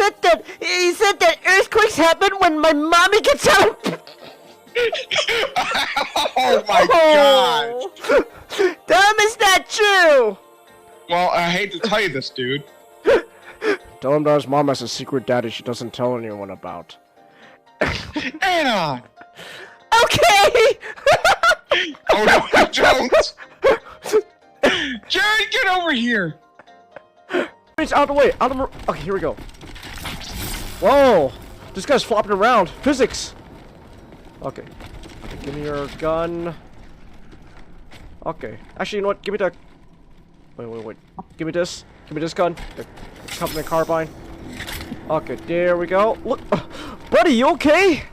said that earthquakes happen when my mommy gets out. Oh my god! Damn, is that true? Well, I hate to tell you this, dude. Tell him that his mom has a secret daddy she doesn't tell anyone about. Anna! Okay! Oh no, I don't! Jared, get over here! It's out of the way, out of the... Okay, here we go. Whoa! This guy's flopping around. Physics! Okay. Give me your gun. Okay. Actually, you know what? Give me the... Wait. Give me this. Give me this gun. The company carbine. Okay, there we go. Look... buddy, you okay?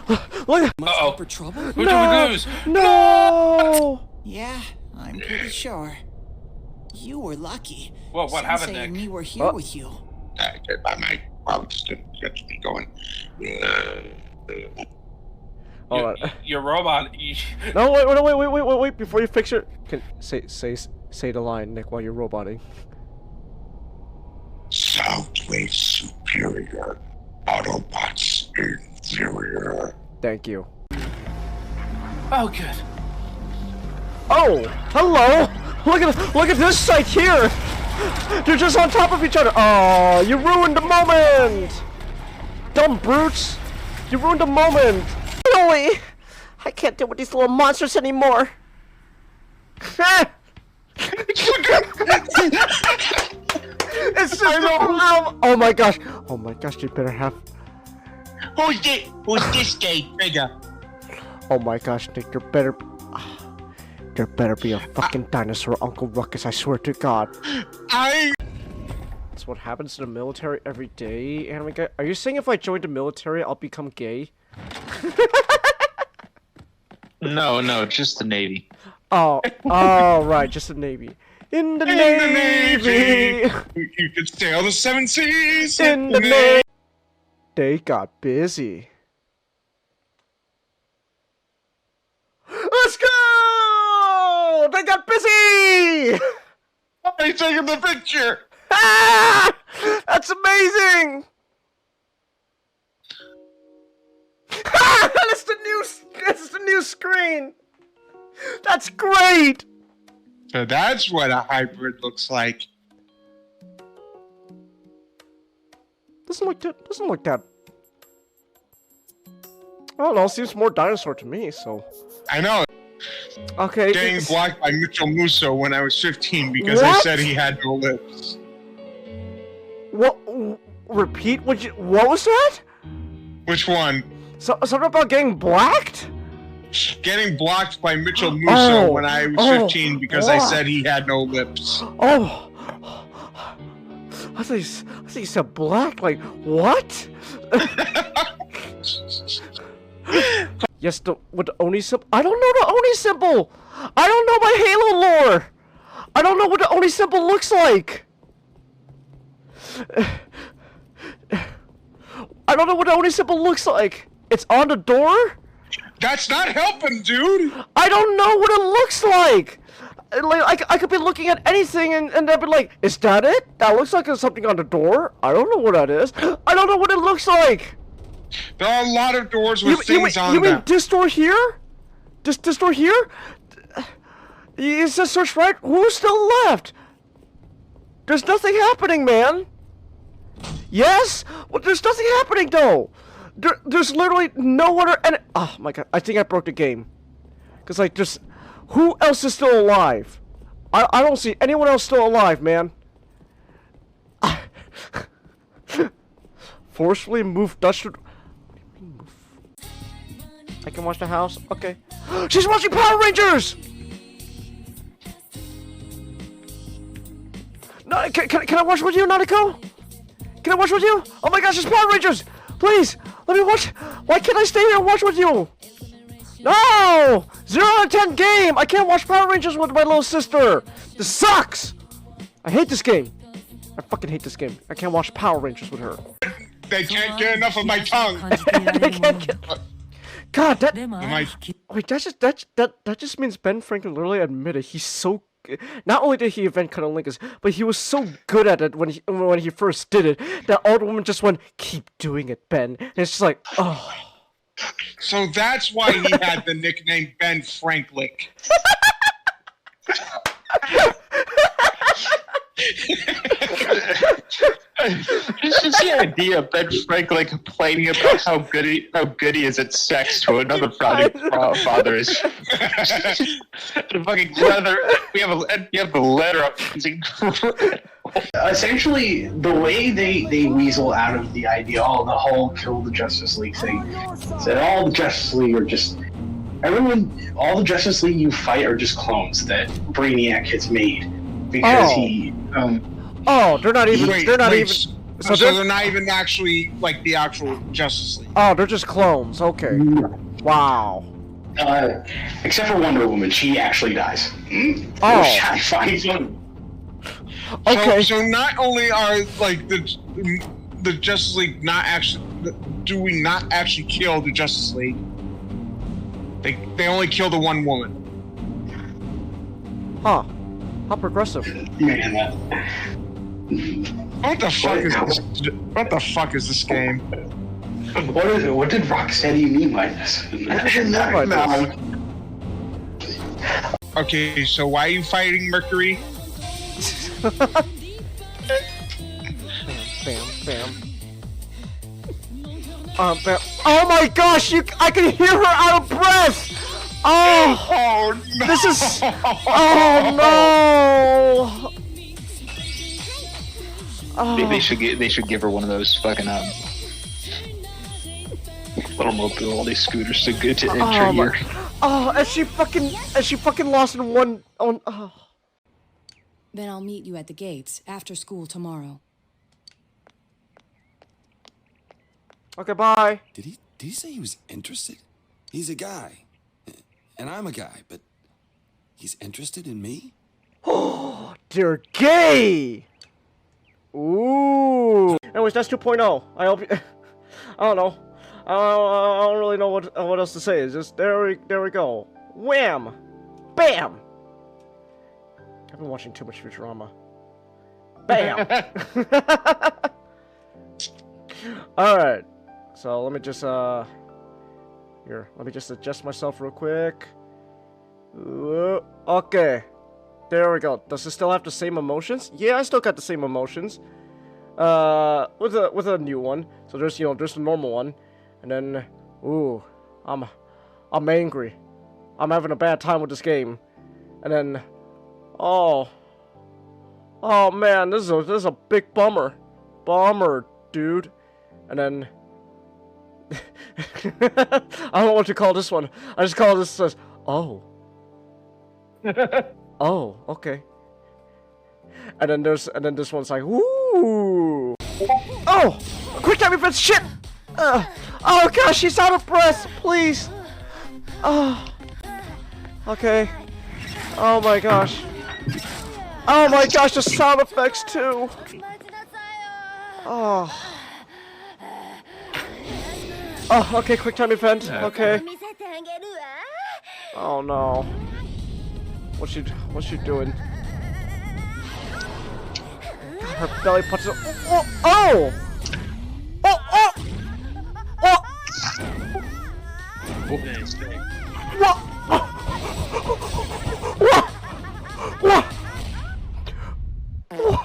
Look... Uh-oh. For trouble? No! No! Yeah, I'm pretty sure. You were lucky. Well, what happened, Sensei and Nick? me were here with you. Just gets me going. Your robot. No, wait! Before you fix it, can say the line, Nick, while you're roboting. Soundwave superior, Autobots inferior. Thank you. Oh, good. Oh, hello! Look at this site here! They're just on top of each other. Oh, you ruined the moment! Dumb brutes! You ruined the moment! Really? I can't deal with these little monsters anymore. It's just oh my gosh! Oh my gosh! You better have. Who's this gay trigger? Oh my gosh, Nick! There better be a fucking dinosaur, Uncle Ruckus! I swear to God. That's what happens to the military every day, anime guy. Are you saying if I join the military, I'll become gay? No, just the Navy. Oh, right, just the Navy. In the Navy! You could sail the 7 seas! In the Navy! They got busy. Let's go! They got busy! I'm taking the picture! Ah! That's amazing! Ah! That's the new screen! That's great! So that's what a hybrid looks like. Doesn't look that. I don't know, seems more dinosaur to me, so. I know. Okay. Getting blocked by Mitchell Musso when I was 15 because What? I said he had no lips. What? Repeat? What was that? Which one? Something about getting blacked? Getting blocked by Mitchell Musso when I was 15 because I oh. said he had no lips. Oh! I thought you said black, like, what? Yes, with the Oni symbol? I don't know the Oni symbol! I don't know my Halo lore! I don't know what the Oni symbol looks like! I don't know what the Oni symbol looks like! It's on the door? That's not helping, dude! I don't know what it looks like! Like, I could be looking at anything and they'd be like, is that it? That looks like there's something on the door. I don't know what that is. I don't know what it looks like! There are a lot of doors with things on them. You mean this door here? This door here? It says search right? Who's still left? There's nothing happening, man! Yes? Well, there's nothing happening, though! There's literally no other oh my god, I think I broke the game. Cause like, who else is still alive? I don't see anyone else still alive, man. Forcefully move Dutch to... I can watch the house? Okay. She's watching Power Rangers! No, can I watch with you, Nanako? Can I watch with you? Oh my gosh, it's Power Rangers! Please, let me watch. Why can't I stay here and watch with you? No! 0 out of 10 game! I can't watch Power Rangers with my little sister! This sucks! I hate this game. I fucking hate this game. I can't watch Power Rangers with her. They can't get enough of my tongue! They can't get... God, that... My... Wait, that just means Ben Franklin literally admitted he's so not only did he invent cunnilingus, but he was so good at it when he first did it that all the women just went, "Keep doing it, Ben." And it's just like, oh. So that's why he had the nickname Ben Franklick. It's just the idea of Ben Franklin complaining about how good he is at sex to another father is. The fucking leather. You have the letter up. Essentially, the way they weasel out of the idea, the whole kill the Justice League thing, is that all the Justice League are just all the Justice League you fight are just clones that Brainiac has made because he. Oh, they're not even. So they're not even actually like the actual Justice League. Oh, they're just clones. Okay. Wow. Except for Wonder Woman, she actually dies. Oh. Which I find Okay. So not only are like the Justice League not actually kill the Justice League. They only kill the one woman. Huh. How progressive. Man, What the fuck is this game? what did Rocksteady mean by this? Okay, so why are you fighting Mercury? Bam. Bam. Oh my gosh! I can hear her out of breath. Oh no! This is. Oh no! Oh. They should give her one of those fucking little mobility scooters to enter here. Oh, and she fucking lost in one. Oh. Then I'll meet you at the gates after school tomorrow. Okay, bye. Did he say he was interested? He's a guy. And I'm a guy, but he's interested in me? Oh, they're gay! Ooh. Anyways, that's 2.0. I hope you... I don't know. I don't really know what else to say. It's just, there we go. Wham! Bam! I've been watching too much Futurama. Bam! Alright. So, let me just, here, let me just adjust myself real quick. Okay. There we go. Does it still have the same emotions? Yeah, I still got the same emotions. With a new one. So there's, there's the normal one. And then, ooh, I'm angry. I'm having a bad time with this game. And then, oh man, this is a big bummer. Bummer, dude. And then, I don't know what to call this one. I just call this, oh. Oh, okay. And then this one's like, woo! Oh! Quick time events, shit! Oh gosh, she's out of breath, please! Oh. Okay. Oh my gosh. Oh my gosh, the sound effects too! Oh. Oh, okay, quick time event, okay. Oh no. What's she doing? God, her belly punches. Oh! Oh! Oh! Oh! Oh! What? What? What?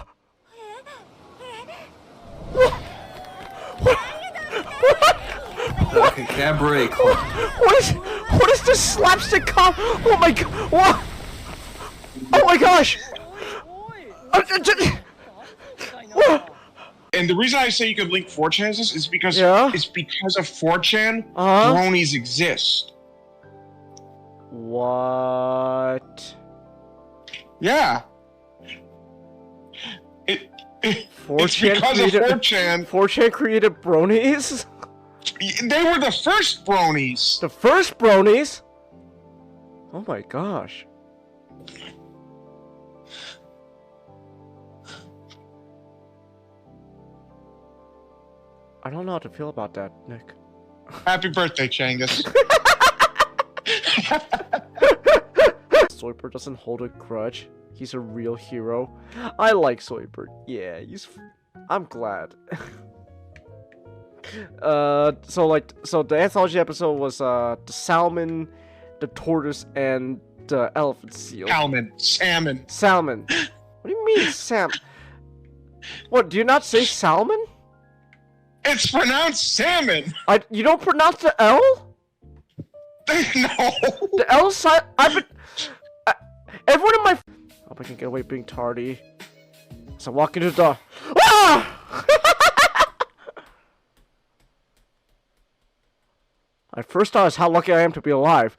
Okay, cabaret club. What is this slapstick cop? Oh my god! What? Oh my gosh! And the reason I say you could link 4chans is because it's because of 4chan, bronies exist. What? Yeah. It's because of 4chan. 4chan created bronies? They were the first bronies. The first bronies? Oh my gosh. I don't know how to feel about that, Nick. Happy birthday, Changus. Soyper doesn't hold a grudge. He's a real hero. I like Soybird. Yeah, I'm glad. So the anthology episode was the salmon, the tortoise, and the elephant seal. Salmon. Salmon. What do you mean, Sam? What, do you not say salmon? It's pronounced salmon. You don't pronounce the L? No. The L side. Everyone in my. Hope I can get away being tardy. So I walk into the door. Ah! I first thought is how lucky I am to be alive.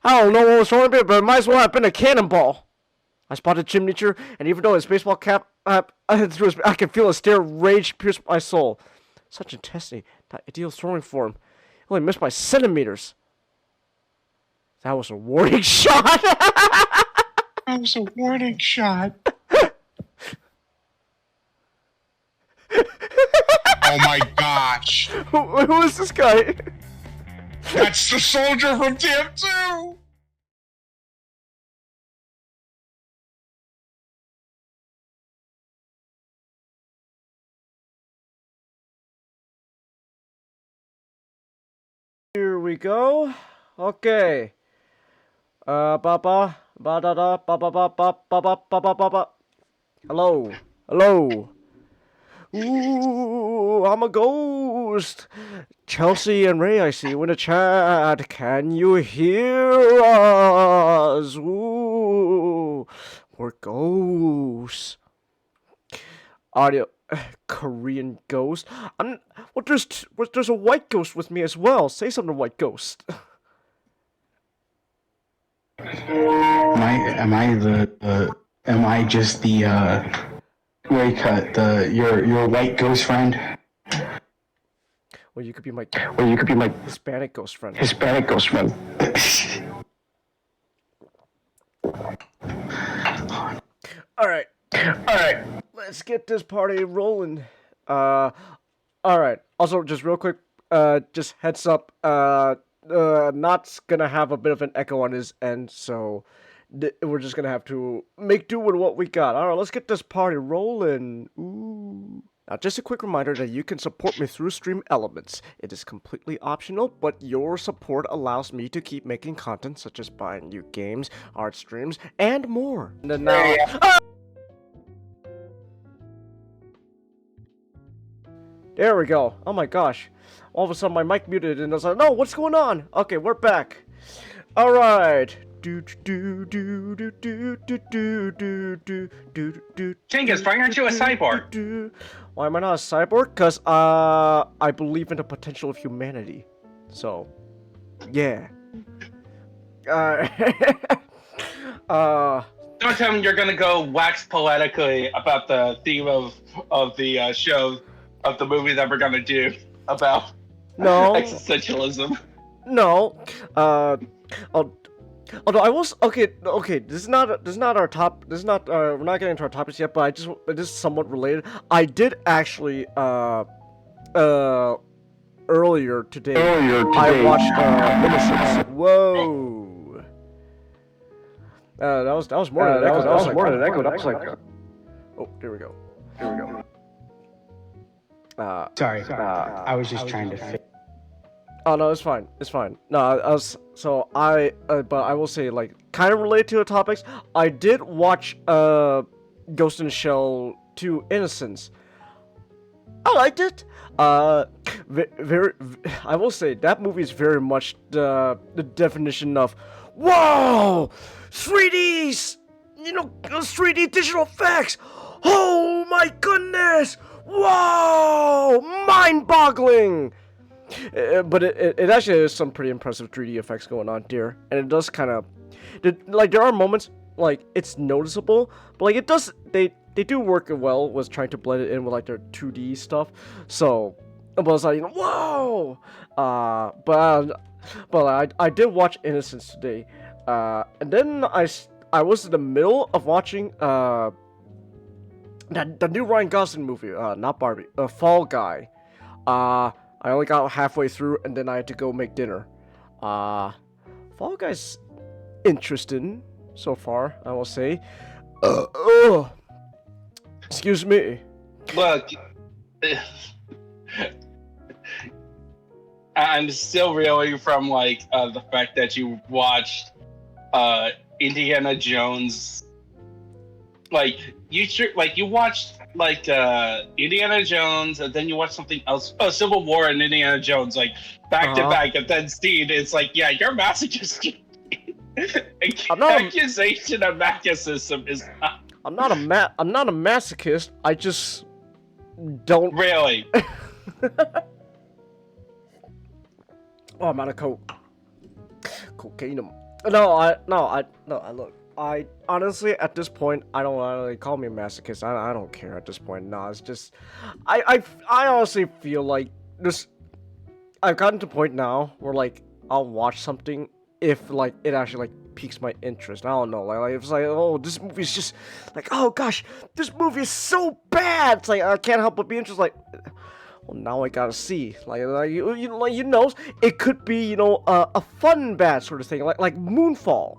I don't know what was wrong with me, but it might as well have been a cannonball. I spotted Gym Teacher, and even though his baseball cap, I can feel a stare of rage pierce my soul. Such intensity, that ideal throwing form. He only missed by centimeters. That was a warning shot. That was a warning shot. Oh my gosh. Who is this guy? That's the soldier from TF2! Here we go. Okay. Hello. Hello. Ooh, I'm a ghost. Chelsea and Ray, I see you in the chat. Can you hear us? Ooh, we're ghosts. Audio, Korean ghost. There's a white ghost with me as well. Say something, white ghost. Am I just the Ray cut your white ghost friend? Well, you could be my Hispanic ghost friend. All right. Let's get this party rolling. All right. Also, just real quick, just heads up. Not's gonna have a bit of an echo on his end, so we're just gonna have to make do with what we got. All right, let's get this party rolling. Ooh. Now, just a quick reminder that you can support me through Stream Elements. It is completely optional, but your support allows me to keep making content such as buying new games, art streams, and more. And then now. There we go. Oh my gosh. All of a sudden my mic muted and I was like, no, what's going on? Okay, we're back. Alright. Genghis, why aren't you a cyborg? Why am I not a cyborg? Because I believe in the potential of humanity. So, yeah. Don't tell me you're gonna go wax poetically about the theme of the show, of the movie that we're gonna do about existentialism. No. Although I was okay. This is not our top. This is not. We're not getting into our topics yet. But it is somewhat related. I did actually earlier today. I watched Innocence. Whoa. That was more than an echo. That was more than an echo. That was like. Oh, there we go. Sorry, I was just trying to fit. Oh no, it's fine. No, but I will say, like, kind of related to the topics. I did watch Ghost in the Shell 2: Innocence. I liked it. I will say that movie is very much the definition of, whoa, 3Ds, 3D digital effects. Oh my goodness, whoa, mind-boggling. But it actually has some pretty impressive 3D effects going on here, and it does kind of, like, there are moments like it's noticeable, but like they do work well with trying to blend it in with like their 2D stuff. So, but it's like, whoa. But I did watch Innocence today, and then I was in the middle of watching the new Ryan Gosling movie, not Barbie, Fall Guy. I only got halfway through, and then I had to go make dinner. Fall Guy's interesting so far, I will say. Excuse me. Look, I'm still reeling from like the fact that you watched Indiana Jones. Like you watched like Indiana Jones, and then you watched something else. Oh, Civil War and Indiana Jones, like back to back, and then Steed. It's like, yeah, you're masochist. Accusation of masochism is not. I'm not a masochist. I just don't really. Oh, I'm out of cocaine. No, look. I honestly, at this point, I don't really call me a masochist. I don't care at this point. No, it's just, I honestly feel like this. I've gotten to a point now where like I'll watch something if like it actually like piques my interest. I don't know, like it's like, oh, this movie's just like, oh gosh, this movie is so bad. It's like I can't help but be interested. Like, well, now I gotta see. Like you know, it could be, you know, a fun bad sort of thing, like Moonfall.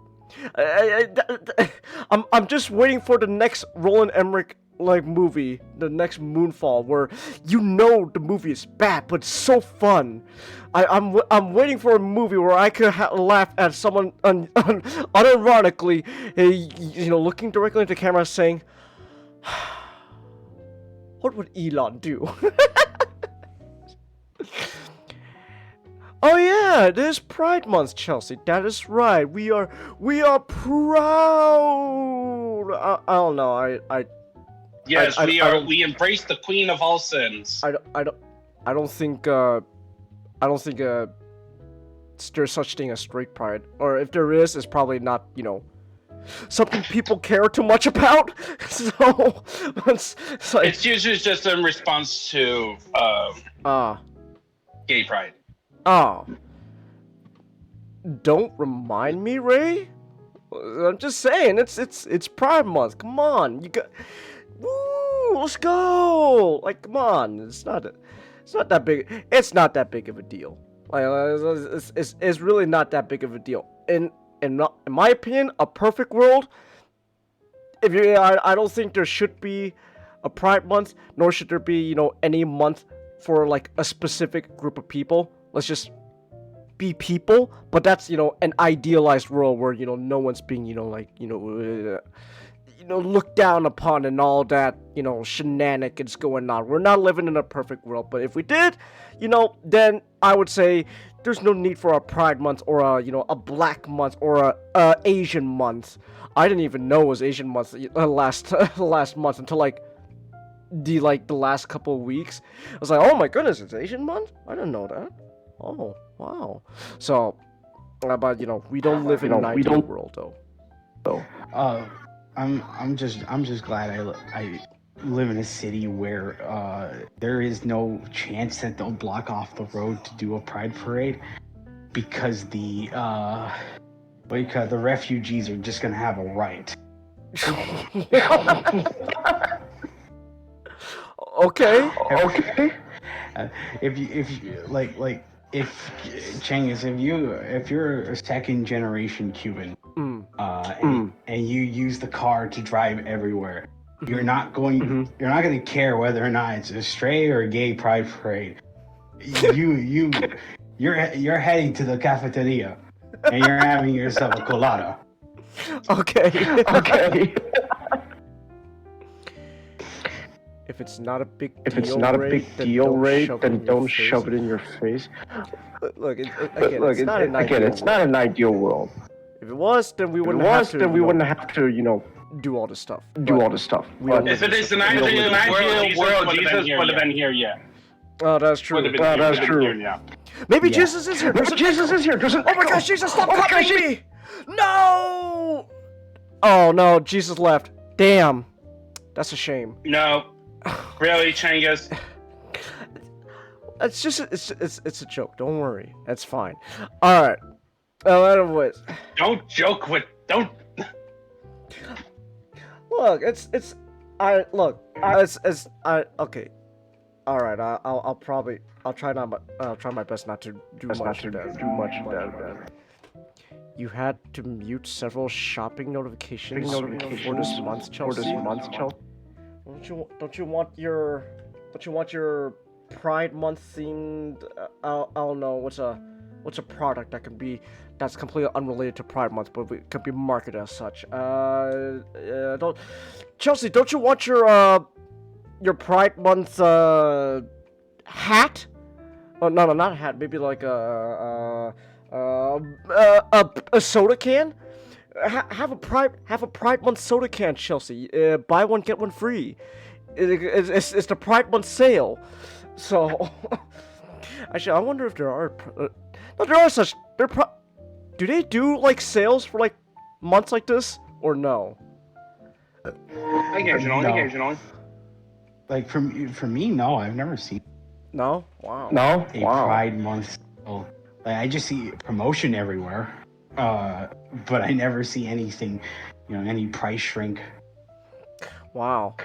I'm just waiting for the next Roland Emmerich like movie, the next Moonfall, where you know the movie is bad but so fun. I'm waiting for a movie where I could laugh at someone unironically, you know, looking directly into the camera saying, "What would Elon do?" Oh yeah, it is Pride Month, Chelsea. That is right. We are proud. I don't know. Yes, we are. We embrace the Queen of all sins. I don't think there's such thing as straight pride, or if there is, it's probably not, you know, something people care too much about. So it's like, it's usually just in response to gay pride. Oh. Don't remind me, Ray. I'm just saying, it's Pride Month. Come on, you got. Woo! Let's go. Like, come on. It's not that big. It's not that big of a deal. Like, it's really not that big of a deal. In my opinion, a perfect world. I don't think there should be a Pride Month, nor should there be, you know, any month for like a specific group of people. Let's just be people, but that's, you know, an idealized world where, you know, no one's being, you know, like, you know, looked down upon and all that, you know, shenanigans going on. We're not living in a perfect world, but if we did, you know, then I would say there's no need for a Pride Month or a, you know, a Black Month or a Asian Month. I didn't even know it was Asian Month last month until like the last couple of weeks. I was like, oh my goodness, it's Asian Month? I didn't know that. Oh, wow. So, but you know, we don't live in an ideal world, though. I'm just glad I live in a city where there is no chance that they'll block off the road to do a pride parade, because the refugees are just gonna have a riot. Okay. If Chengiz, if you're a second generation Cuban, and you use the car to drive everywhere, you're not going to care whether or not it's a stray or a gay pride parade. You're heading to the cafeteria and you're having yourself a colada. Okay. If it's not a big deal, Ray, then don't shove it in your face. Look, it's not an ideal world. If it was, then we wouldn't have to, you know, do all this stuff. If it is an ideal world, Jesus would have been here yet. Oh, that's true. Maybe Jesus is here. Oh my gosh, Jesus, stop copying me! No! Oh no, Jesus left. Damn. That's a shame. No. Really, Chengiz? It's a joke. Don't worry. That's fine. All right. Anyways. Don't joke with. Don't. Look, okay. All right. I'll try my best not to do much of that. You had to mute several shopping notifications for this month, Chelsea. Don't you want your Pride Month themed? I don't know what's a product that's completely unrelated to Pride Month, but it could be marketed as such. Chelsea, don't you want your Pride Month hat? Oh no, not a hat. Maybe like a soda can. Have a Pride Month soda can, Chelsea. Buy one get one free. It's the Pride Month sale. So actually, I wonder if there are. No, there are such. Do they do like sales for like months like this or no? Occasionally. Like for me, no, I've never seen No. Wow. a Pride Month sale. Like I just see promotion everywhere, but I never see anything, any price shrink. Wow.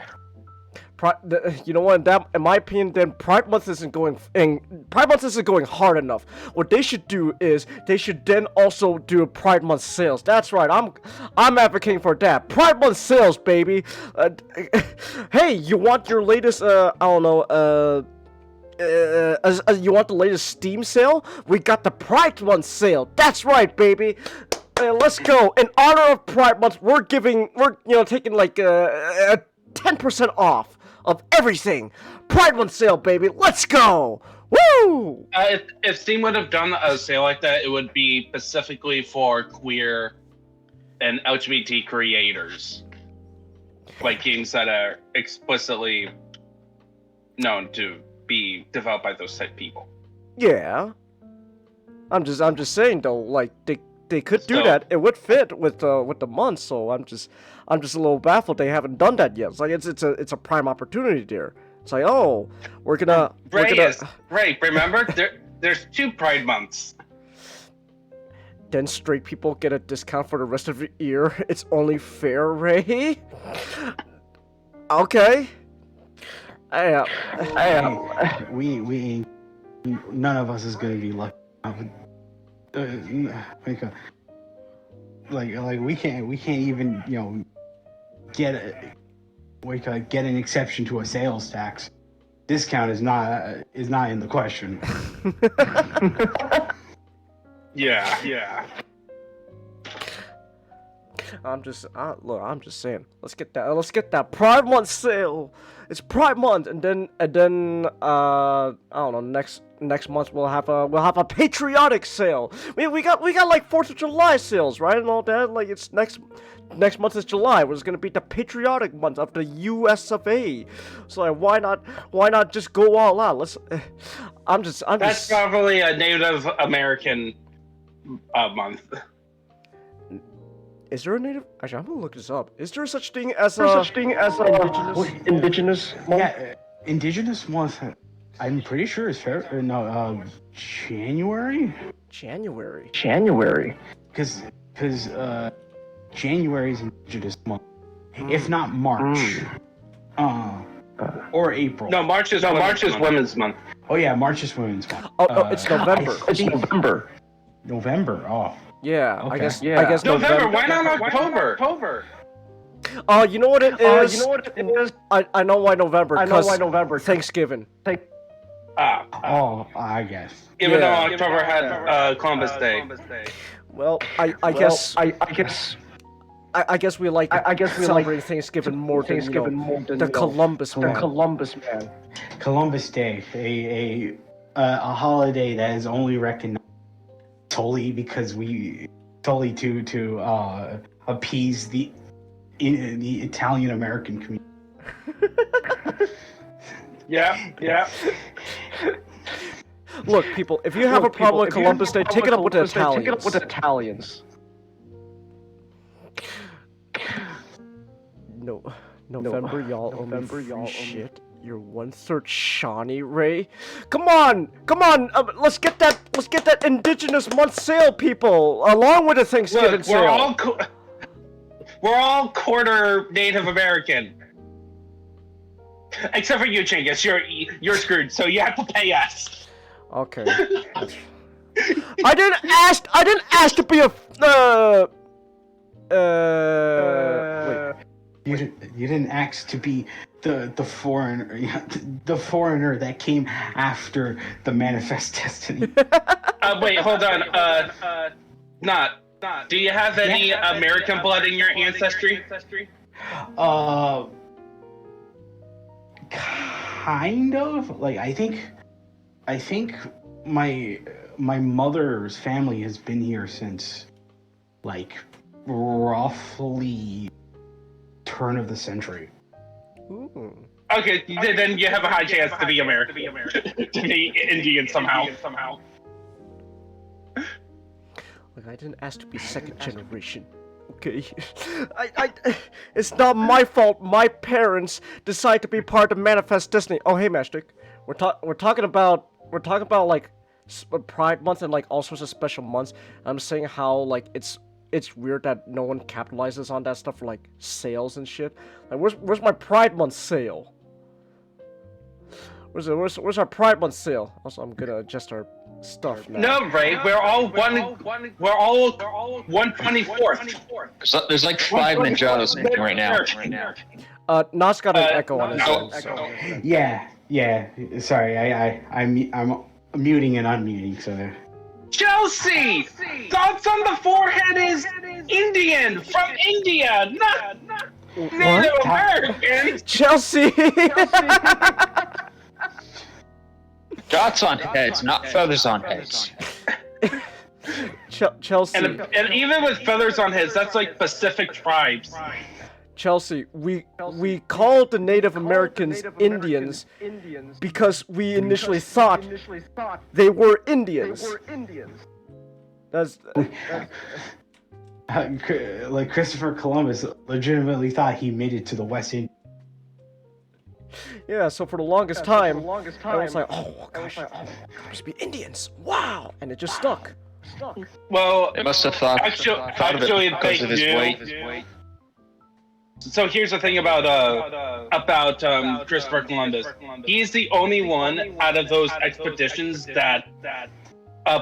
You know what? That, in my opinion, then Pride Month isn't going hard enough. What they should do is they should then also do a Pride Month sales. That's right. I'm advocating for that. Pride Month sales, baby. Hey, you want your latest? I don't know. You want the latest Steam sale? We got the Pride Month sale. That's right, baby. Let's go. In honor of Pride Month, we're taking like 10% off of everything. Pride Month sale, baby. Let's go. Woo! If Steam would have done a sale like that, it would be specifically for queer and LGBT creators, like games that are explicitly known to be developed by those type of people. Yeah. I'm just saying though, like they could do that. It would fit with the month. So I'm just a little baffled they haven't done that yet. It's like it's a prime opportunity there. It's like, oh, we're gonna Right, remember? There's 2 Pride Months. Then straight people get a discount for the rest of the year. It's only fair, Ray. Okay. We none of us is gonna be lucky. Like we can't even get an exception to a sales tax. Discount is not in the question. Yeah. I'm just saying. Let's get that Pride Month sale. It's Pride Month, and then I don't know. Next month we'll have a patriotic sale. We got like 4th of July sales, right, and all that. Like it's next month is July, which is gonna be the patriotic month of the U.S. of A. So like, why not just go all out? That's probably a Native American month. Is there a Native? Actually, I'm gonna look this up. Is there such thing as indigenous month? Yeah, indigenous month. I'm pretty sure it's fair. No, January. January. Because January is indigenous month, if not March, or April. No, March is Women's Month. Oh yeah, March is Women's Month. Oh, it's November. It's November. November. Oh. Yeah, okay. I guess November. Why not October? Oh, you know what it is? I know why November. Thanksgiving. Oh, I guess. Even though October had Columbus Day. Well, I guess we like celebrating Thanksgiving more than the Columbus man. Columbus Day, a holiday that is only recognized solely to appease the Italian American community. Yeah. Look, people, if you have a problem with Columbus Day, take it up with the Italians. No, November, y'all. Shit. You're 1/3 Shawnee, Ray. Come on! Let's get that Indigenous Month sale, people, along with the Thanksgiving sale. We're all quarter Native American, except for you, Chingus. You're screwed. So you have to pay us. Okay. I didn't ask to be a. Wait. You didn't ask to be the foreigner, the foreigner that came after the manifest destiny. Wait, hold on. Not. Do you have any American blood in your ancestry? Kind of. Like I think my mother's family has been here since like roughly turn of the century. Ooh. Okay, then you have a high chance to be American. To be Indian somehow. Like I didn't ask to be second generation. Okay, it's not my fault. My parents decide to be part of Manifest Destiny. Oh, hey, Mastic, we're talking about like Pride Month and like all sorts of special months. I'm saying how like it's weird that no one capitalizes on that stuff for like sales and shit. Like, where's my Pride Month sale? Where's our Pride Month sale? Also, I'm gonna adjust our stuff now. No, Ray, we're all 1/24. There's like 5 ninjas right now. Not's got an echo on his end. So. Yeah. Sorry, I'm muting and unmuting. So. Chelsea! Dots on the forehead is Indian from India, not Native American. Chelsea. Dots on heads, not feathers on heads. Chelsea. And even with feathers on heads, that's like Pacific tribes. Chelsea, we called the Native Americans Indians because we initially thought they were Indians. That's like Christopher Columbus legitimately thought he made it to the West Indies. yeah. So for the longest time, I was like, oh gosh, it must be Indians. Wow, and it just stuck. Well, They must have thought of it because of his weight. So here's the thing about Christopher Columbus. He's the only one out of those expeditions that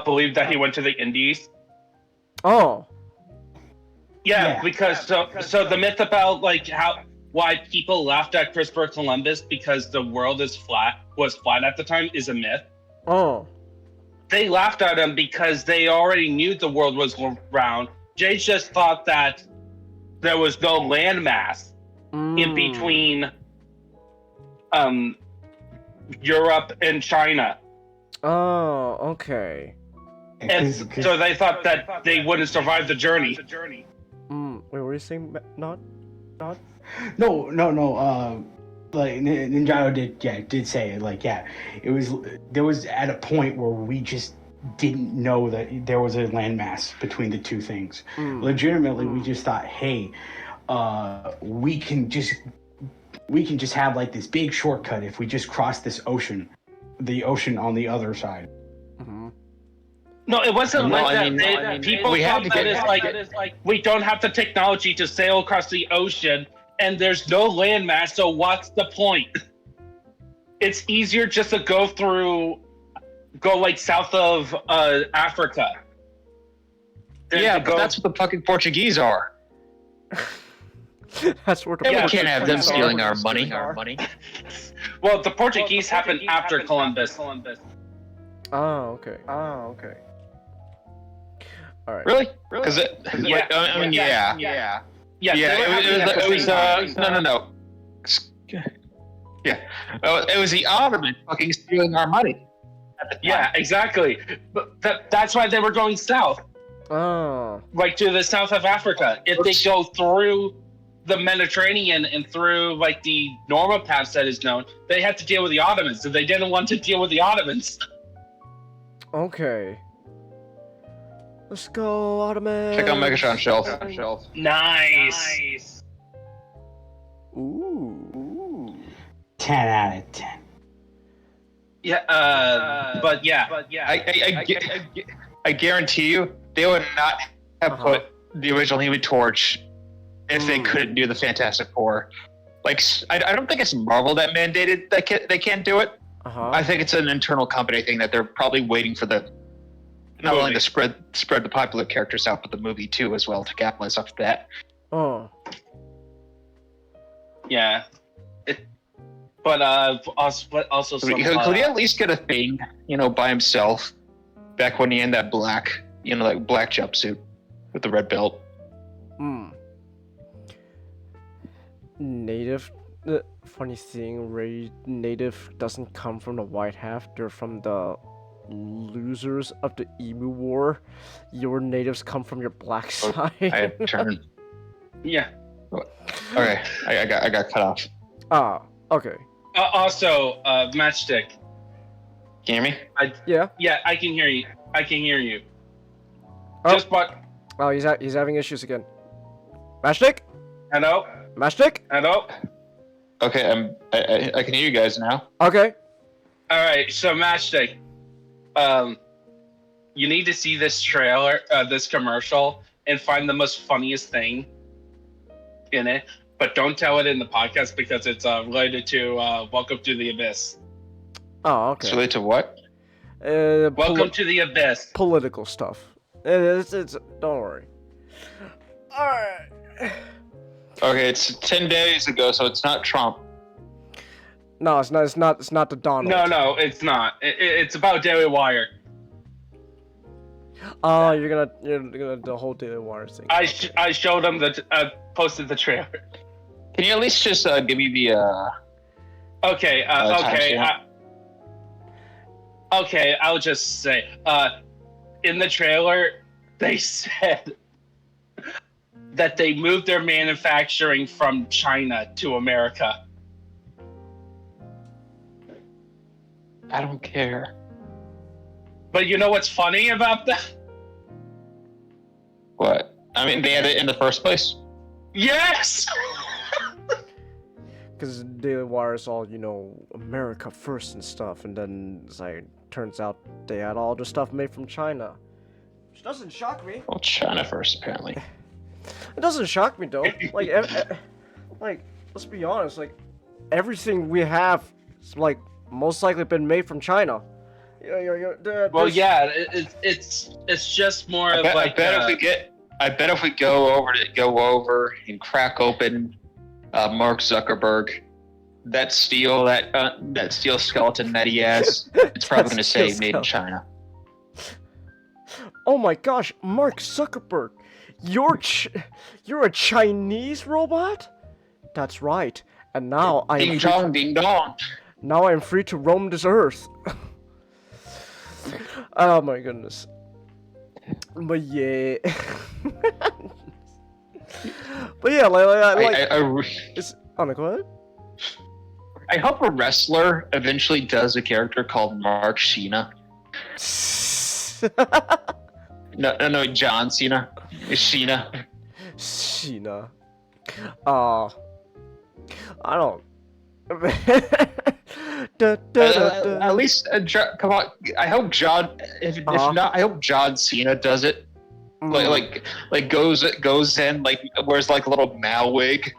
believed that he went to the Indies. Oh. Yeah, because so the myth about like why people laughed at Christopher Columbus because the world was flat at the time is a myth. Oh. They laughed at him because they already knew the world was round. Jay just thought that there was no landmass in between Europe and China. Oh, okay. And so they thought that they wouldn't survive the journey. Wait, what were you saying? Not? No. Like Ninjago did say like there was at a point where we just didn't know that there was a landmass between the two things. Legitimately, we just thought, hey, we can just have like this big shortcut if we just cross this ocean, the ocean on the other side. No, it wasn't that. People thought that it's like we don't have the technology to sail across the ocean, and there's no landmass. So what's the point? It's easier just to go like south of Africa. Yeah, but that's what the fucking Portuguese are. That's where We can't have them stealing our money. Well, the Portuguese happened after Columbus. Oh, okay. All right. Really? Because yeah. It was no. Yeah, it was the Ottomans fucking stealing our money. Yeah, exactly. But that's why they were going south. Oh. Like to the south of Africa. If they go through the Mediterranean and through like the normal paths that is known, they had to deal with the Ottomans. So they didn't want to deal with the Ottomans. Okay. Let's go, Ottoman. Check out Megatron's shelf. Nice. Ooh. 10 out of 10. Yeah, but yeah. I guarantee you, they would not have put the original Human Torch if they couldn't do the Fantastic Four. Like, I don't think it's Marvel that mandated that they can't do it. I think it's an internal company thing that they're probably waiting for the Not only movie. to spread the popular characters out, but the movie too as well to capitalize off that. Oh. Yeah. But also some. Could he at least get a thing, by himself? Back when he in that black, black jumpsuit with the red belt. Native. The funny thing, Ray, native doesn't come from the white half. They're from the losers of the Emu War. Your natives come from your black side. I have turned. Yeah. Okay, I got cut off. Ah, okay. Also, Matchstick. Can you hear me? Yeah. Yeah, I can hear you. I can hear you. Oh. Just but. Oh, he's having issues again. Matchstick? Hello. Matchstick? Hello. Okay, I can hear you guys now. Okay. All right. So Matchstick, you need to see this trailer, this commercial, and find the most funniest thing in it. But don't tell it in the podcast because it's related to Welcome to the Abyss. Oh, It's okay. related to what? Welcome to the Abyss. Political stuff. It's don't worry. Alright. Okay, it's 10 days ago, so it's not Trump. No, it's not the Donald. No, it's not. It's about Daily Wire. Oh, you're gonna the whole Daily Wire thing. I showed them posted the trailer. Can you at least just give me the Okay, timestamp? Okay, I'll just say, in the trailer, they said that they moved their manufacturing from China to America. I don't care. But you know what's funny about that? What? I mean, they had it in the first place. Yes! Because Daily Wire is all, America first and stuff, and then it's like, turns out they had all the stuff made from China. Which doesn't shock me. Well, China first, apparently. It doesn't shock me though. Like, let's be honest. Like, everything we have, is, like, most likely been made from China. Well, yeah, it's just more of like. I bet if we go over and crack open Mark Zuckerberg, that steel skeleton that he has, it's probably gonna say made in China. Oh my gosh, Mark Zuckerberg, you're a Chinese robot? That's right. And now Ding dong, ding dong. Now I'm free to roam this earth. Oh my goodness. But yeah. But yeah, it's go ahead. I hope a wrestler eventually does a character called Mark Sheena. No, John Cena. It's Sheena. Sheena. I don't. At least, come on. I hope John. If not, I hope John Cena does it. Like goes in, like wears like a little Mao wig.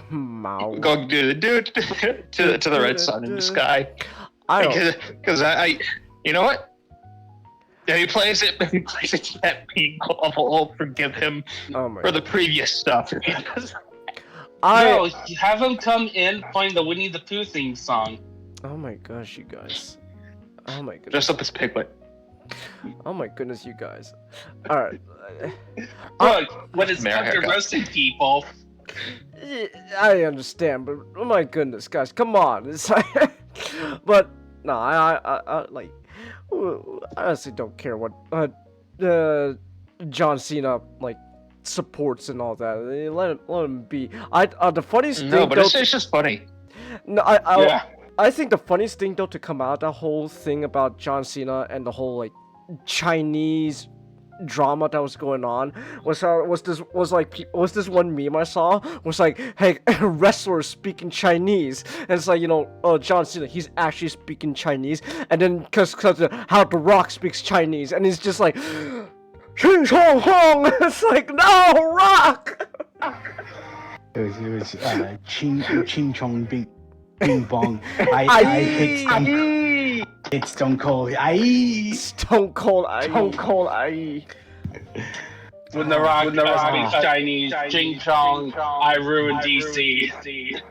Mao. Going to the Red Sun in the sky. Because I you know what? If he plays it to that being, I'll forgive him for the previous stuff. No, have him come in playing the Winnie the Pooh theme song. Oh my gosh, you guys. Oh my goodness. Dress up as Piglet. Oh my goodness, you guys. Alright. Look, what is after roasting people? I understand, but oh my goodness, guys, come on. It's like, but no, I like, I honestly don't care what John Cena like supports and all that. Let him be. The funniest thing. No, but it's just funny. No, I think the funniest thing though to come out that whole thing about John Cena and the whole like Chinese drama that was going on was this one meme I saw was like, hey, wrestlers speaking Chinese, and it's like, John Cena, he's actually speaking Chinese, and then cause how The Rock speaks Chinese, and he's just like Ching Chong Hong. It's like, no, Rock. It was Ching Chong Bing Bong. I It's Stone Cold. Aye. Stone Cold IE. Stone Cold. Aye. When the Rock speaks Chinese, Jing Chong, I ruined DC.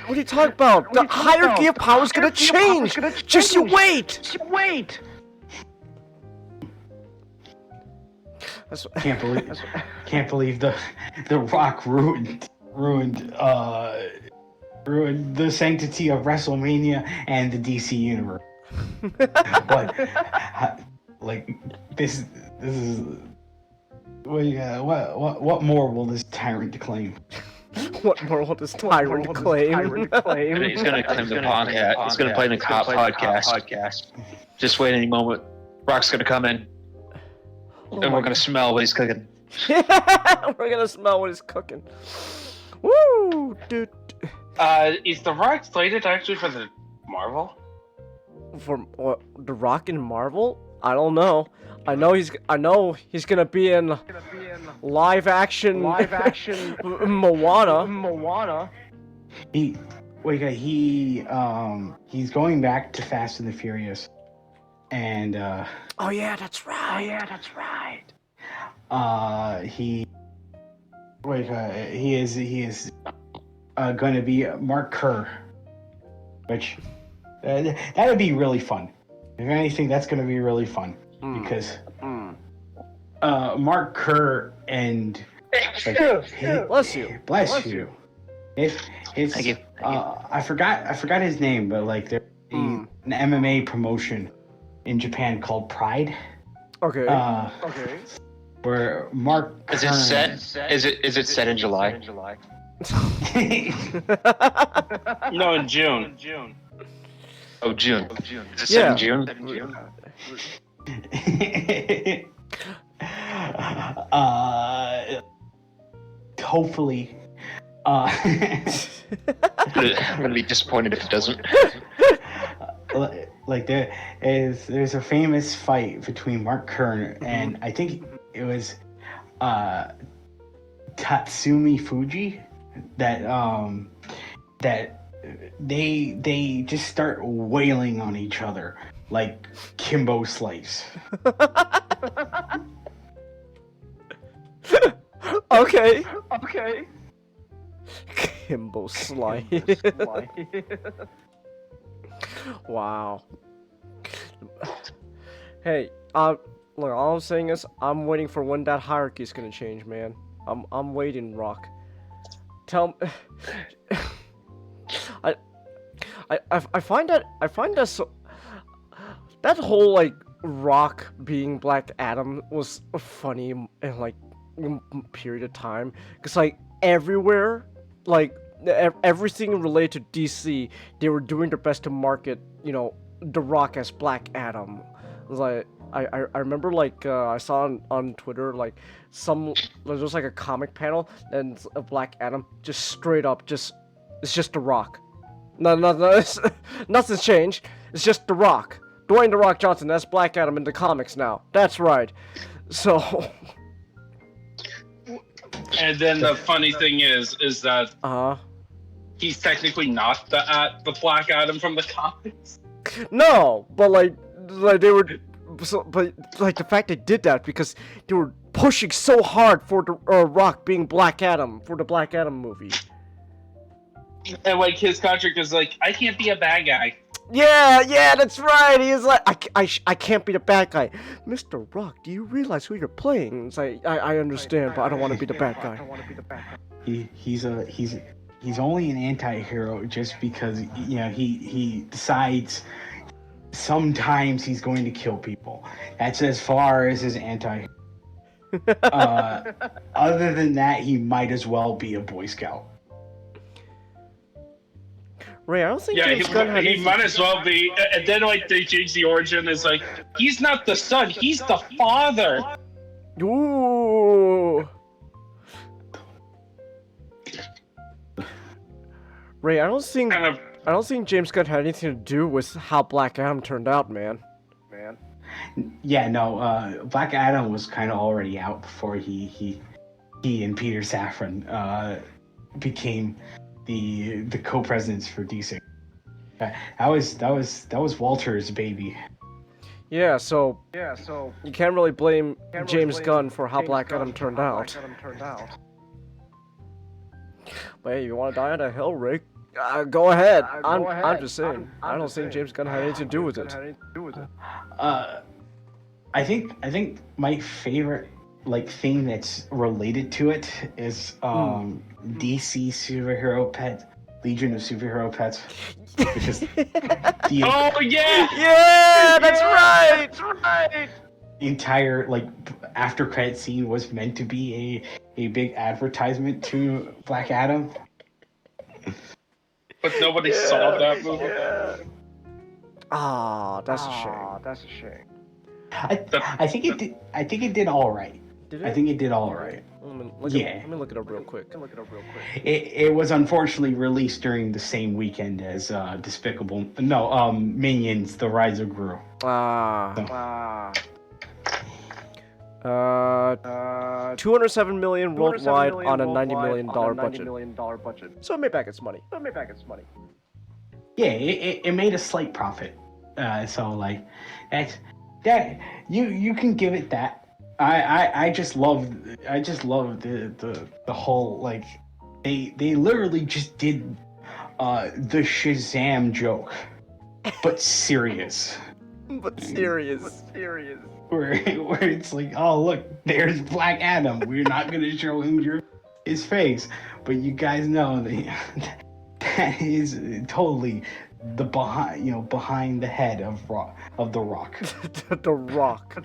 What are you talking about? The hierarchy of power is gonna change. Just you wait. Can't believe the Rock ruined the sanctity of WrestleMania and the DC universe. But like this is what more will this tyrant claim? What more will this tyrant claim? He's gonna claim the podcast. He's gonna play the cop podcast. Just wait any moment. Rock's gonna come in, and we're gonna smell what he's cooking. We're gonna smell what he's cooking. Woo, dude. Is the Rock slated actually for the Marvel? For what? The Rock in Marvel? I don't know. I know he's gonna be in live action Moana. He's going back to Fast and the Furious, and Oh yeah, that's right. he is going to be Mark Kerr, which that would be really fun. If anything, that's going to be really fun because Mark Kerr and Bless you. It's Thank you. I forgot his name, but like there's an MMA promotion in Japan called Pride. Okay. Where Mark Is it set? Is it set in July? No, in June. Oh, June. Is it set in June? Hopefully. I'm gonna be disappointed if it doesn't. Like there's a famous fight between Mark Kerr and I think it was Tatsumi Fuji that they just start wailing on each other like Kimbo Slice. Okay. Kimbo Slice. Wow. Hey, look, all I'm saying is I'm waiting for when that hierarchy is gonna change, man. I'm waiting, Rock. Tell me. I find that so. That whole like Rock being Black Adam was funny in like a period of time, cause like everywhere, like everything related to DC, they were doing their best to market, The Rock as Black Adam. It was like I remember like I saw on Twitter like there was like a comic panel and a Black Adam just straight up it's just The Rock. No, nothing's changed. It's just The Rock. Dwayne The Rock Johnson, that's Black Adam in the comics now. That's right. So. And then the funny thing is that he's technically not the Black Adam from the comics. No, but like they were, but like the fact they did that because they were pushing so hard for the Rock being Black Adam for the Black Adam movie. And like his contract is like, I can't be a bad guy. Yeah, that's right. He is like, I can't be the bad guy. Mr. Rock, do you realize who you're playing? It's like, I understand, but I don't want to be the bad guy. He's only an anti-hero just because he decides sometimes he's going to kill people. That's as far as his anti-hero. Other than that, he might as well be a Boy Scout. Ray, I don't think he might as well be. And then like they change the origin. It's like he's not the son, he's the father. Ooh. Ray, I don't think James Gunn had anything to do with how Black Adam turned out, man. Yeah, no. Black Adam was kind of already out before he and Peter Safran became the co-presidents for DC. That was Walter's baby. Yeah, so you can't really blame James Gunn for how Black Adam turned out. But hey, you want to die on a hill, Rick? Go ahead. I'm just saying. I don't think James Gunn had anything to do with it. I think my favorite thing that's related to it is DC superhero pet, Legion of Superhero Pets, because Oh yeah! Yeah, that's right. the entire after credit scene was meant to be a big advertisement to Black Adam. But nobody saw that movie. Ah, that's a shame. I think it did. I think it did all right. Did it? I think it did all right. Let me look it up real quick. It was unfortunately released during the same weekend as Minions: The Rise of Gru. 207 million worldwide on a $90 million budget. So it made back its money. Yeah, it made a slight profit. So that you can give it that. I just love the whole they literally just did the Shazam joke, but serious. Where it's like, oh look, there's Black Adam. We're not gonna show him his face, but you guys know that is totally the behind the head of the Rock. The Rock.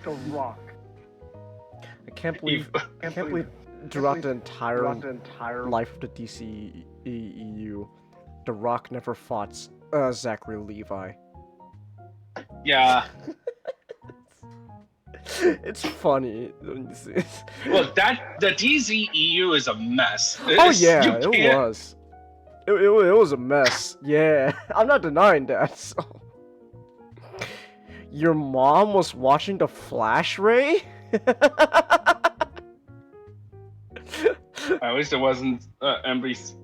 I can't believe throughout the entire life of the DCEU, The Rock never fought Zachary Levi. Yeah. It's funny when you see it. Look, the DCEU is a mess. Oh yeah, it was. It was a mess. Yeah, I'm not denying that. So. Your mom was watching The Flash, Ray? At least it wasn't NBC,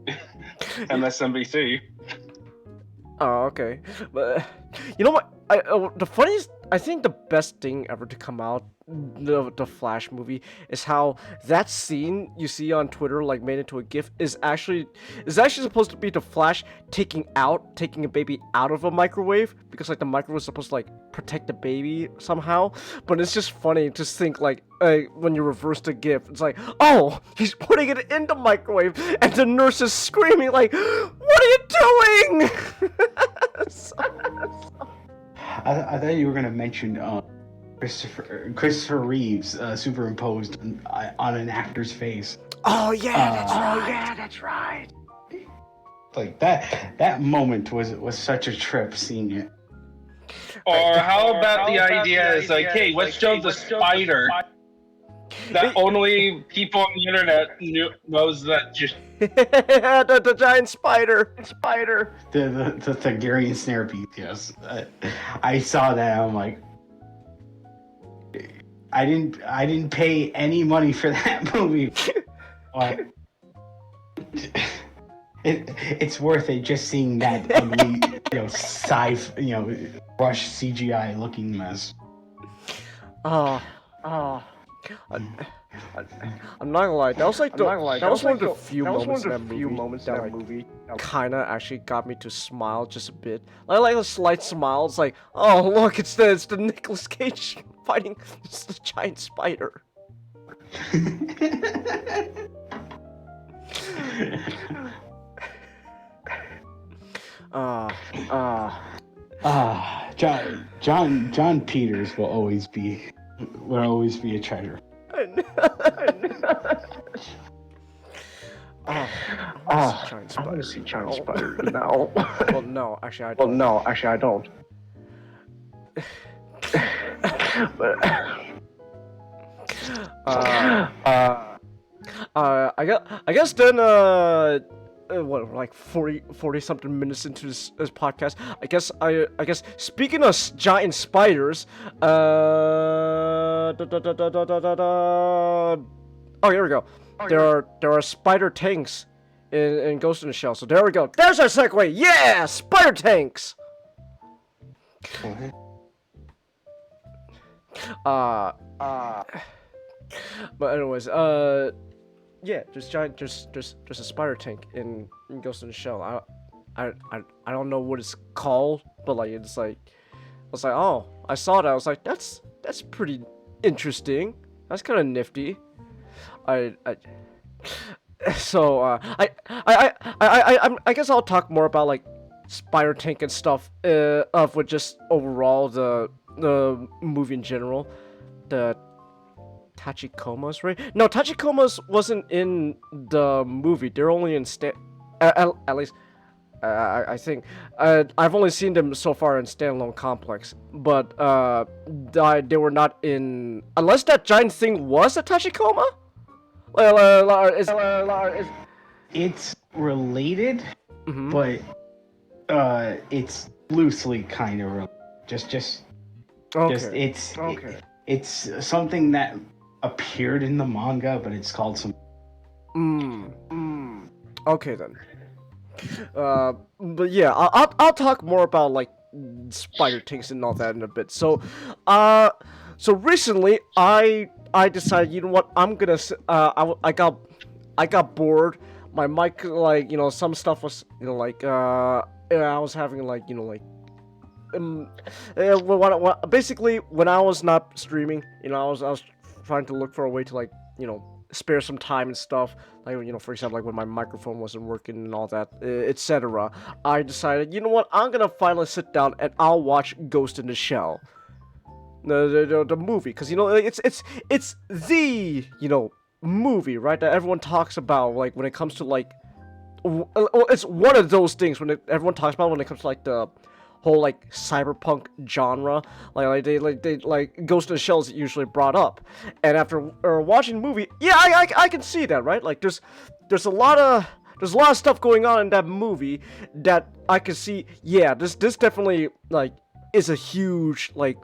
MSNBC. Oh, okay. But you know what? I think the best thing ever to come out the Flash movie is how that scene you see on Twitter made into a GIF is actually supposed to be the Flash taking a baby out of a microwave because the microwave is supposed to protect the baby somehow, but it's just funny to think when you reverse the GIF, it's oh, he's putting it in the microwave and the nurse is screaming what are you doing? I thought you were gonna mention Christopher Reeves superimposed on an actor's face. Oh yeah, that's right. That moment was such a trip seeing it. Or how about the idea is hey, let's show the spider that only people on the internet knows that just the giant spider. The Thagarian snare beat, yes. I saw that. I'm like, I didn't pay any money for that movie. But it's worth it just seeing that ugly, rush CGI looking mess. I'm not gonna lie. That was one of the few moments in that movie that kind of actually got me to smile just a bit. A slight smile. It's oh look, it's the Nicolas Cage fighting the giant spider. John Peters will always be a treasure. I want to see giant spider now. Well, no, actually, I don't. But I guess then what 40 something minutes into this podcast, I guess speaking of giant spiders, oh, here we go. There are spider tanks in Ghost in the Shell. So there we go. There's our segue. Yeah, spider tanks. But anyways, yeah, just a spider tank in Ghost in the Shell. I don't know what it's called, but like it's like, I was like, oh, I saw that. I was like, that's pretty interesting. That's kind of nifty. So I guess I'll talk more about like spider tank and stuff with just overall the movie in general. The Tachikomas, right? No, Tachikomas wasn't in the movie. They're only in at least I think I've only seen them so far in Standalone Complex, but they were not in, unless that giant thing was a Tachikoma. It's related, but it's loosely kind of it's something that appeared in the manga, but it's called some. Okay then. But yeah, I'll talk more about like spider tanks and all that in a bit. So recently I decided, you know what, I'm gonna I got bored. My mic, like, you know, some stuff was, you know, like I was having like, you know, like basically when I was not streaming, you know, I was trying to look for a way to, like, you know, spare some time and stuff, like, you know, for example, like when my microphone wasn't working and all that, etc. I decided, you know what, I'm gonna finally sit down and I'll watch Ghost in the Shell, the movie, because, you know, it's the, you know, movie, right, that everyone talks about, like, when it comes to, like, it's one of those things everyone talks about when it comes to, like, the whole, like, cyberpunk genre, like Ghost in the Shell is usually brought up, and after watching the movie, yeah, I can see that, right? Like, there's a lot of stuff going on in that movie that I can see. Yeah, this definitely, like, is a huge, like,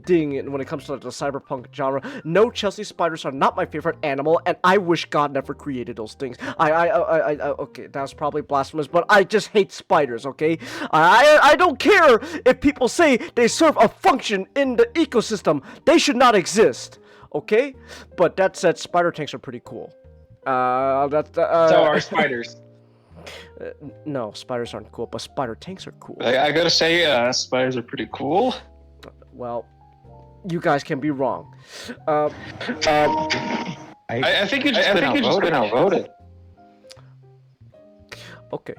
ding when it comes to the cyberpunk genre. No, Chelsea spiders are not my favorite animal, and I wish God never created those things. Okay, that's probably blasphemous, but I just hate spiders, okay? I don't care if people say they serve a function in the ecosystem. They should not exist, okay? But that said, spider tanks are pretty cool. So are spiders. No, spiders aren't cool, but spider tanks are cool. I gotta say, spiders are pretty cool. Well, you guys can be wrong. I think you've just been outvoted. Okay.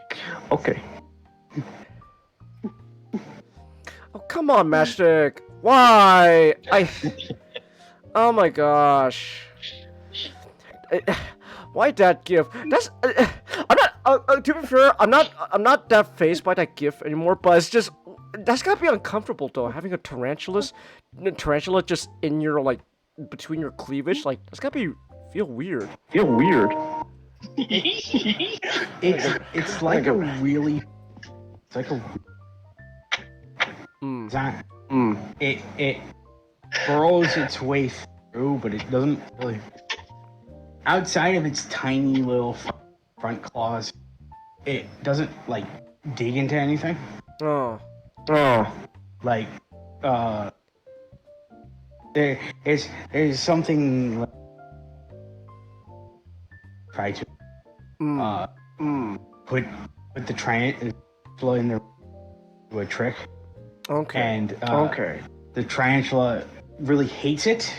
Oh, come on, Matchstick. Why? Oh my gosh. Why that gif? That's. I'm not. To be fair, I'm not that fazed by that gif anymore. But it's just. That's gotta be uncomfortable though, having a tarantula just in your, like, between your cleavage. Like, that's gotta feel weird. It's like a really. It's like a. It burrows its way through, but it doesn't really. Outside of its tiny little front claws, it doesn't, like, dig into anything. Oh. Like, there's something like, try to put the tarantula in there to a trick. Okay. And the tarantula really hates it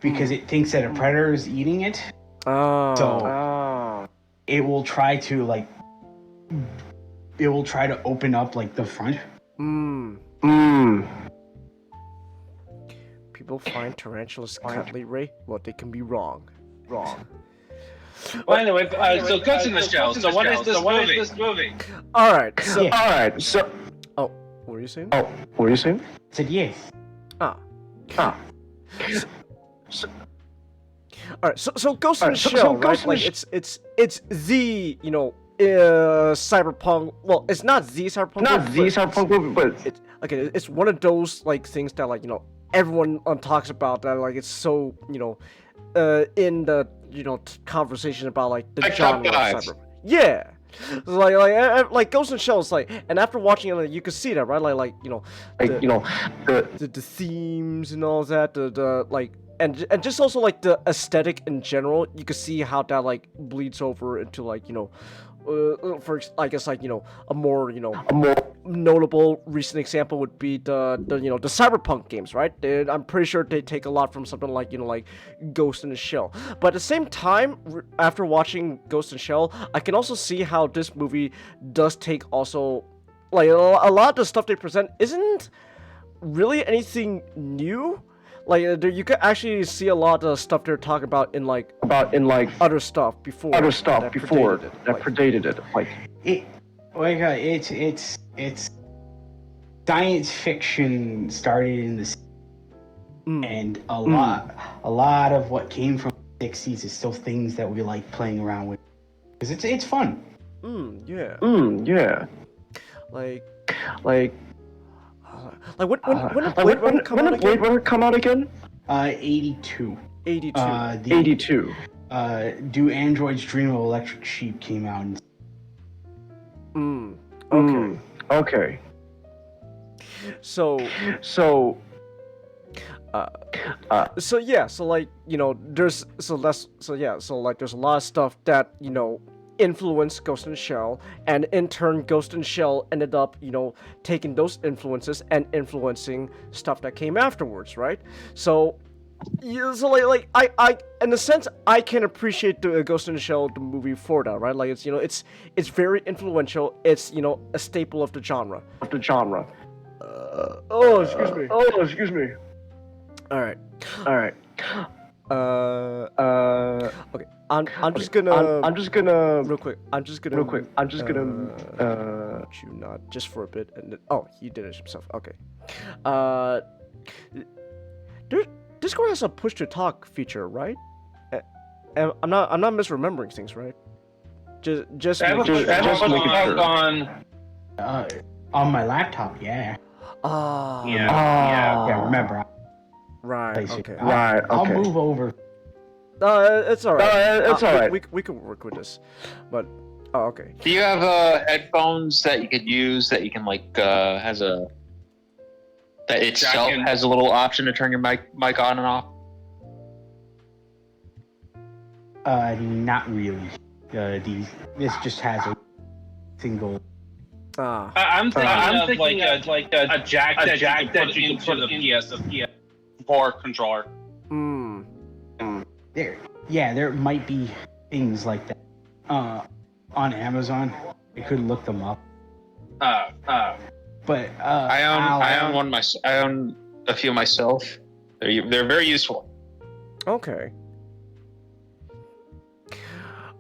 because it thinks that a predator is eating it. So it will try to, like, open up, like, the front. People find tarantulas cuddly, Ray? Well, they can be wrong. Well, anyway, so Ghost in the Shell. So what is this movie? Alright, so... Oh, what were you saying? I said yes. Alright, so Ghost in the Shell, right? Like, it's the, you know, cyberpunk. Well, it's not the cyberpunk movie, but it's one of those, like, things that, like, you know, everyone talks about, that, like, it's so, you know, in the, you know, conversation about, like, the genre of cyberpunk. Yeah, like Ghost in the Shell is like, and after watching it, you can see that, right? Like the themes and all that, the like, and just also like the aesthetic in general. You can see how that like bleeds over into like for I guess like a more notable recent example would be the cyberpunk games, right? I'm pretty sure they take a lot from something like like Ghost in the Shell. But at the same time, after watching Ghost in the Shell, I can also see how this movie does take also like a lot of the stuff they present isn't really anything new. Like you could actually see a lot of stuff they're talking about in like other stuff before that predated it. Like it's science fiction started in the 60s, and a lot of what came from the 60s is still things that we like playing around with because it's fun. Yeah. Like when did Blade Runner come out again? 82. 82. Do Androids Dream of Electric Sheep came out. Okay. So yeah, so like there's there's a lot of stuff that influenced Ghost in the Shell, and in turn Ghost in the Shell ended up taking those influences and influencing stuff that came afterwards, right? So yeah, so like I in a sense I can appreciate the Ghost in the Shell the movie for that, right? Like it's it's very influential. It's a staple of the genre. Excuse me. All right. Okay. I'm just gonna real quick. You not just for a bit, and then, oh, he did it himself. Okay. Discord has a push to talk feature, right? And I'm not misremembering things, right? Just making sure. On my laptop, yeah. Yeah. Remember. Right. Okay. I'll move over. It's alright. We can work with this, but okay. Do you have headphones that you could use that you can like has a that itself has a little option to turn your mic on and off? Not really. This just has a single. I'm thinking of like a jack that you can put into the PS4 controller. There might be things like that on Amazon. I could look them up. But I own a few myself. They're very useful. Okay.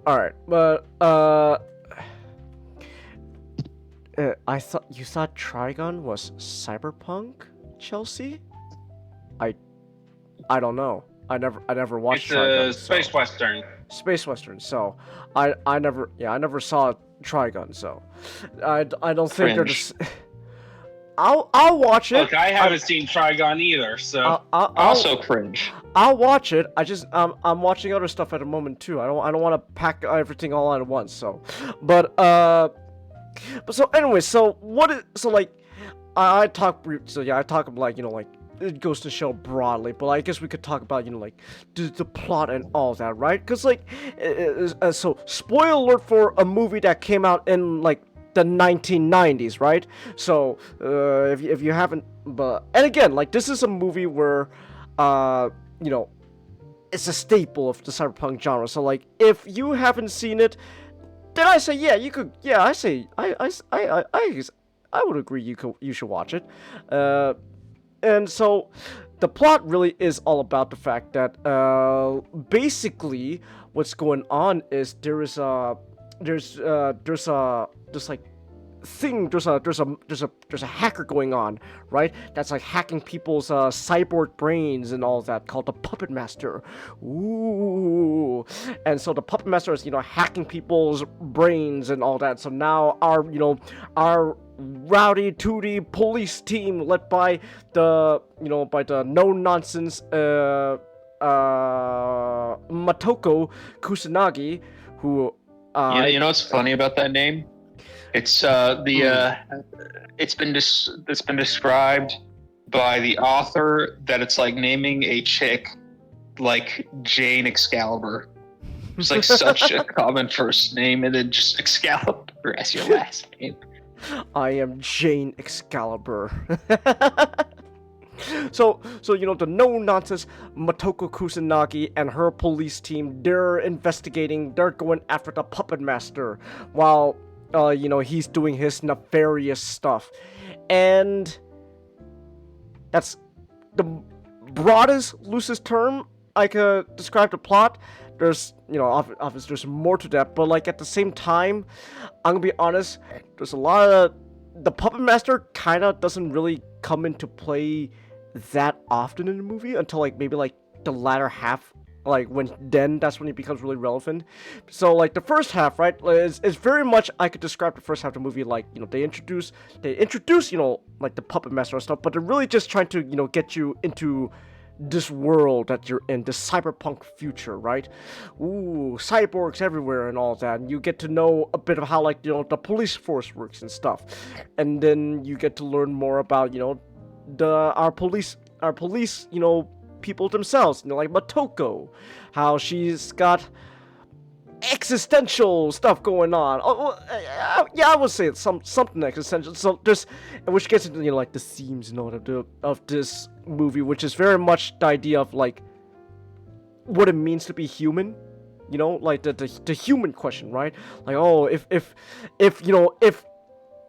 All right, but I thought you thought Trigon was cyberpunk, Chelsea? I don't know. I never watched Trigun. It's a space western. Space western. So I never saw Trigun. So I don't think they're just. I'll watch it. Look, I haven't seen Trigon either, so I'll also cringe. I'll watch it. I'm watching other stuff at the moment too. I don't want to pack everything all at once. So, but so anyway, so what is like I talk like like it goes to show broadly, but I guess we could talk about like the plot and all that, right? Because like so spoiler alert for a movie that came out in like the 1990s, right? So if you haven't, but and again, like this is a movie where it's a staple of the cyberpunk genre. So like if you haven't seen it, then I say yeah, you could. Yeah, I say I would agree you should watch it. And so the plot really is all about the fact that basically what's going on is there's a hacker going on, right? That's like hacking people's cyborg brains and all that, called the Puppet Master. Ooh. And so the Puppet Master is hacking people's brains and all that. So now our rowdy tooty police team, led by the no nonsense Matoko Kusanagi, who You know what's funny about that name? It's it's been described by the author that it's like naming a chick like Jane Excalibur. It's like such a common first name, and then just Excalibur as your last name. I am Jane Excalibur. So you know, the no-nonsense Motoko Kusanagi and her police team, they're investigating, they're going after the puppet master, while, you know, he's doing his nefarious stuff. And that's the broadest, loosest term I could describe the plot. There's, you know, obviously there's more to that, but like at the same time, I'm gonna be honest, there's a lot of, the puppet master kind of doesn't really come into play that often in the movie until like maybe like the latter half, like that's when it becomes really relevant. So like the first half, right, is very much, I could describe the first half of the movie like, you know, they introduce, you know, like the puppet master and stuff, but they're really just trying to, you know, get you into this world that you're in, this cyberpunk future, right? Ooh, cyborgs everywhere and all that, and you get to know a bit of how, like, you know, the police force works and stuff, and then you get to learn more about, you know, our police, you know, people themselves, you know, like Motoko, how she's got existential stuff going on. Yeah, I would say it's something existential. So there's, which gets into, you know, like the themes, you know, of this movie, which is very much the idea of like what it means to be human. You know, like the human question, right? Like, oh, if you know, if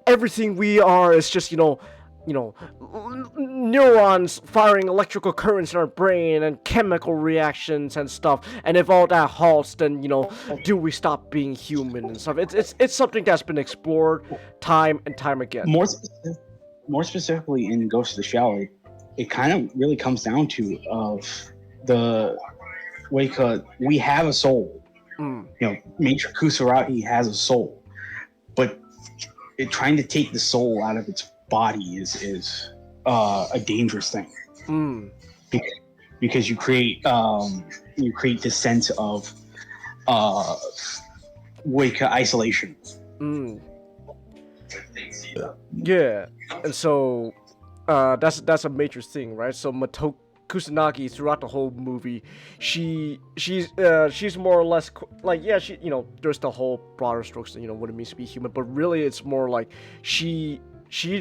everything we are is just, you know, neurons firing electrical currents in our brain and chemical reactions and stuff, and if all that halts, then, you know, do we stop being human and stuff? It's something that's been explored time and time again. More specifically in Ghost of the Shell, it kind of really comes down to of the way we have a soul. You know, Major Kusaragi has a soul, but trying to take the soul out of its body is a dangerous thing, because you create this sense of isolation. Yeah, and so that's a major thing, right? So Motoko Kusanagi, throughout the whole movie, she's more or less like, yeah, she, you know, there's the whole broader strokes, you know, what it means to be human, but really it's more like she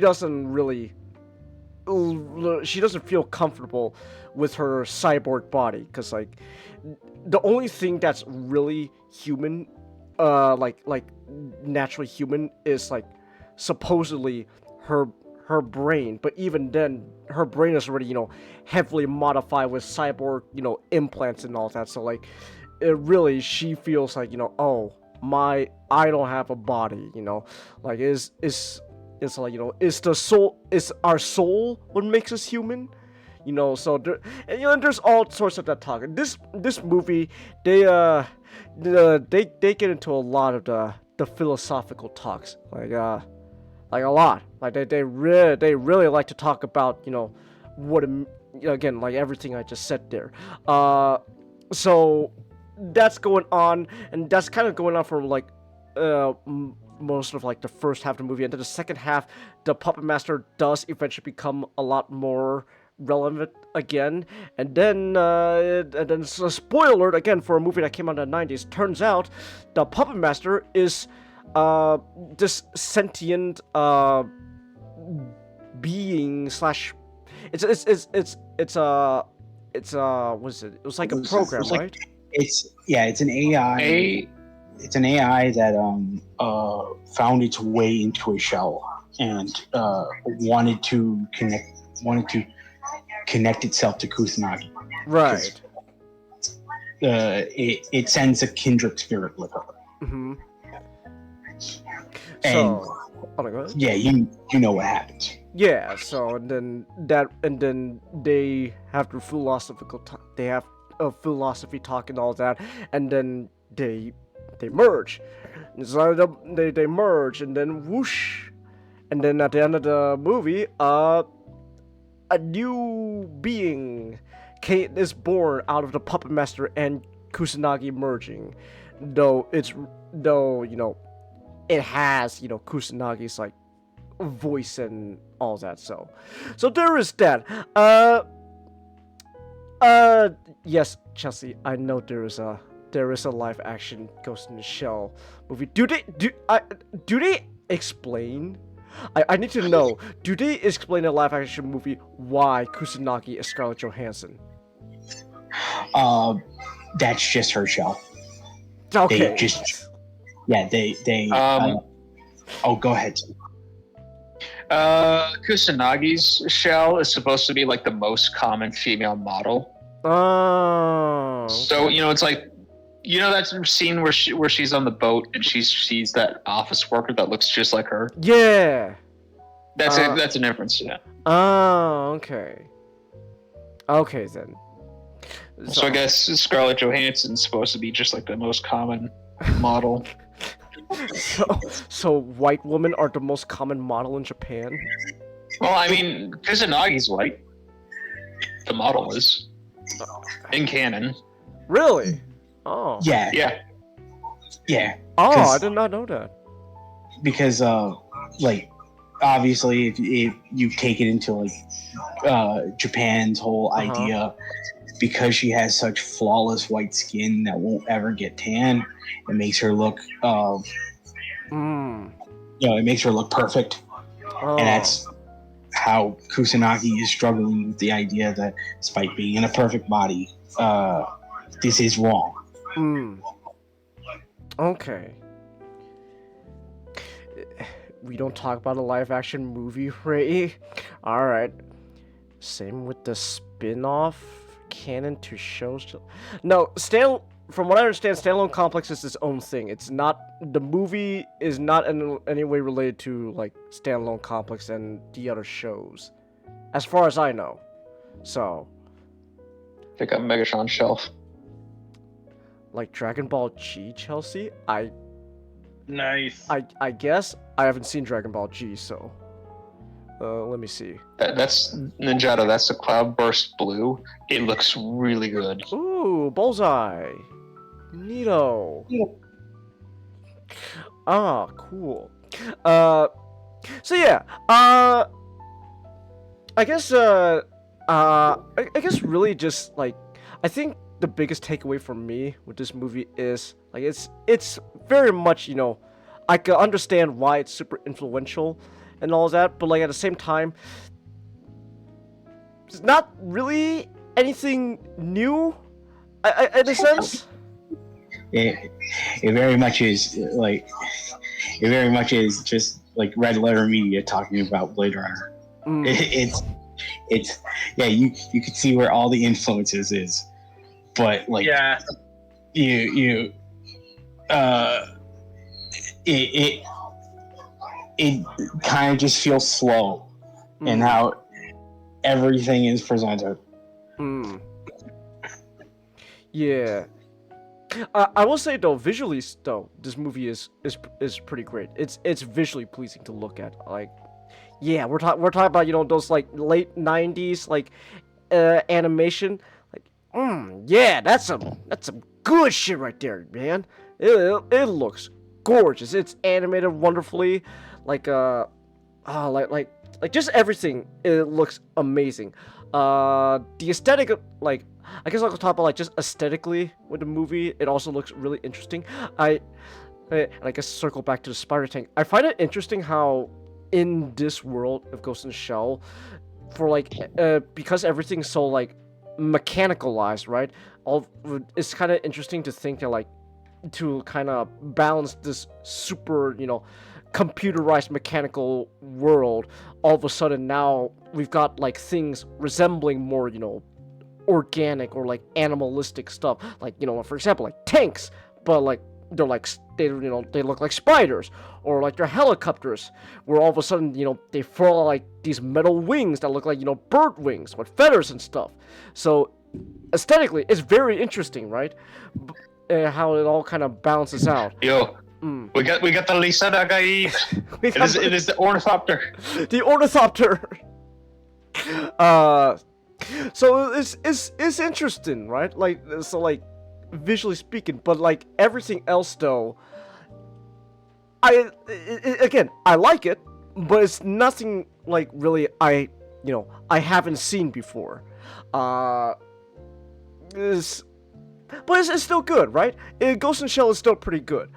doesn't feel comfortable with her cyborg body, because like the only thing that's really human, like naturally human, is like supposedly her brain, but even then her brain is already, you know, heavily modified with cyborg, you know, implants and all that. So like it really, she feels like, you know, oh, I don't have a body, you know, like it's like, you know, is our soul what makes us human, you know? So there, and, you know, there's all sorts of that talk. This movie, they get into a lot of the philosophical talks, like a lot. Like they really like to talk about, you know, what, again, like everything I just said there. So that's going on, and that's kind of going on for like most of like the first half of the movie, and then the second half, the puppet master does eventually become a lot more relevant again, and then so spoiler alert again for a movie that came out in the 90s. Turns out the puppet master is this sentient being slash it's what is it? It was like a program, right? It's an AI. It's an AI that found its way into a shell and wanted to connect itself to Kusanagi. Right. It sends a kindred spirit with her. Mm-hmm. And so, yeah, you know what happens. Yeah. So and then they have their philosophical talk. They have a philosophy talk and all that, and then they merge. So they merge, and then whoosh, and then at the end of the movie, a new being is born out of the puppet master and Kusanagi merging. though you know it has, you know, Kusanagi's like voice and all that. So there is that. Yes, Chelsea, I know there is a live action Ghost in the Shell movie. Do they explain? I need to know. Do they explain in a live action movie why Kusanagi is Scarlett Johansson? That's just her shell. Okay. They oh, go ahead. Kusanagi's shell is supposed to be like the most common female model. Oh. So you know, it's like, you know, that scene where she's on the boat and she sees that office worker that looks just like her. Yeah. That's an inference. Yeah. Oh, okay. Okay then. So I guess Scarlett Johansson's supposed to be just like the most common model. So white women are the most common model in Japan? Well, I mean, Kusanagi's white. The model is. In canon. Really? Oh. Yeah. Oh, I did not know that. Because like, obviously, if you take it into like Japan's whole idea, because she has such flawless white skin that won't ever get tan, it makes her look you know, it makes her look perfect. And that's how Kusanagi is struggling with the idea that despite being in a perfect body, this is wrong. Okay. We don't talk about a live action movie, Ray. Alright. Same with the spin-off canon to shows. No, from what I understand, Standalone Complex is its own thing. It's not, the movie is not in any way related to like Standalone Complex and the other shows, as far as I know. So They got Megatron's shelf. like Dragon Ball G, Chelsea. Nice. I guess I haven't seen Dragon Ball G, so let me see. That's Ninjato. That's the Cloudburst Blue. It looks really good. Ooh, Bullseye. Neato. Ah, cool. So yeah. I guess really just like, I think the biggest takeaway for me with this movie is like it's very much, you know, I can understand why it's super influential and all that, but like at the same time, it's not really anything new, in a sense. It very much is like, it very much is just like Red Letter Media talking about Blade Runner. It's yeah, you can see where all the influences is, but like it kind of just feels slow in how everything is presented. Yeah. I will say though, visually though, this movie is pretty great. It's visually pleasing to look at. Like, yeah, we're talking about, you know, those like late 90s like animation. Like, yeah, that's some good shit right there, man. It looks gorgeous. It's animated wonderfully. Like like just everything. It looks amazing. The aesthetic, like, I guess I'll talk about like just aesthetically with the movie. It also looks really interesting. And I guess circle back to the spider tank. I find it interesting how in this world of Ghost in the Shell, for like because everything's so like mechanicalized, right? It's kind of interesting to think that like to kind of balance this super, you know, computerized mechanical world. All of a sudden now we've got like things resembling more, you know, organic or like animalistic stuff, like, you know, for example, like tanks, but like they're like they look like spiders, or like they're helicopters where all of a sudden, you know, they furl like these metal wings that look like, you know, bird wings with feathers and stuff. So aesthetically it's very interesting, right? How it all kind of balances out. Yo, we got the Lisa guy. It is the ornithopter. The ornithopter. So it's interesting, right? Like, so like visually speaking, but like everything else though, again, I like it, but it's nothing like really I haven't seen before. It's still good, right? Ghost in the Shell is still pretty good.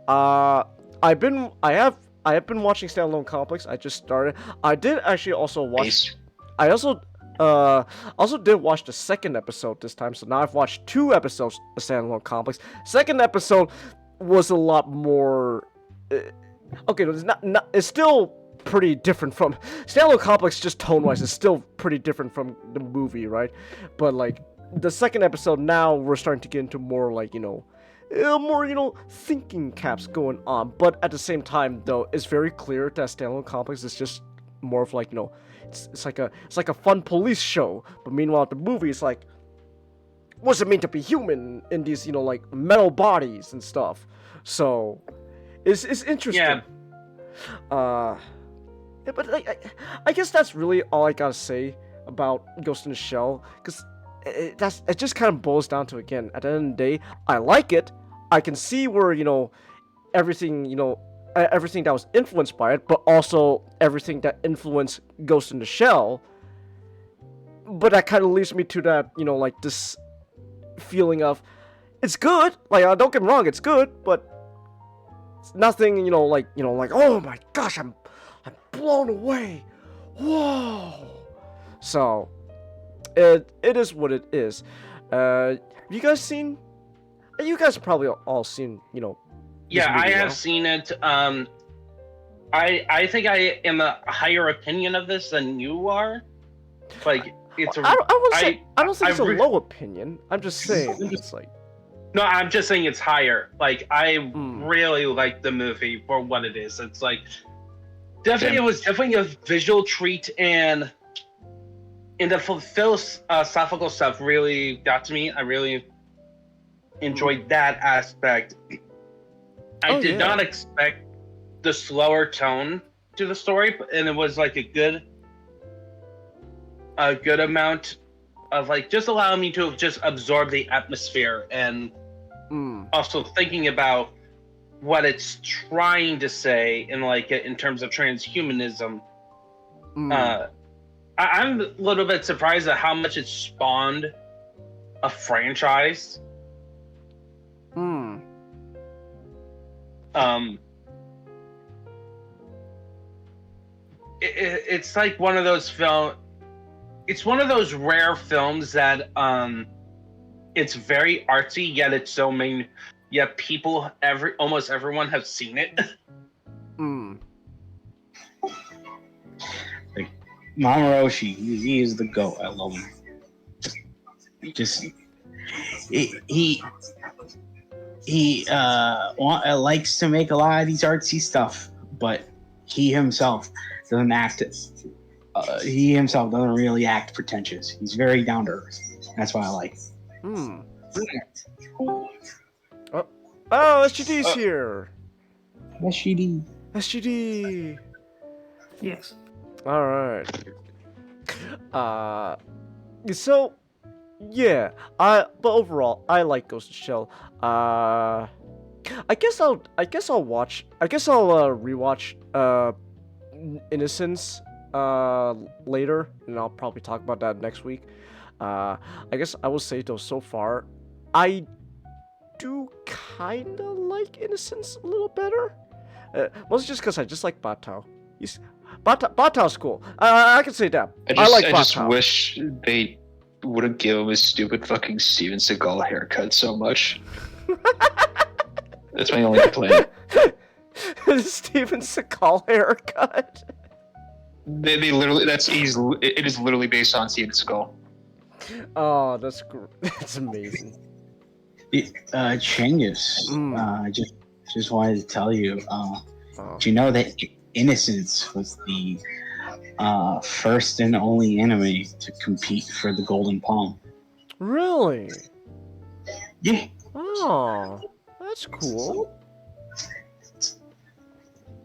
I have been watching Standalone Complex. I just started. I did actually also watch. I also did watch the second episode this time, so now I've watched 2 episodes of Standalone Complex. Second episode was a lot more. Okay, it's still pretty different from Standalone Complex. Just tone-wise, is still pretty different from the movie, right? But like the second episode, now we're starting to get into more like more thinking caps going on. But at the same time, though, it's very clear that Standalone Complex is just more of like it's like a fun police show. But meanwhile, the movie is like, what's it mean to be human in these like metal bodies and stuff? So it's interesting. Yeah. But I guess that's really all I gotta say about Ghost in the Shell, because it just kind of boils down to, again, at the end of the day, I like it. I can see where everything everything that was influenced by it, but also everything that influenced Ghost in the Shell. But that kind of leads me to that like this feeling of, it's good. Like, don't get me wrong, it's good, but it's nothing like oh my gosh, I'm blown away. Whoa. So it is what it is. You guys seen? You guys have probably all seen, Yeah, I have seen it. I think I am a higher opinion of this than you are. Like, it's a. I don't think it's a low opinion. I'm just saying it's like. No, I'm just saying it's higher. Like, I really like the movie for what it is. It's like, definitely, it was definitely a visual treat, and the philosophical stuff really got to me. I really enjoyed that aspect. I did not expect the slower tone to the story, and it was like a good amount of like just allowing me to just absorb the atmosphere, and also thinking about what it's trying to say in terms of transhumanism. I'm a little bit surprised at how much it spawned a franchise. It's like one of those it's one of those rare films that it's very artsy, yet it's so main. Yet almost everyone have seen it. Like Mamoru, he is the GOAT. I love him. He likes to make a lot of these artsy stuff, but he himself doesn't act it. He himself doesn't really act pretentious. He's very down to earth. That's why I like him. Oh, SGD's here. SGD. Yes. All right. So, yeah. But overall, I like Ghost in the Shell. I guess I'll rewatch Innocence later, and I'll probably talk about that next week. I guess I will say though, so far, I do kinda like Innocence a little better. Mostly just because I just like Batao. Batao's cool. I can say that. I just wish they wouldn't give him his stupid fucking Steven Seagal haircut so much. That's my only complaint. Steven Seagal haircut. They literally it is literally based on Steven Seagal. Oh, that's amazing. Chinggis, just wanted to tell you, do you know that Innocence was the first and only anime to compete for the Golden Palm? Really? Yeah. Oh, that's cool.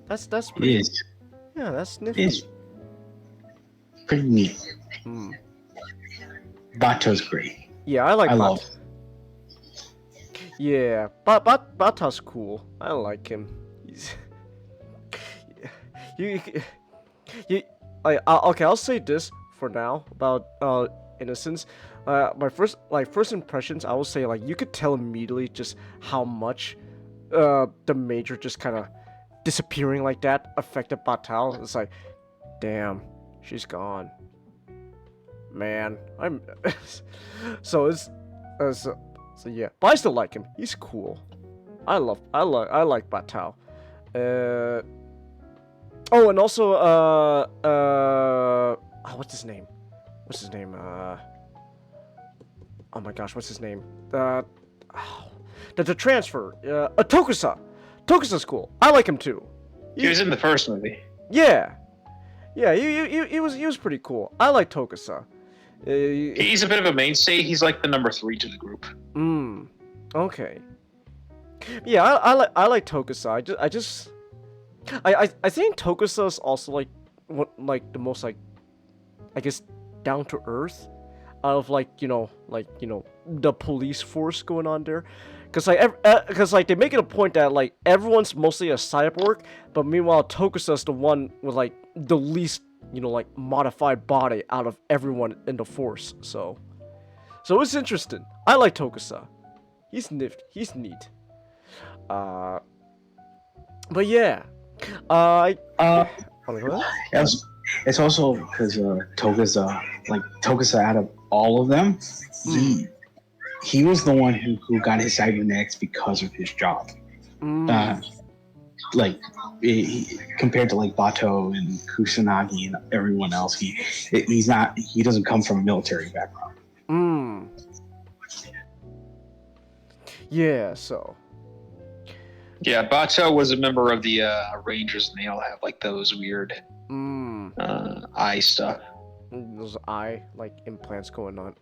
That's pretty. It is. Yeah, that's nifty. It's pretty neat. Bato's great. Yeah, I like Bato. Yeah, Bata's cool. I like him. He's you okay. I'll say this for now about Innocence. My first impressions, I will say like you could tell immediately just how much the Major just kind of disappearing like that affected Batal. It's like, damn, she's gone. Man, I'm so it's so yeah. But I still like him. He's cool. I like Batal. Oh, and also what's his name? Oh my gosh, what's his name? The transfer. Tokusa. Tokusa's cool. I like him too. He was in the first movie. Yeah. Yeah, he was pretty cool. I like Tokusa. He's a bit of a mainstay. He's like the number 3 to the group. Okay. Yeah, I like Tokusa. I think Tokusa is also like the most like, I guess, down to earth out of like the police force going on there, because they make it a point that like everyone's mostly a cyborg, but meanwhile Tokusa's the one with like the least like modified body out of everyone in the force. So it's interesting. I like Tokusa. He's nifty. He's neat. But yeah. It's also because Tokusa out of all of them, he was the one who got his cybernetics because of his job. Compared to like Bato and Kusanagi and everyone else, he doesn't come from a military background. Yeah, so. Yeah, Bato was a member of the Rangers, and they all have like those weird eye stuff. Those eye like implants going on.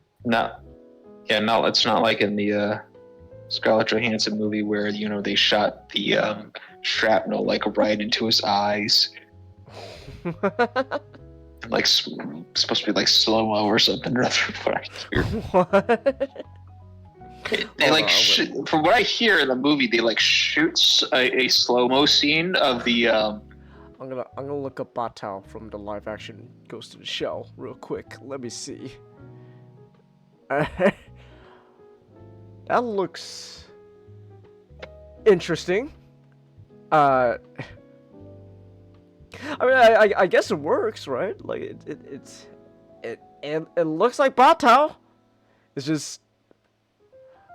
It's not like in the Scarlett Johansson movie where they shot the shrapnel like right into his eyes. Like supposed to be like slow-mo or something. What? They from what I hear in the movie, they like shoots a slow-mo scene of the. I'm gonna look up Batal from the live action Ghost in the Shell real quick. Let me see. That looks interesting. I mean, I guess it works, right? Like it looks like Batal. It's just,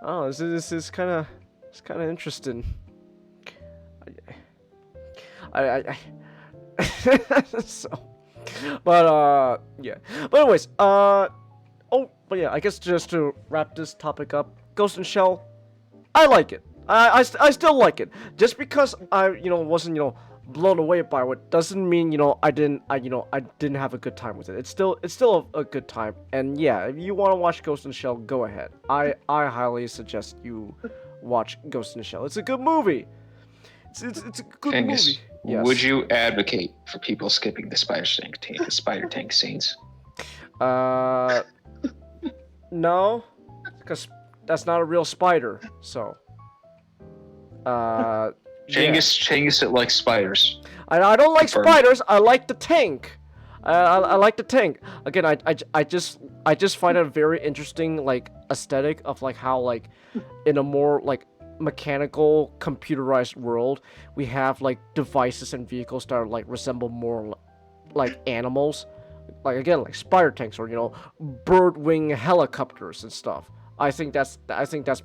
oh, this is kind of interesting. I so, but yeah. But anyways, but yeah, I guess just to wrap this topic up, Ghost in Shell, I like it. I still like it. Just because I wasn't blown away by it doesn't mean I didn't have a good time with it. It's still a good time. And yeah, if you want to watch Ghost in the Shell, go ahead. I highly suggest you watch Ghost in the Shell. It's a good movie. It's a good movie. Yes. Would you advocate for people skipping the spider tank scenes? No, because that's not a real spider. So. Changus it likes spiders. I don't like spiders. I like the tank. I like the tank. Again, I just find it a very interesting like aesthetic of like how like in a more like mechanical computerized world we have like devices and vehicles that are like resemble more like animals, like again like spider tanks or bird wing helicopters and stuff. I think that's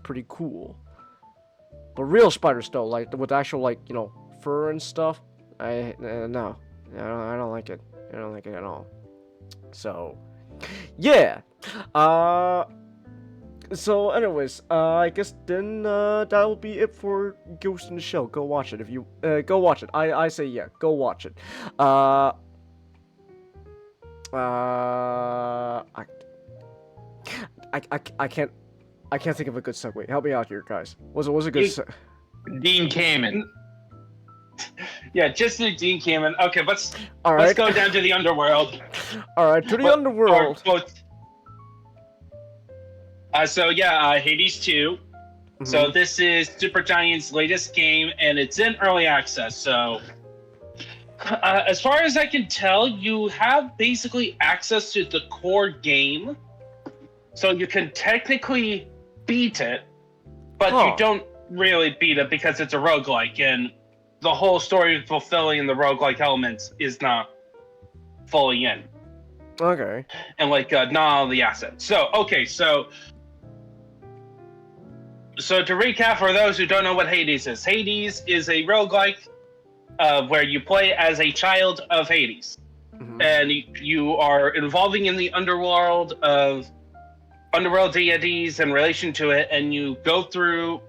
pretty cool. But real spiders though, like with actual like fur and stuff, no, I don't like it. I don't like it at all. So, yeah. So anyways, I guess then that'll be it for Ghost in the Shell. Go watch it if you go watch it. I say yeah, go watch it. I can't think of a good segue. Help me out here, guys. Was a good Dean Kamen. Yeah, just Dean Kamen. Okay, let's right. go down to the underworld. All right, to the underworld. So yeah, Hades 2. So this is Supergiant's latest game, and it's in early access. So as far as I can tell, you have basically access to the core game. So you can technically beat it, but you don't really beat it because it's a roguelike, and the whole story of fulfilling the roguelike elements is not fully in. Okay. And like not all the assets. So So to recap, for those who don't know what Hades is a roguelike where you play as a child of Hades. And you are involving in the underworld deities in relation to it, and you go through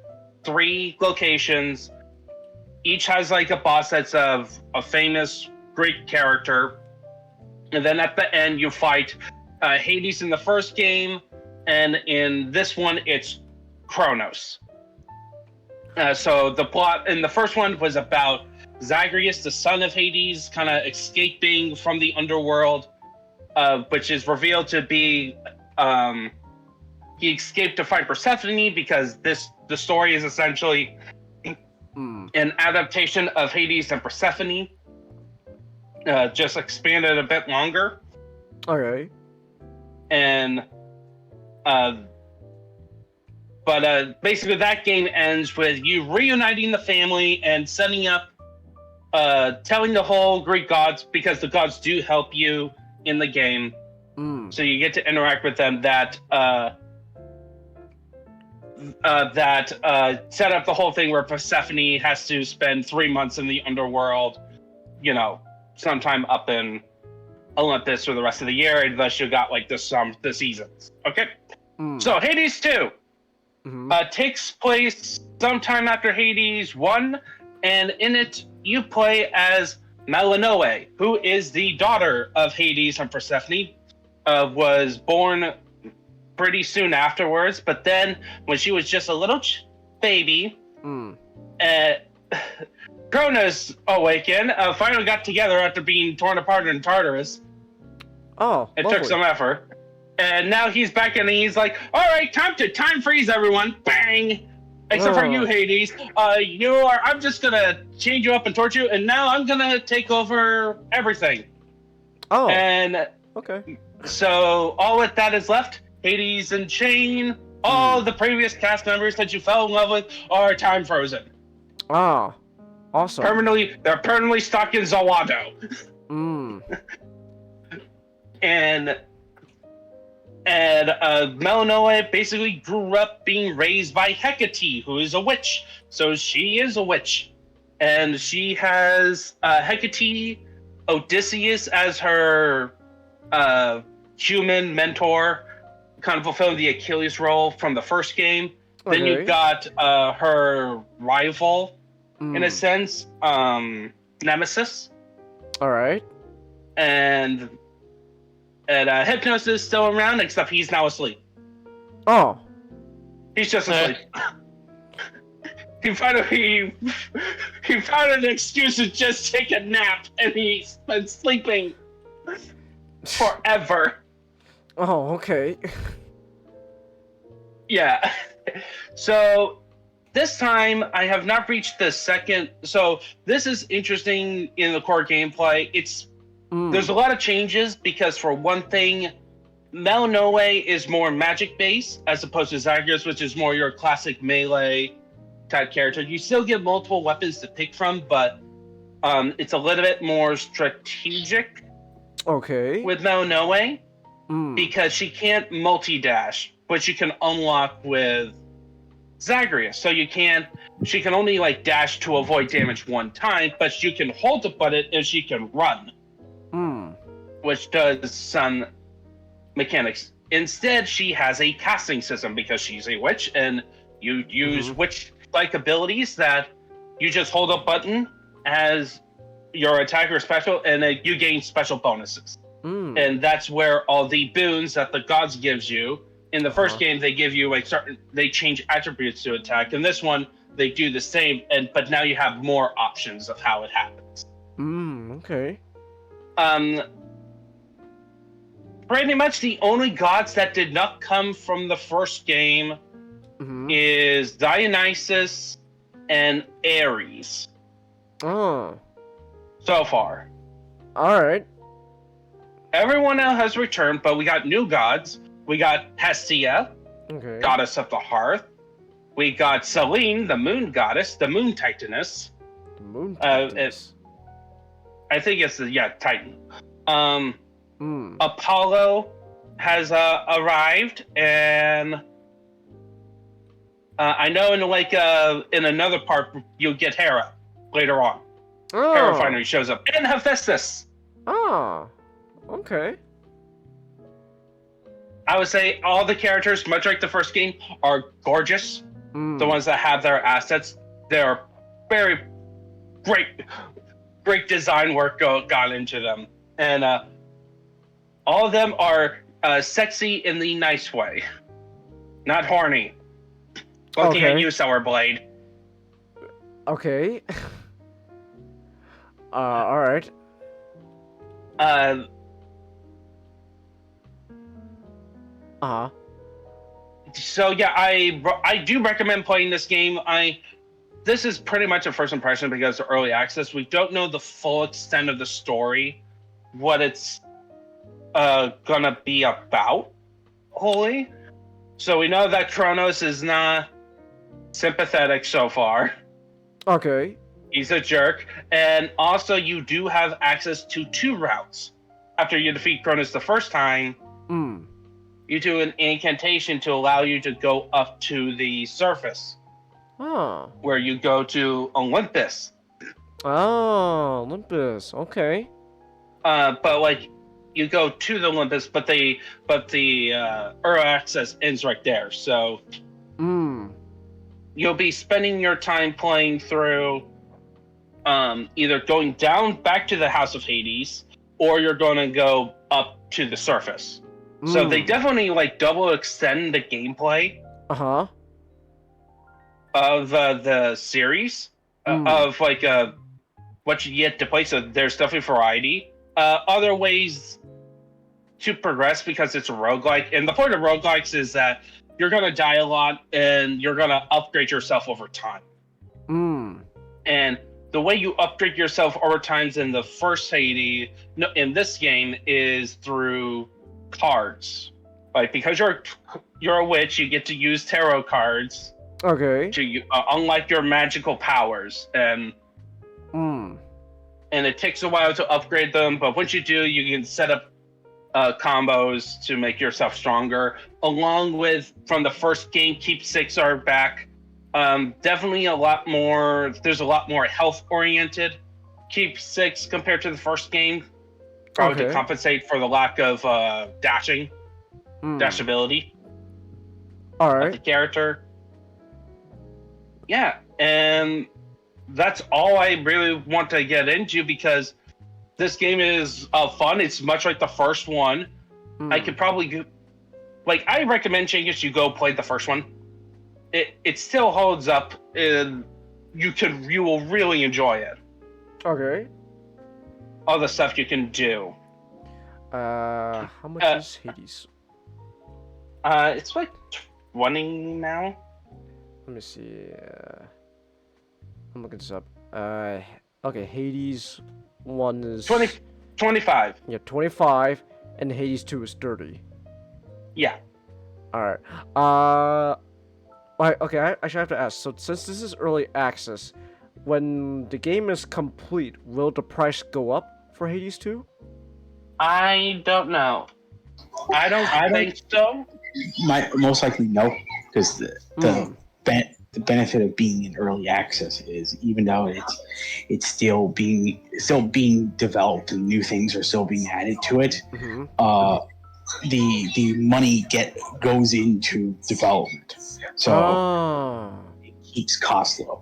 3 locations. Each has like a boss that's of a famous Greek character. And then at the end, you fight Hades in the first game, and in this one, it's Kronos. So the plot in the first one was about Zagreus, the son of Hades, kind of escaping from the underworld, which is revealed to be he escaped to fight Persephone because the story is essentially an adaptation of Hades and Persephone, just expanded a bit longer. Okay. And but basically that game ends with you reuniting the family and setting up, telling the whole Greek gods, because the gods do help you in the game. So you get to interact with them, that set up the whole thing where Persephone has to spend 3 months in the underworld, sometime up in Olympus for the rest of the year, unless you got like the seasons. Okay. So Hades 2 takes place sometime after Hades 1, and in it you play as Melinoe, who is the daughter of Hades and Persephone. Was born pretty soon afterwards, but then when she was just a little baby, Kronos awakened, finally got together after being torn apart in Tartarus. Oh, it took some effort. And now he's back and he's like, all right, time to time freeze everyone. Bang! Except for you, Hades. I'm just gonna change you up and torture you, and now I'm gonna take over everything. Oh. And okay. So all that is left, Hades and Chain, all the previous cast members that you fell in love with are time frozen. Ah, awesome. They're permanently stuck in Zawado. And Melinoe basically grew up being raised by Hecate, who is a witch. So she is a witch. And she has Hecate, Odysseus as her human mentor, kind of fulfilling the Achilles role from the first game. Okay. Then you've got her rival, in a sense, Nemesis. All right. And Hypnos is still around, except he's now asleep. Oh. He's just asleep. He found an excuse to just take a nap, and he's been sleeping forever. Oh, okay. Yeah. So this time I have not reached the second. So this is interesting in the core gameplay. There's a lot of changes because, for one thing, Melinoe is more magic based as opposed to Zagreus, which is more your classic melee type character. You still get multiple weapons to pick from, but it's a little bit more strategic. Okay. With Melinoe, because she can't multi-dash, but she can unlock with Zagreus. So she can only like dash to avoid damage one time, but you can hold the button and she can run. Which does some mechanics. Instead, she has a casting system because she's a witch, and you use witch-like abilities that you just hold a button as your attack or special, and you gain special bonuses. And that's where all the boons that the gods gives you. In the first game, they give you like they change attributes to attack. In this one, they do the same, but now you have more options of how it happens. Okay. Pretty much the only gods that did not come from the first game is Dionysus and Ares. Oh. So far. Alright. Everyone else has returned, but we got new gods. We got Hestia, Okay. goddess of the hearth. We got Selene, the moon goddess, the moon titaness. The moon titaness. I think it's Titan. Hmm. Apollo has arrived, and I know in another part you'll get Hera later on. Oh. Hera finally shows up, and Hephaestus. Ah. Okay. I would say all the characters, much like the first game, are gorgeous. The ones that have their assets, they're very great design work got into them, and all of them are sexy in the nice way, not horny. Looking at you, Sourblade. Okay. All right. So yeah, I do recommend playing this game. This is pretty much a first impression because of early access. We don't know the full extent of the story, what it's gonna be about wholly. So we know that Kronos is not sympathetic so far. Okay. He's a jerk. And also you do have access to 2 routes. After you defeat Kronos the first time, you do an incantation to allow you to go up to the surface. Oh. Where you go to Olympus. Oh, Olympus. Okay. But you go to the Olympus, but the early access ends right there. So you'll be spending your time playing through either going down back to the House of Hades, or you're going to go up to the surface. So they definitely double extend the gameplay of the series of what you get to play. So there's definitely variety. Other ways to progress because it's a roguelike, and the point of roguelikes is that you're going to die a lot and you're going to upgrade yourself over time. And the way you upgrade yourself over time in the first Hades, in this game, is through cards. Because you're a witch, you get to use tarot cards. Okay. To unlike your magical powers, and it takes a while to upgrade them. But once you do, you can set up combos to make yourself stronger. Along with from the first game, keepsakes are back. Definitely a lot more. There's a lot more health oriented keepsakes compared to the first game. Probably to compensate for the lack of dashability. All right. Of the character. Yeah, and that's all I really want to get into because this game is fun. It's much like the first one. I could probably I recommend Changus you go play the first one. It still holds up, and you will really enjoy it. Okay. All the stuff you can do. How much is Hades? It's 20 now. Let me see. I'm looking this up. Okay, Hades 1 is 25. Yeah, 25, and Hades 2 is 30. Yeah. All right. Okay, I actually have to ask. So since this is early access, when the game is complete, will the price go up for Hades 2? I don't know. I don't think so. Most likely no, because the benefit of being in early access is even though it's still being developed and new things are still being added to it, the money goes into development, so it keeps costs low.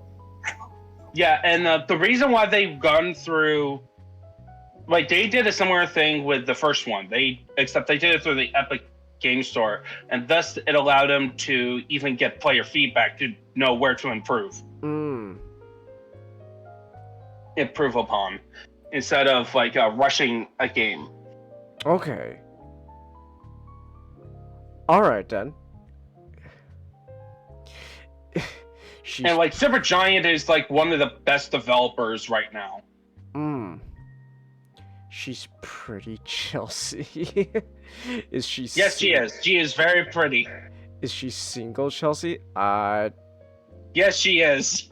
Yeah, and the reason why they've gone through, they did a similar thing with the first one. Except they did it through the Epic Game Store, and thus it allowed them to even get player feedback to know where to improve upon, instead of rushing a game. Okay. All right then. She's And like Supergiant is like one of the best developers right now. She's pretty, Chelsea. Is she? Yes, she is. She is very pretty. Is she single, Chelsea? Yes, she is.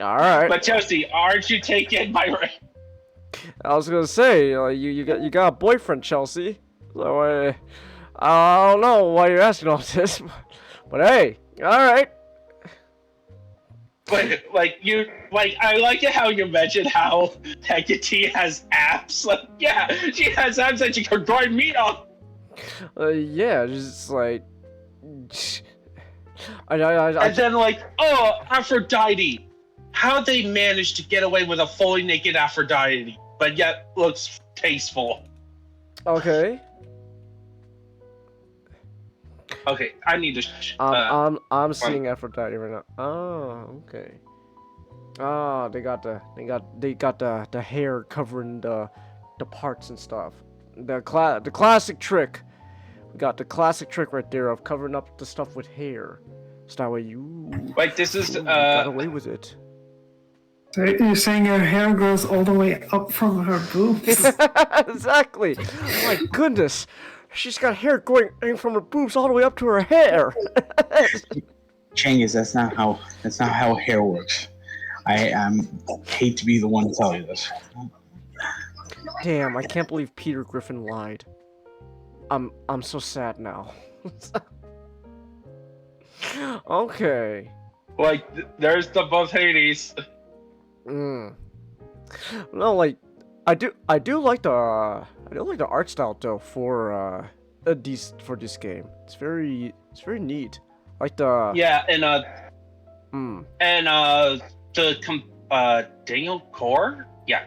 All right. But Chelsea, aren't you taking my ring? I was gonna say, you got a boyfriend, Chelsea. So I don't know why you're asking all this, but hey, all right. But I like it how you mentioned how Hecate has abs. Like, yeah, she has abs that she can grind meat on. Yeah, just like. And then like, oh, Aphrodite. How they managed to get away with a fully naked Aphrodite, but yet looks tasteful. Okay. Okay, I need to. I'm seeing Aphrodite right now. Oh, okay. Oh, they got the hair covering the parts and stuff. The classic trick. We got the classic trick right there of covering up the stuff with hair. So that way you. Like this is got away with it. So you're saying her hair goes all the way up from her boobs? Exactly. Oh my goodness. She's got hair going from her boobs all the way up to her hair. Changus, that's not how hair works. I hate to be the one to tell you this. Damn, I can't believe Peter Griffin lied. I'm so sad now. Okay. like there's the both Hades. No, like I do like the art style though for this game. It's very neat. Like the Daniel Korb,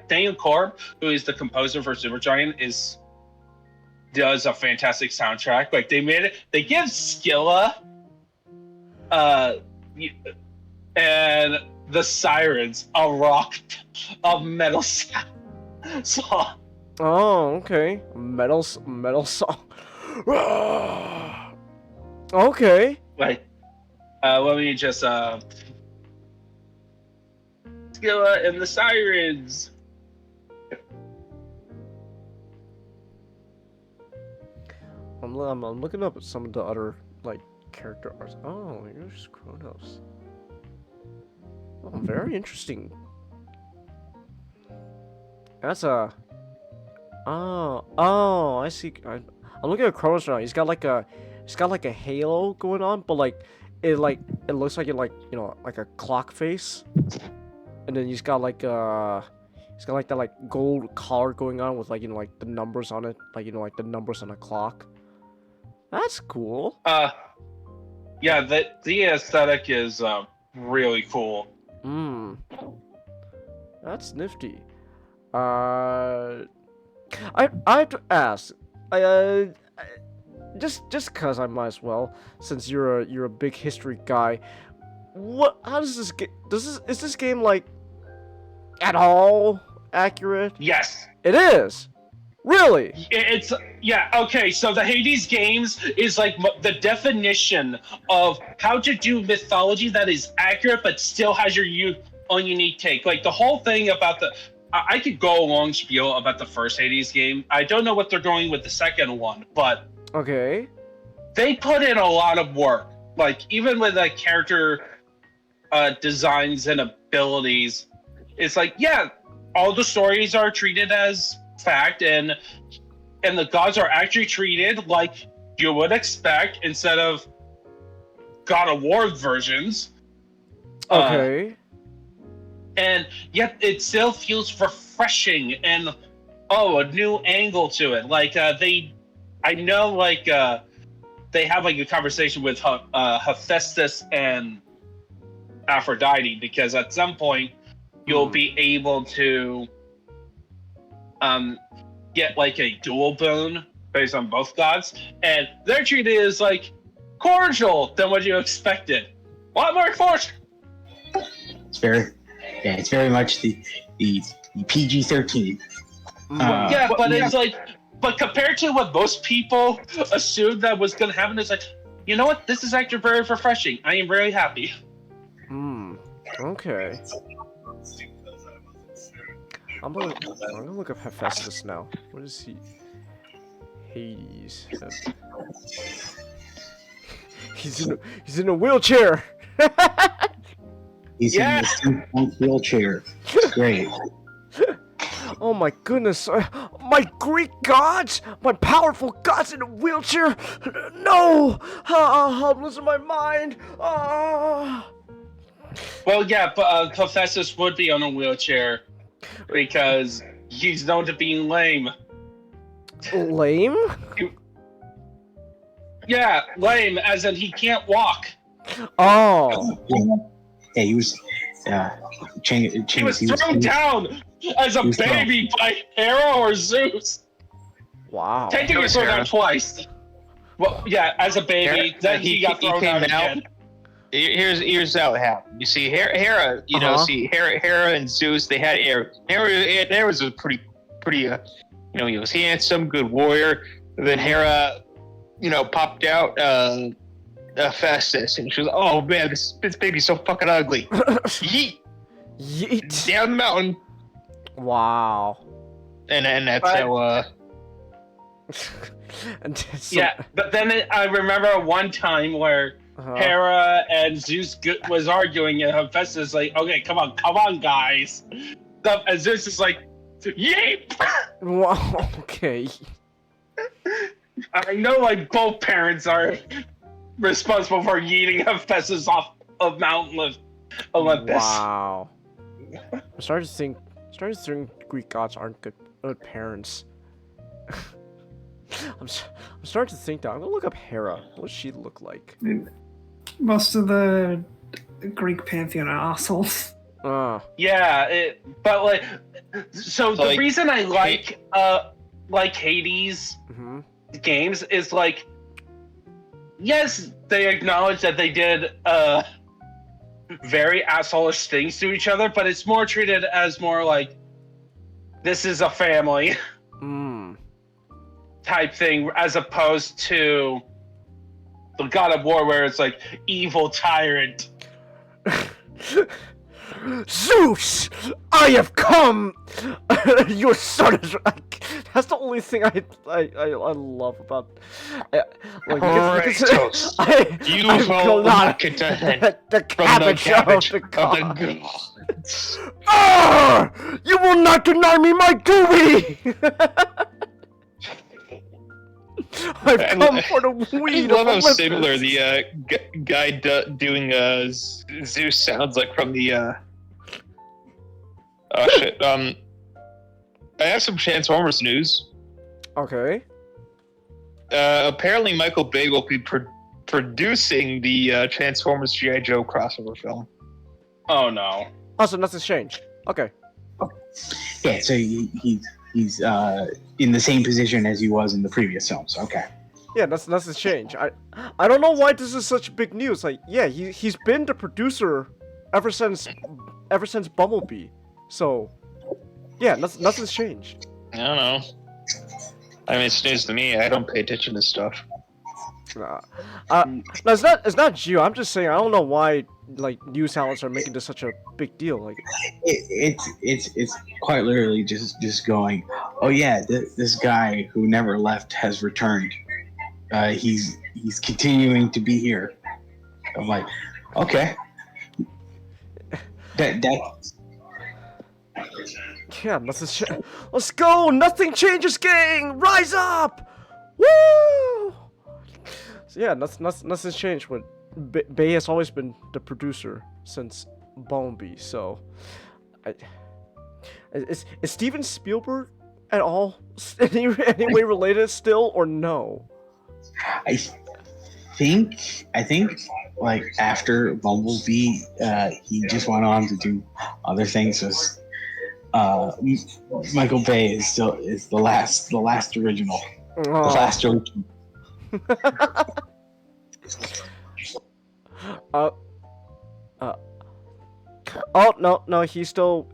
Daniel Korb, who is the composer for Supergiant, does a fantastic soundtrack. Like they give Skilla, and the Sirens a metal song. Oh, okay. Metal song. Okay. Like, let me just Skilla and the Sirens. I'm looking up at some of the other like character arts. Oh, here's Kronos. Oh, very interesting. That's a. Oh, I see. I'm looking at Kronos now. He's got like a halo going on, but like it looks like like a clock face, and then he's got like that like gold collar going on with like the numbers on it, like like the numbers on a clock. That's cool. Yeah, the aesthetic is really cool. That's nifty. I have to ask. Just cause I might as well, since you're a big history guy. How does this get? Is this game like at all accurate? Yes, it is. Really? Okay, so the Hades games is like the definition of how to do mythology that is accurate but still has your own unique take. Like the whole thing about I could go a long spiel about the first Hades game. I don't know what they're doing with the second one, but okay, they put in a lot of work. Like even with the character designs and abilities, it's like all the stories are treated as fact, and the gods are actually treated like you would expect instead of God of War versions. Okay. And yet it still feels refreshing and a new angle to it. Like they have like a conversation with Hephaestus and Aphrodite, because at some point you'll be able to get like a dual boon based on both gods, and they're treated as like cordial than what you expected. A lot more cordial. It's very much the PG-13. But compared to what most people assumed that was going to happen, it's like, you know what? This is actually very refreshing. I am very happy. Okay. I'm gonna look up Hephaestus now. What is he? Hades. He's in a wheelchair. He's in the steampunk wheelchair. It's great. Oh my goodness! My Greek gods, my powerful gods in a wheelchair. No, I'm losing my mind. Well, yeah, but Hephaestus would be on a wheelchair because he's known to being lame. Lame? Yeah, lame, as in he can't walk. Oh. Yeah, he was. He was thrown down as a baby by Hera or Zeus. Wow. Taking it thrown down twice. Well, yeah, as a baby, then he got thrown down again. Here's how it happened. You see, Hera, Hera and Zeus, they had Hera was a pretty, he was handsome, good warrior. And then Hera, popped out Hephaestus, and she was, oh man, this baby's so fucking ugly. Yeet. Yeet. Down the mountain. Wow. And that's how. Yeah, but then I remember one time where Hera and Zeus was arguing, and Hephaestus is like, okay, come on, guys. And Zeus is like, yeep! Wow, okay. I know, like, both parents are responsible for yeeting Hephaestus off of Mount Olympus. Wow. I'm starting to think Greek gods aren't good parents. I'm starting to think that. I'm gonna look up Hera. What does she look like? Most of the Greek pantheon are assholes. Yeah, but like, so the reason I like Hades games is like, yes, they acknowledge that they did very asshole-ish things to each other, but it's more treated as more like, this is a family type thing, as opposed to the God of War, where it's like evil tyrant. Zeus, I have come. Your son is. That's the only thing I love about. You will not get the cabbage of the gods. You will not deny me my duty. I've come for the weed. I love how similar the guy doing Zeus sounds like from the. Oh shit. I have some Transformers news. Okay. Apparently, Michael Bay will be producing the Transformers G.I. Joe crossover film. Oh no. Oh, so nothing's changed. Okay. Yeah, so he's in the same position as he was in the previous films. Okay. Yeah, nothing's changed. I don't know why this is such big news. Like, yeah, he's been the producer ever since Bumblebee. So, yeah, nothing's changed. I don't know. I mean, it's news to me. I don't pay attention to stuff. No, it's not you. I'm just saying I don't know why like news outlets are making this such a big deal. Like, it's quite literally just going, oh yeah, this guy who never left has returned. He's continuing to be here. I'm like, okay. Yeah, let's go! Nothing changes, gang! Rise up! Woo! So yeah, nothing's changed. When Bay has always been the producer since Bumblebee. So, is Steven Spielberg at all any way related still, or no? I think like after Bumblebee, he just went on to do other things. Michael Bay is the last original. Oh. The last original. Oh no, he's still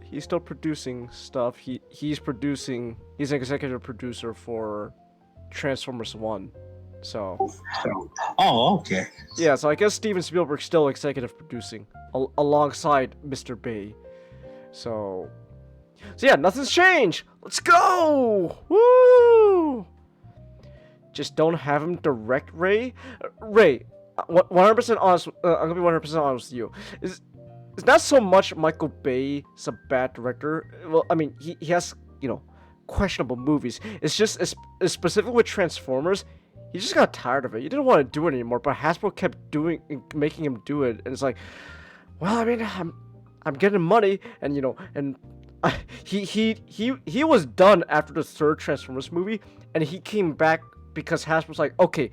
producing stuff. He's an executive producer for Transformers 1. So. Oh, okay. Yeah, so I guess Steven Spielberg's still executive producing alongside Mr. Bay. So yeah, nothing's changed. Let's go! Woo! Just don't have him direct Ray. Ray, 100% honest. I'm gonna be 100% honest with you. It's not so much Michael Bay is a bad director. Well, I mean, he has, questionable movies. It's just specifically with Transformers. He just got tired of it. He didn't want to do it anymore, but Hasbro kept making him do it, and it's like, well, I mean, I'm getting money, and he was done after the third Transformers movie, and he came back because Hasbro's like, okay,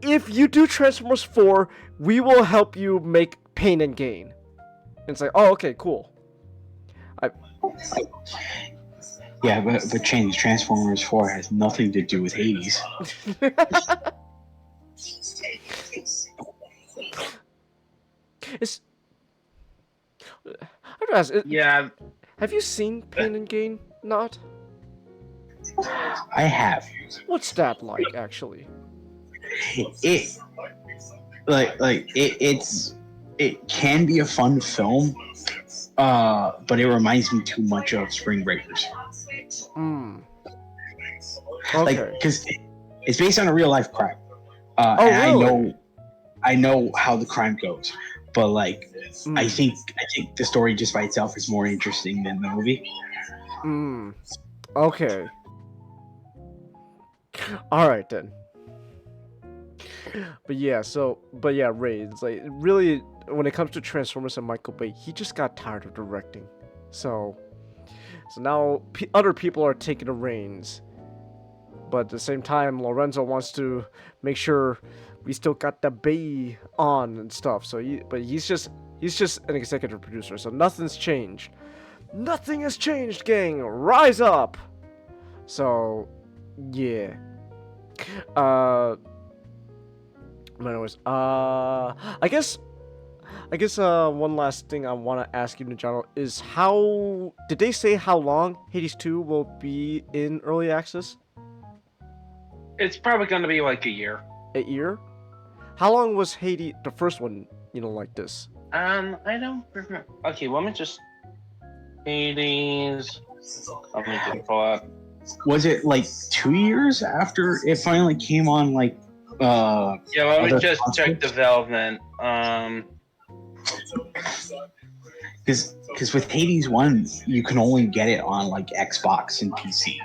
if you do Transformers 4, we will help you make Pain and Gain. And it's like, oh, okay, cool. Yeah, but change Transformers 4 has nothing to do with Hades. Yeah. Have you seen Pain and Gain? Not? I have. What's that like, actually? It can be a fun film, but it reminds me too much of Spring Breakers. Okay. Because it's based on a real life crime. Really? I know how the crime goes, but I think the story just by itself is more interesting than the movie. Okay. All right then. But yeah, Ray, it's like really when it comes to Transformers and Michael Bay, he just got tired of directing. So now other people are taking the reins. But at the same time, Lorenzo wants to make sure we still got the Bay on and stuff. So he's just an executive producer. So nothing's changed. Nothing has changed, gang. Rise up. So yeah. Anyways, I guess one last thing I want to ask you, Najano, is how did they say how long Hades 2 will be in early access? It's probably going to be like a year. A year? How long was Hades, the first one, like this? I don't remember. Okay, let me just... Hades... I'm going to pull up. Was it 2 years after it finally came on, yeah, let me just check development. Because with Hades 1, you can only get it on Xbox and PC.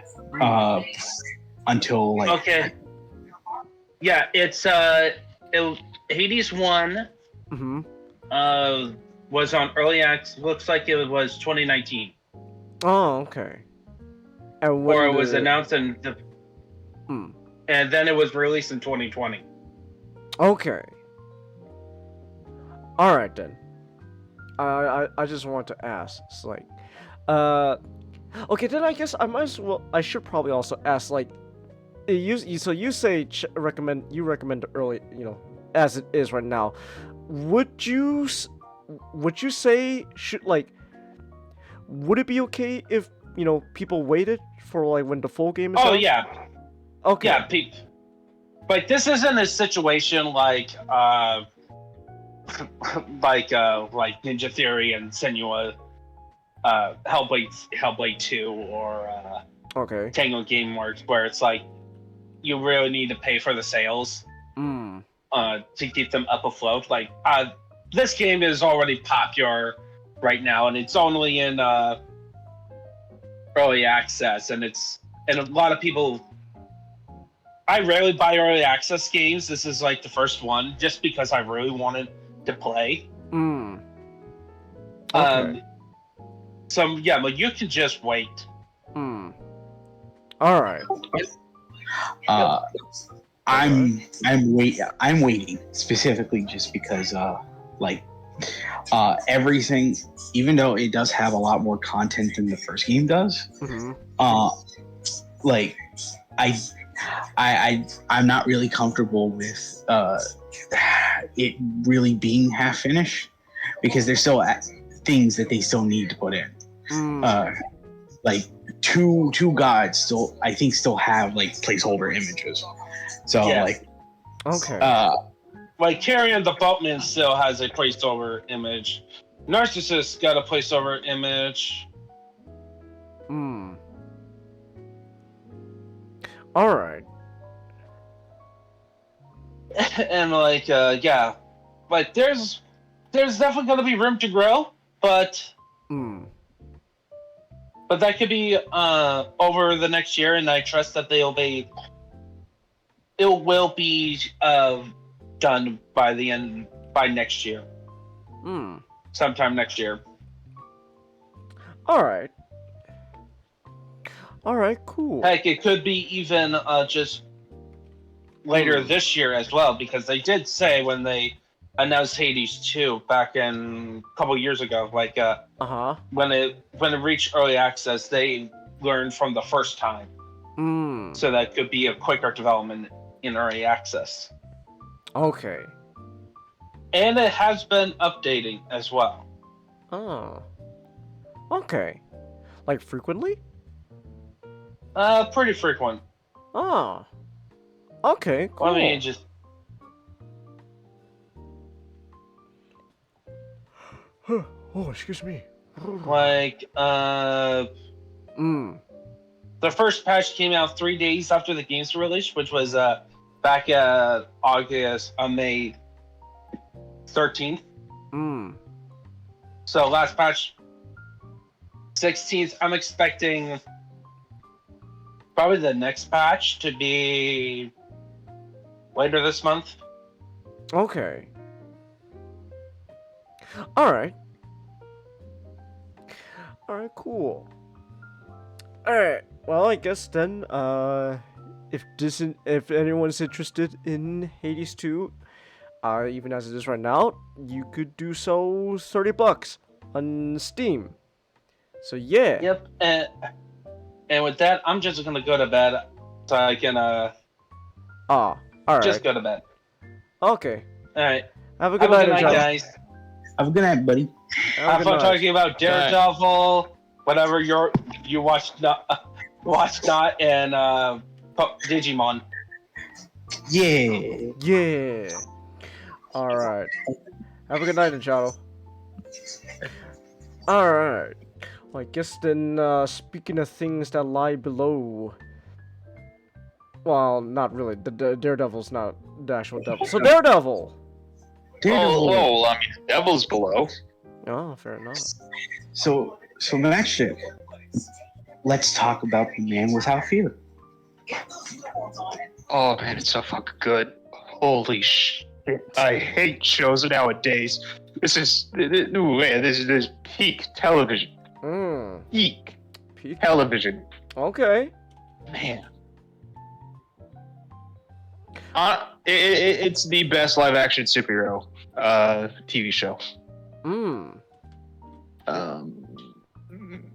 Until okay. Yeah, it's Hades 1 was on early access. Looks like it was 2019. Oh, okay. Or it was announced in the and then it was released in 2020. Okay. All right then. I just want to ask. It's okay, then I guess I should probably also ask you say recommend the early, as it is right now. Would you say would it be okay if, people waited for when the full game is out? Oh yeah. Okay. Yeah, but this isn't a situation like Ninja Theory and Senua, Hellblade 2 or okay. Tango Gameworks, where it's you really need to pay for the sales to keep them up afloat. This game is already popular right now, and it's only in early access, and a lot of people. I rarely buy early access games. This is the first one, just because I really wanted to play. Okay. So yeah, but you can just wait. All right. I'm waiting specifically just because everything, even though it does have a lot more content than the first game does, I'm not really comfortable with it really being half finished because there's still things that they still need to put in. Two gods still have placeholder images So Yes. Okay. Like Carrion the Boatman still has a placeholder image. Narcissus got a placeholder image. All right. And like yeah, like there's definitely gonna be room to grow, but that could be over the next year, and I trust that it will be done by next year. Sometime next year. All right. All right. Cool. Heck, it could be even just later this year as well, because they did say when they announced Hades 2 back in a couple years ago, like when it reached early access, they learned from the first time. So that could be a quicker development in early access. Okay. And it has been updating as well. Oh. Okay. Like frequently? Pretty frequent. Oh. Okay, cool. I mean, just oh, excuse me. like the first patch came out 3 days after the game's release, which was back at May 13th. So last patch 16th. I'm expecting probably the next patch to be later this month. Okay. Alright. Alright, cool. Alright, well, I guess then, if anyone's interested in Hades 2, even as it is right now, you could do so $30 on Steam. So yeah. Yep, and with that, I'm just gonna go to bed so I can alright. just go to bed. Okay. Alright. Have a good night, guys. Have a good night, buddy. Have fun talking about Daredevil, whatever you watched not, and Digimon. Yeah. Yeah. Alright. Have a good night, Shadow. Alright. Well, I guess then, speaking of things that lie below. Well, not really. The Daredevil's not the actual devil. So Daredevil! Oh, I mean, the devil's below. Oh, fair enough. So next shit, let's talk about The Man Without Fear. Oh man, it's so fucking good. Holy shit. I hate shows nowadays. This is peak television. Peak television. Okay. Man. It's the best live action superhero TV show.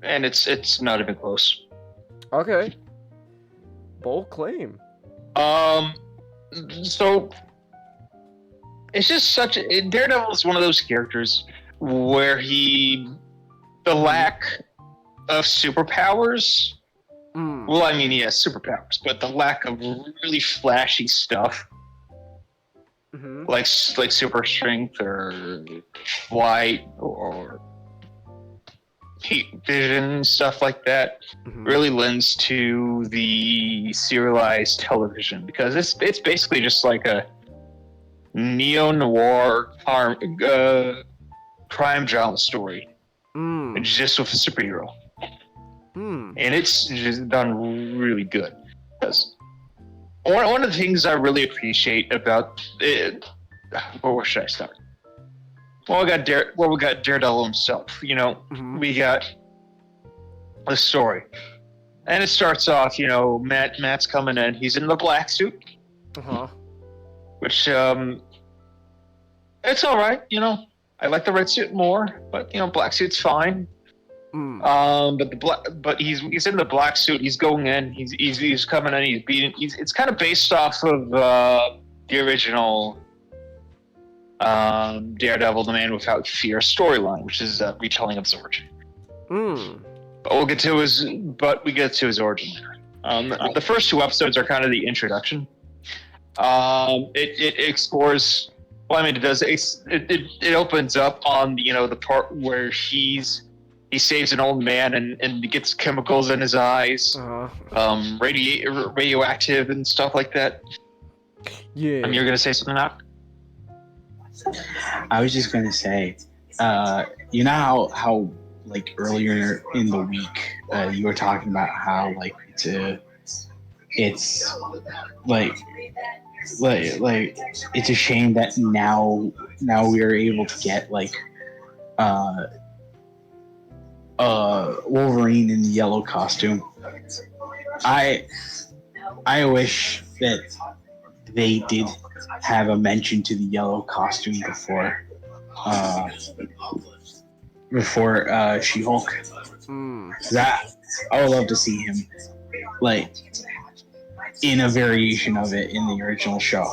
And it's not even close. Okay. Bold claim. So it's just Daredevil is one of those characters where the lack of superpowers. Well, I mean, he has superpowers, but the lack of really flashy stuff, like super strength or flight or heat vision, stuff like that, really lends to the serialized television, because it's basically just like a neo-noir crime drama story, just with a superhero. And it's just done really good. Because one of the things I really appreciate about it, where should I start? Well, we got Daredevil himself. You know, we got the story, and it starts off. You know, Matt's coming in. He's in the black suit, which it's all right. You know, I like the red suit more, but you know, black suit's fine. But he's in the black suit. He's going in. He's coming in. He's beating. It's kind of based off of the original Daredevil, the Man Without Fear storyline, which is a retelling of his origin. But we get to his origin. The first two episodes are kind of the introduction. It explores. Well, I mean, it does. It opens up on the part where he saves an old man and gets chemicals in his eyes, radioactive and stuff like that. Yeah. You're gonna say something now? I was just gonna say, you know how like earlier in the week, you were talking about how like it's like it's a shame that now we are able to get like Wolverine in the yellow costume. I wish that they did have a mention to the yellow costume before She-Hulk. That I would love to see him like in a variation of it in the original show.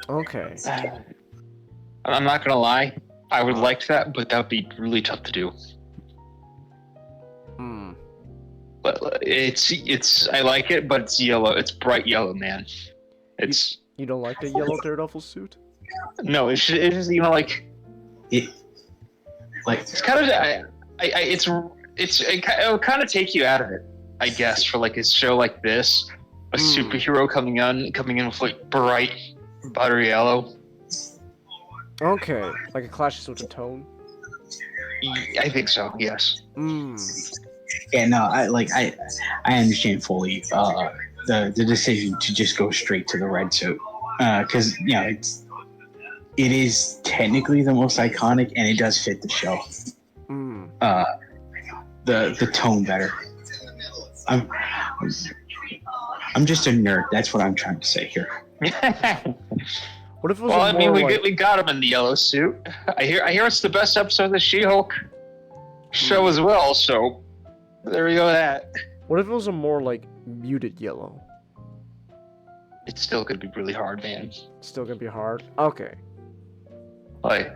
Okay. I'm not gonna lie, I would like that, but that would be really tough to do. But it's I like it, but it's yellow. It's bright yellow, man. It's you don't like the yellow Daredevil suit? No, it's just like it's kind of it'll kind of take you out of it, I guess, for like a show like this, a superhero coming in with like bright buttery yellow. Okay, like it clashes with the tone. I think so. Yes. Yeah, no, I understand fully the decision to just go straight to the red suit, because it is technically the most iconic and it does fit the show. The tone better. I'm just a nerd. That's what I'm trying to say here. What if it was we got him in the yellow suit. I hear it's the best episode of the She-Hulk show as well. So there we go with that. What if it was a more like muted yellow? It's still gonna be really hard, man. It's still gonna be hard. Okay. Like,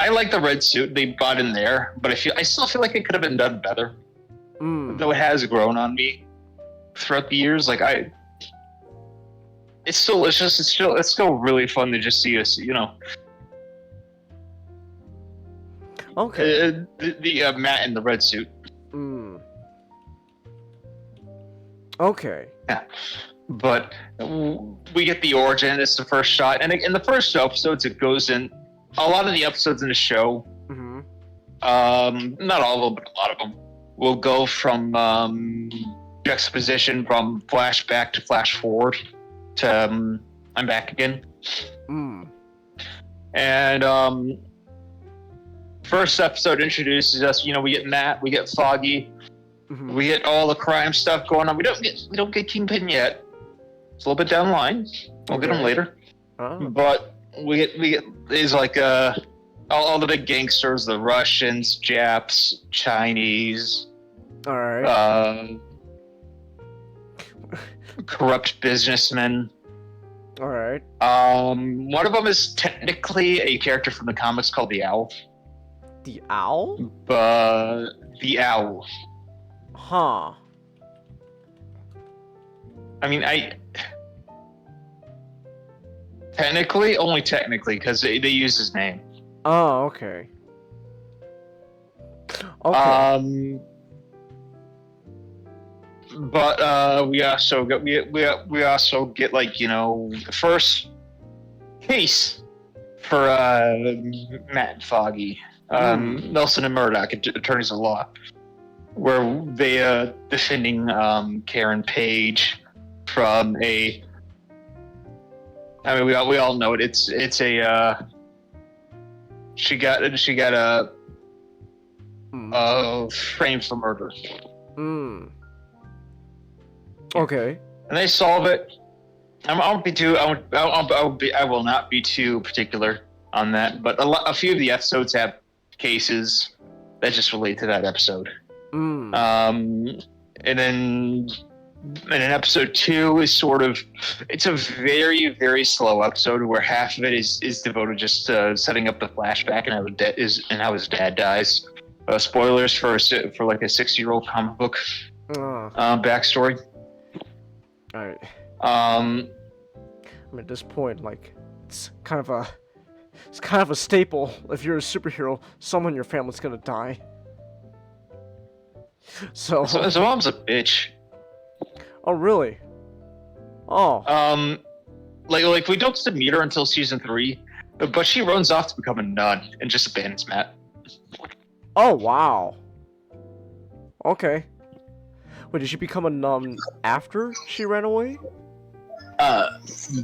I like the red suit they brought in there, but I still feel like it could have been done better. Though it has grown on me throughout the years. Like it's still really fun to just see us, Okay. The Matt in the red suit. Okay. Yeah. But we get the origin. It's the first shot, and in the first episodes, it goes in. A lot of the episodes in the show, not all of them, but a lot of them, will go from juxtaposition from flashback to flash forward to I'm back again. And first episode introduces us. We get Matt, we get Foggy, we get all the crime stuff going on. We don't get Kingpin yet. It's a little bit down the line. We'll get him later. But we get is like all the big gangsters, the Russians, Japs, Chinese. All right. Corrupt businessmen. All right. One of them is technically a character from the comics called the Owl. The Owl? The Owl. Huh. I mean, only technically, because they use his name. Oh, okay. Okay. But we also get like the first case for Matt and Foggy, Nelson and Murdoch, attorneys at law, where they defending Karen Page from a. I mean, we all know it. It's a. She got a framed for murder. Okay. And they solve it. I will not be too particular on that, but a few of the episodes have cases that just relate to that episode. And then episode 2 is it's a very, very slow episode where half of it is devoted just to setting up the flashback and how his dad dies. Spoilers for like a 60-year-old comic book backstory. Alright. I Um, mean, at this point, like, it's kind of a staple. If you're a superhero, someone in your family's gonna die. So. so his mom's a bitch. Oh, really? Oh. Like we don't get to meet her until season 3, but she runs off to become a nun and just abandons Matt. Oh, wow. Okay. Wait, did she become a nun after she ran away?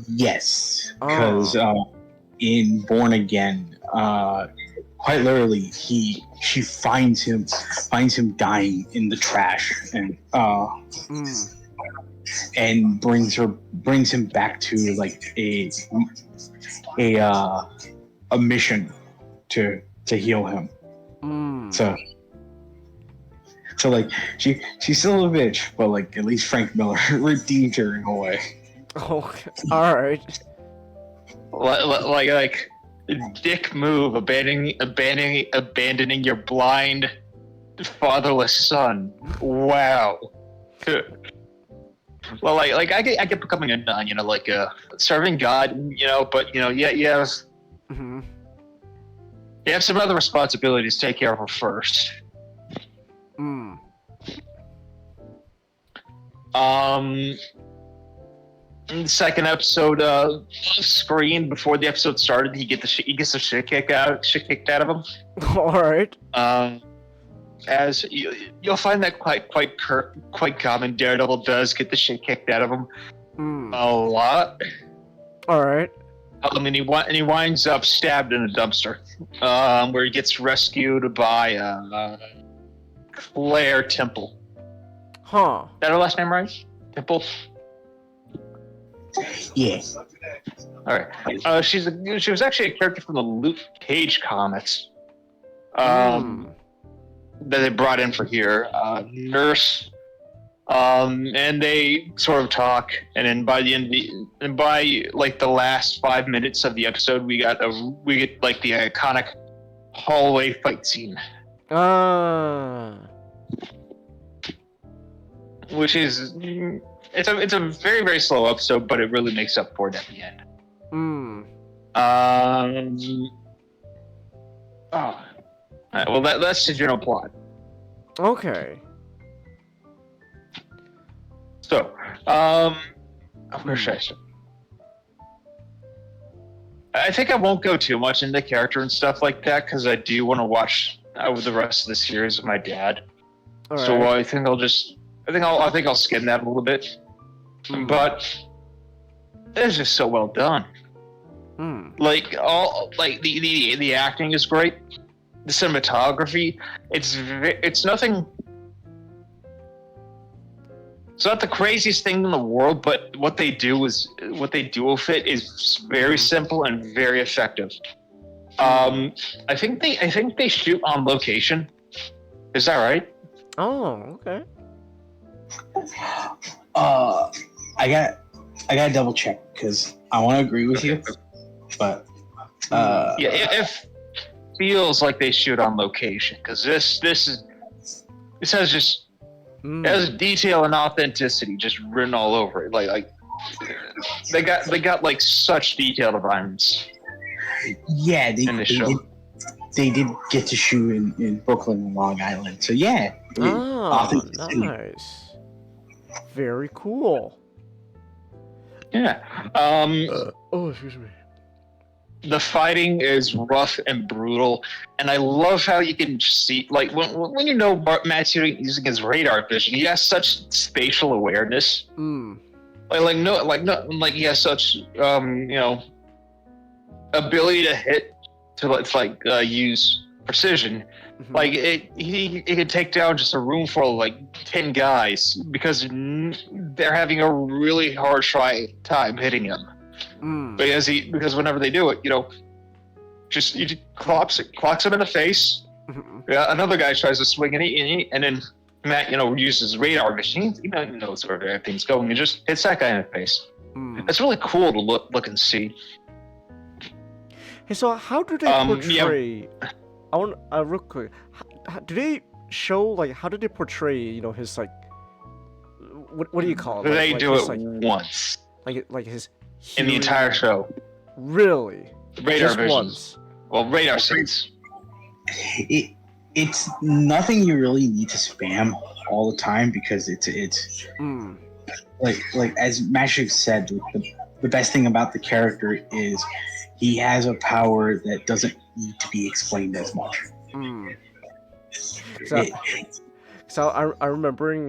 Yes, because in Born Again, quite literally, she finds him dying in the trash, and brings him back to like a mission to heal him. So like she's still a bitch, but like at least Frank Miller redeemed her in a way. Okay, all right. Like dick move, abandoning your blind, fatherless son. Wow. Well, like I get becoming a nun, you know, like serving God, you know, but you know, you have some other responsibilities to take care of her first. In the second episode, off screen before the episode started, he gets the shit kicked out of him. All right. As you'll find that quite common. Daredevil does get the shit kicked out of him a lot. All right. And he winds up stabbed in a dumpster, where he gets rescued by Claire Temple. Huh. Is that her last name, right? Temple. Yeah. All right. She was actually a character from the Luke Cage comics. That they brought in for here. Nurse. And they sort of talk, and then by the end, by like the last 5 minutes of the episode, we get like the iconic hallway fight scene. Which is it's a very, very slow episode, but it really makes up for it at the end. Well, that's the general plot. Okay. So, where should I start? I think I won't go too much into character and stuff like that because I do want to watch over the rest of the series with my dad. All so right. I think I'll skim that a little bit. But it's just so well done. Like the acting is great. The cinematography, it's nothing. It's not the craziest thing in the world, but what they do with it is very simple and very effective. I think they shoot on location. Is that right? Oh, okay. I gotta double check because I want to agree with you, but it feels like they shoot on location because this has just. It has detail and authenticity just written all over it. Like they got like such detailed environments. Yeah, they did get to shoot in Brooklyn and Long Island. So yeah. Nice. Very cool. Yeah. Excuse me. The fighting is rough and brutal, and I love how you can see, like, when you know Matt's using his radar vision, he has such spatial awareness. Like he has such ability to hit to use precision. Like he could take down just a room full of like 10 guys because they're having a really hard time hitting him. Because whenever they do it, he just clocks him in the face. Yeah, another guy tries to swing and then Matt, uses his radar vision. He knows where everything's going and just hits that guy in the face. It's really cool to look and see. Hey, so how do they portray? I want real quick. Do they show how do they portray his what do you call it? They Like do his, it once like his in the hearing- entire show. Really? Radar Just visions. once. Well, radar sense. It's nothing you really need to spam all the time because it's like as Mashik said, the best thing about the character is he has a power that doesn't need to be explained as much. So I remembering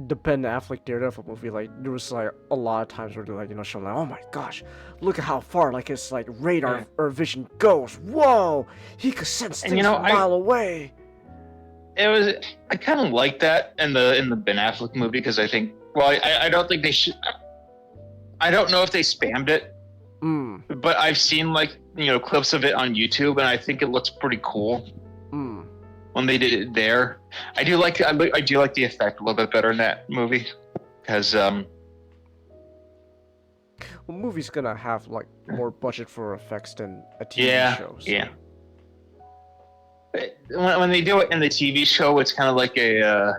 the Ben Affleck Daredevil movie, like there was like a lot of times where they're like, showing like, oh my gosh, look at how far like his like radar or vision goes. Whoa, he could sense things a mile away. I kind of like that in the Ben Affleck movie because I think, well, I don't think they should. I don't know if they spammed it, but I've seen like clips of it on YouTube, and I think it looks pretty cool. When they did it there, I do like the effect a little bit better in that movie because well, movie's gonna have like more budget for effects than a TV show. So. Yeah. When they do it in the TV show, it's kind of like a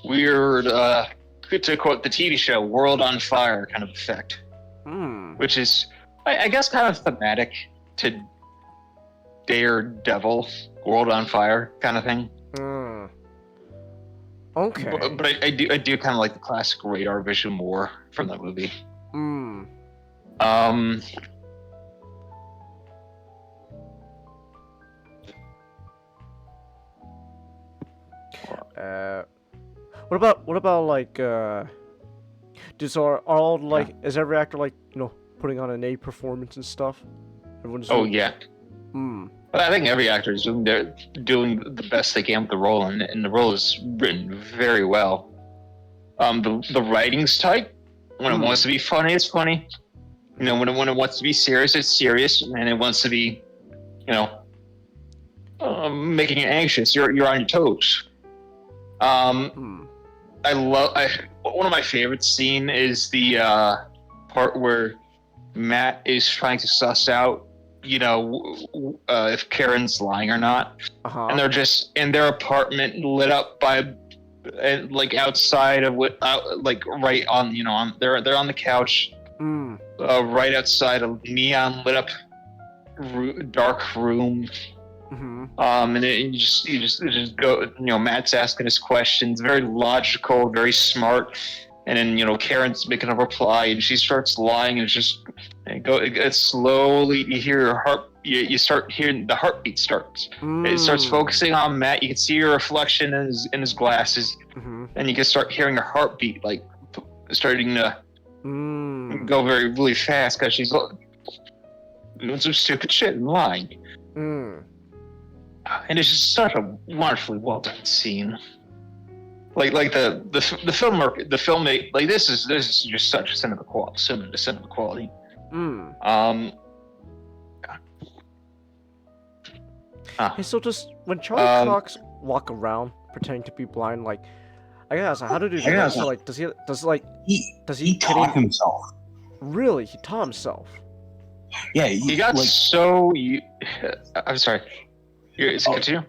weird, to quote the TV show, "World on Fire" kind of effect, which is, I guess, kind of thematic to Daredevil, World on Fire kind of thing. Okay. But I do kind of like the classic radar vision more from that movie. What about like is every actor like putting on an A performance and stuff? Everyone's yeah. But I think every actor is doing the best they can with the role, and the role is written very well. The writing's tight. When it wants to be funny, it's funny. When it wants to be serious, it's serious, and it wants to be, making you anxious. You're on your toes. One of my favorite scene is the part where Matt is trying to suss out, if Karen's lying or not, and they're just in their apartment lit up by, like outside of right on, they're on the couch, right outside a neon lit up dark room. And you just go, Matt's asking his questions, very logical, very smart, and then Karen's making a reply, and she starts lying, and it's slowly, you hear her heart, you start hearing the heartbeat starts. It starts focusing on Matt. You can see your reflection in his glasses, and you can start hearing her heartbeat, like starting to go really fast because she's doing some stupid shit and lying. And it's just such a wonderfully well done scene. Like the film, like this is just such cinema quality. Hey, so just when Charlie Cox walk around pretending to be blind, like I guess how did he do that? So like does he taught himself? Really, he taught himself. Yeah, he got I'm sorry. Continue.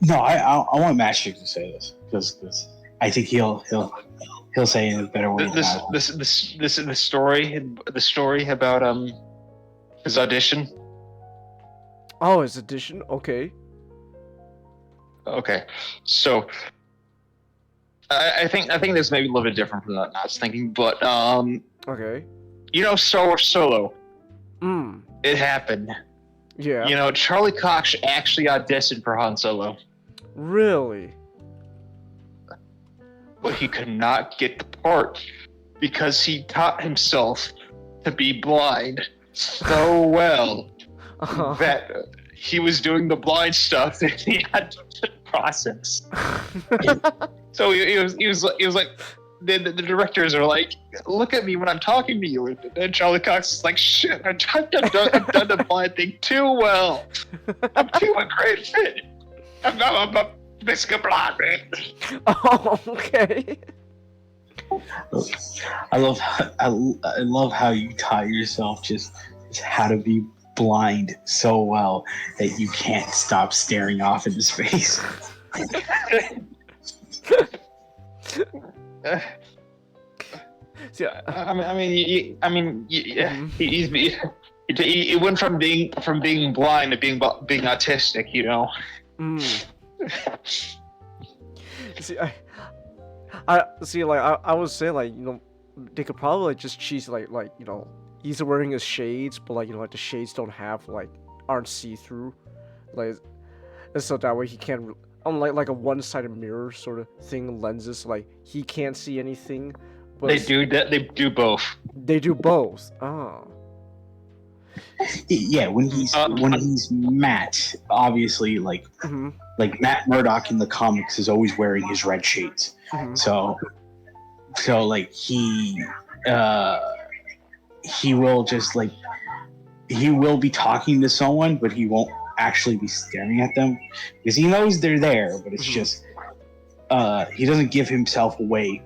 No, I want Mashik to say this because I think he'll say it in a better way. The story about his audition. Oh, his audition. Okay. So I think this may be a little bit different from that I was thinking, but okay. Solo. It happened. Yeah. Charlie Cox actually auditioned for Han Solo. Really? But he could not get the part because he taught himself to be blind so well that he was doing the blind stuff that he had to process. So he was like, the directors are like, look at me when I'm talking to you. And then Charlie Cox is like, shit, I've done the blind thing too well. I'm too a great fit. I'm basically blind, man. Oh, okay. I love how you taught yourself just how to be blind so well that you can't stop staring off into space. See, he went from being blind to being autistic, you know. See, I see. Like I was saying, like they could probably like just cheese like he's wearing his shades, but like like the shades aren't see through, like, and so that way he can't. Unlike like a one-sided mirror sort of thing, lenses, like he can't see anything. But they do both. They do both. Oh. Yeah, when he's Matt, obviously, like Matt Murdock in the comics is always wearing his red shades. So like he will just like he will be talking to someone, but he won't actually be staring at them because he knows they're there, but it's just he doesn't give himself away.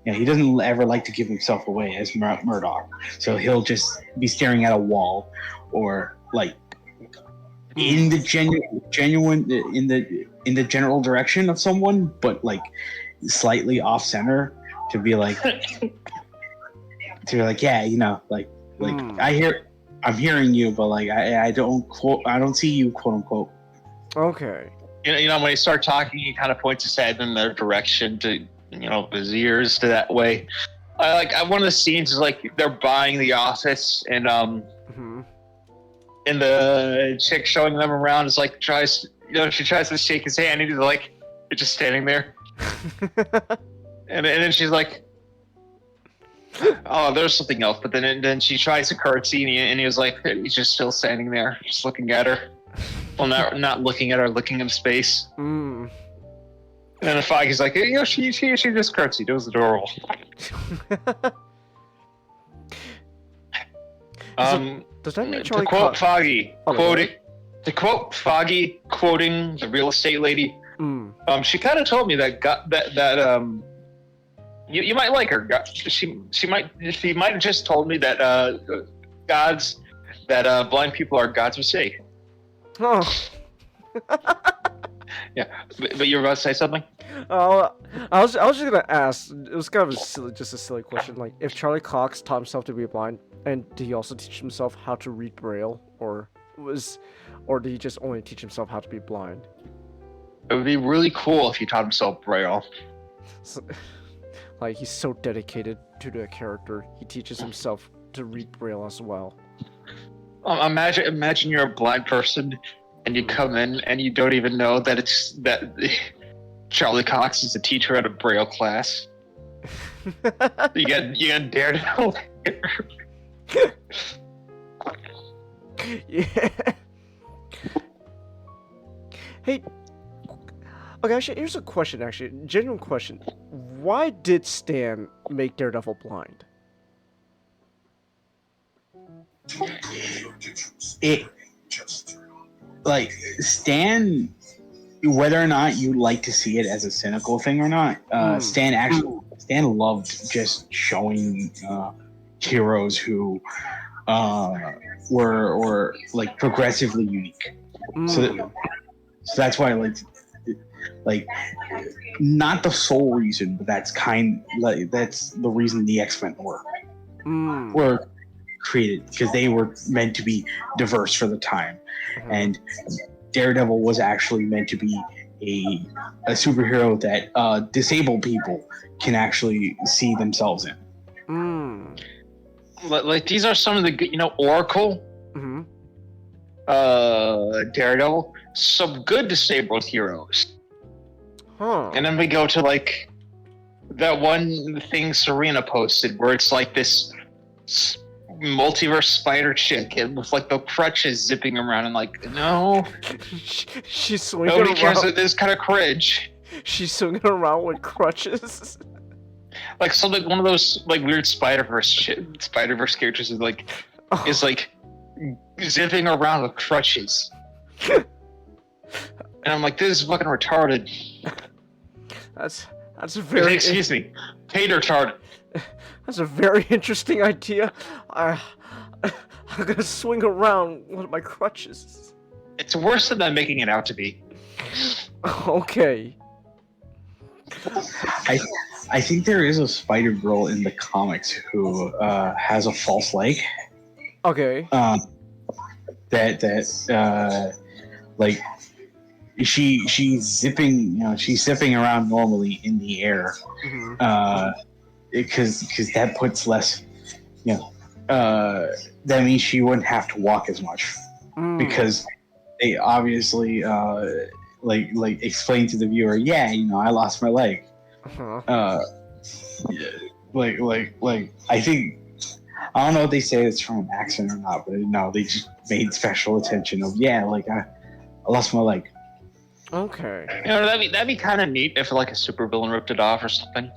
Yeah, he doesn't ever like to give himself away as Murdoch, so he'll just be staring at a wall, or like in the genuine in the general direction of someone, but like slightly off center to be like yeah, like I'm hearing you, but like I don't see you, quote unquote. Okay. You know when he starts talking, he kind of points his head in their direction to his ears to that way. One of the scenes is like they're buying the office, and and the chick showing them around is like she tries to shake his hand, and he's like just standing there, and then she's like, oh, there's something else. But then she tries to curtsy, and he was like, he's just still standing there, just looking at her. Well, not looking at her, looking in space. And then Foggy's like, she just curtsied. It was adorable. Does that mean to quote Foggy, quoting the real estate lady, she kind of told me that you might like her. She might have just told me that blind people are God's mistake. Oh. Yeah, but you were about to say something? I was just gonna ask. It was kind of a silly question. Like, if Charlie Cox taught himself to be blind, and did he also teach himself how to read Braille, or did he just only teach himself how to be blind? It would be really cool if he taught himself Braille. So, like, he's so dedicated to the character, he teaches himself to read Braille as well. Imagine you're a blind person, and you come in and you don't even know that Charlie Cox is a teacher at a Braille class. you get Daredevil. Yeah. Hey. Okay, actually, here's a question. Actually, genuine question. Why did Stan make Daredevil blind? Like Stan, whether or not you like to see it as a cynical thing or not, Stan loved just showing heroes who were like progressively unique. So that's why like not the sole reason, but that's the reason the X-Men were created, because they were meant to be diverse for the time, and Daredevil was actually meant to be a superhero that disabled people can actually see themselves in. Like these are some of the Oracle, Daredevil, some good disabled heroes. And then we go to like that one thing Serena posted where it's like this multiverse spider chick and with like the crutches zipping around, and like, no, she's swinging nobody around. cares. That this kind of cringe. She's swinging around with crutches. Like something, one of those like weird Spider-Verse characters is like zipping around with crutches. And I'm like, this is fucking retarded. That's a very excuse me, paid retarded. That's a very interesting idea. I'm gonna swing around with my crutches. It's worse than I'm making it out to be. Okay. I think there is a Spider-Girl in the comics who has a false leg. Okay. Like she's zipping around normally in the air, because that puts less, that means she wouldn't have to walk as much, because they obviously like explain to the viewer, I lost my leg. I think, I don't know if they say it's from an accident or not, but no, they just made special attention of I lost my leg. Okay. That'd be kind of neat if like a supervillain ripped it off or something.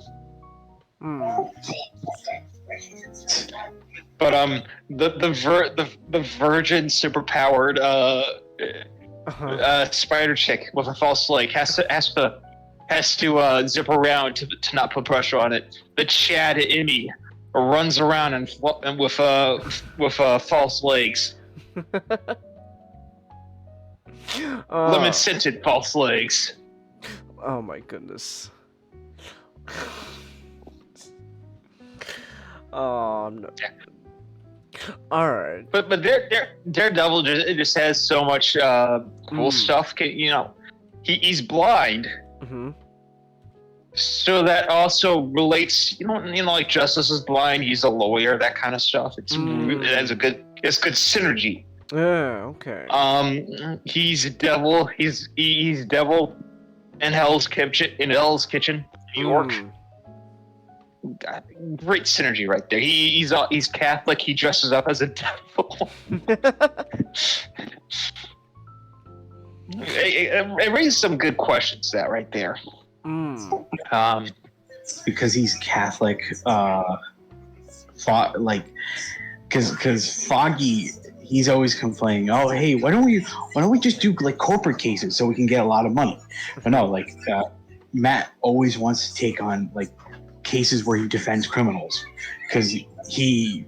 But the virgin superpowered spider chick with a false leg has to zip around to not put pressure on it. The Chad Emmy runs around and with false legs. Lemon scented false legs. Oh my goodness. No. All right. But Daredevil just has so much cool stuff. He's blind. So that also relates. Like Justice is blind. He's a lawyer. That kind of stuff. It has good synergy. Yeah. Okay. He's devil. He's devil in Hell's Kitchen. New York. God, great synergy right there. He's Catholic. He dresses up as a devil. It raises some good questions. That right there. Because he's Catholic. Because Foggy, he's always complaining. Oh, hey, why don't we just do like corporate cases so we can get a lot of money? But no, Matt always wants to take on cases where he defends criminals, because he's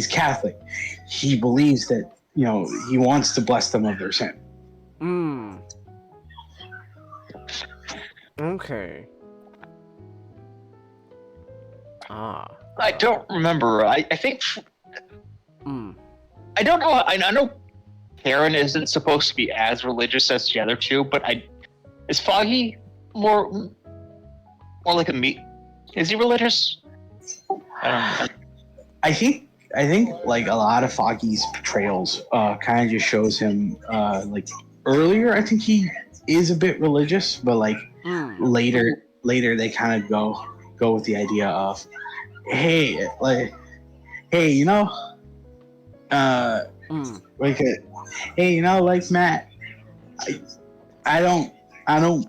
Catholic. He believes that he wants to bless them of their sin. Okay. I don't remember. I think. I don't know. I know Karen isn't supposed to be as religious as the other two, but is Foggy more like a meat? Is he religious? I don't know. I think a lot of Foggy's portrayals kind of just shows him earlier. I think he is a bit religious, but later they kind of go with the idea of, hey, Matt, I don't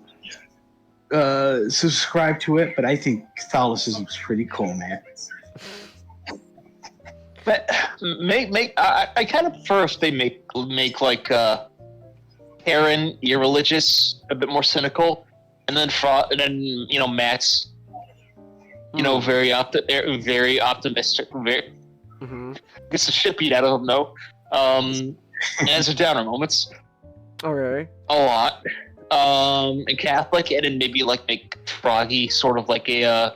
subscribe to it, but I think Catholicism's pretty cool, man. But I kind of prefer if they make Karen irreligious, a bit more cynical, and then Matt's very optimistic, gets the shit beat out of him though. Has their downer moments. Okay. A lot. And Catholic, and then maybe make Froggy sort of like a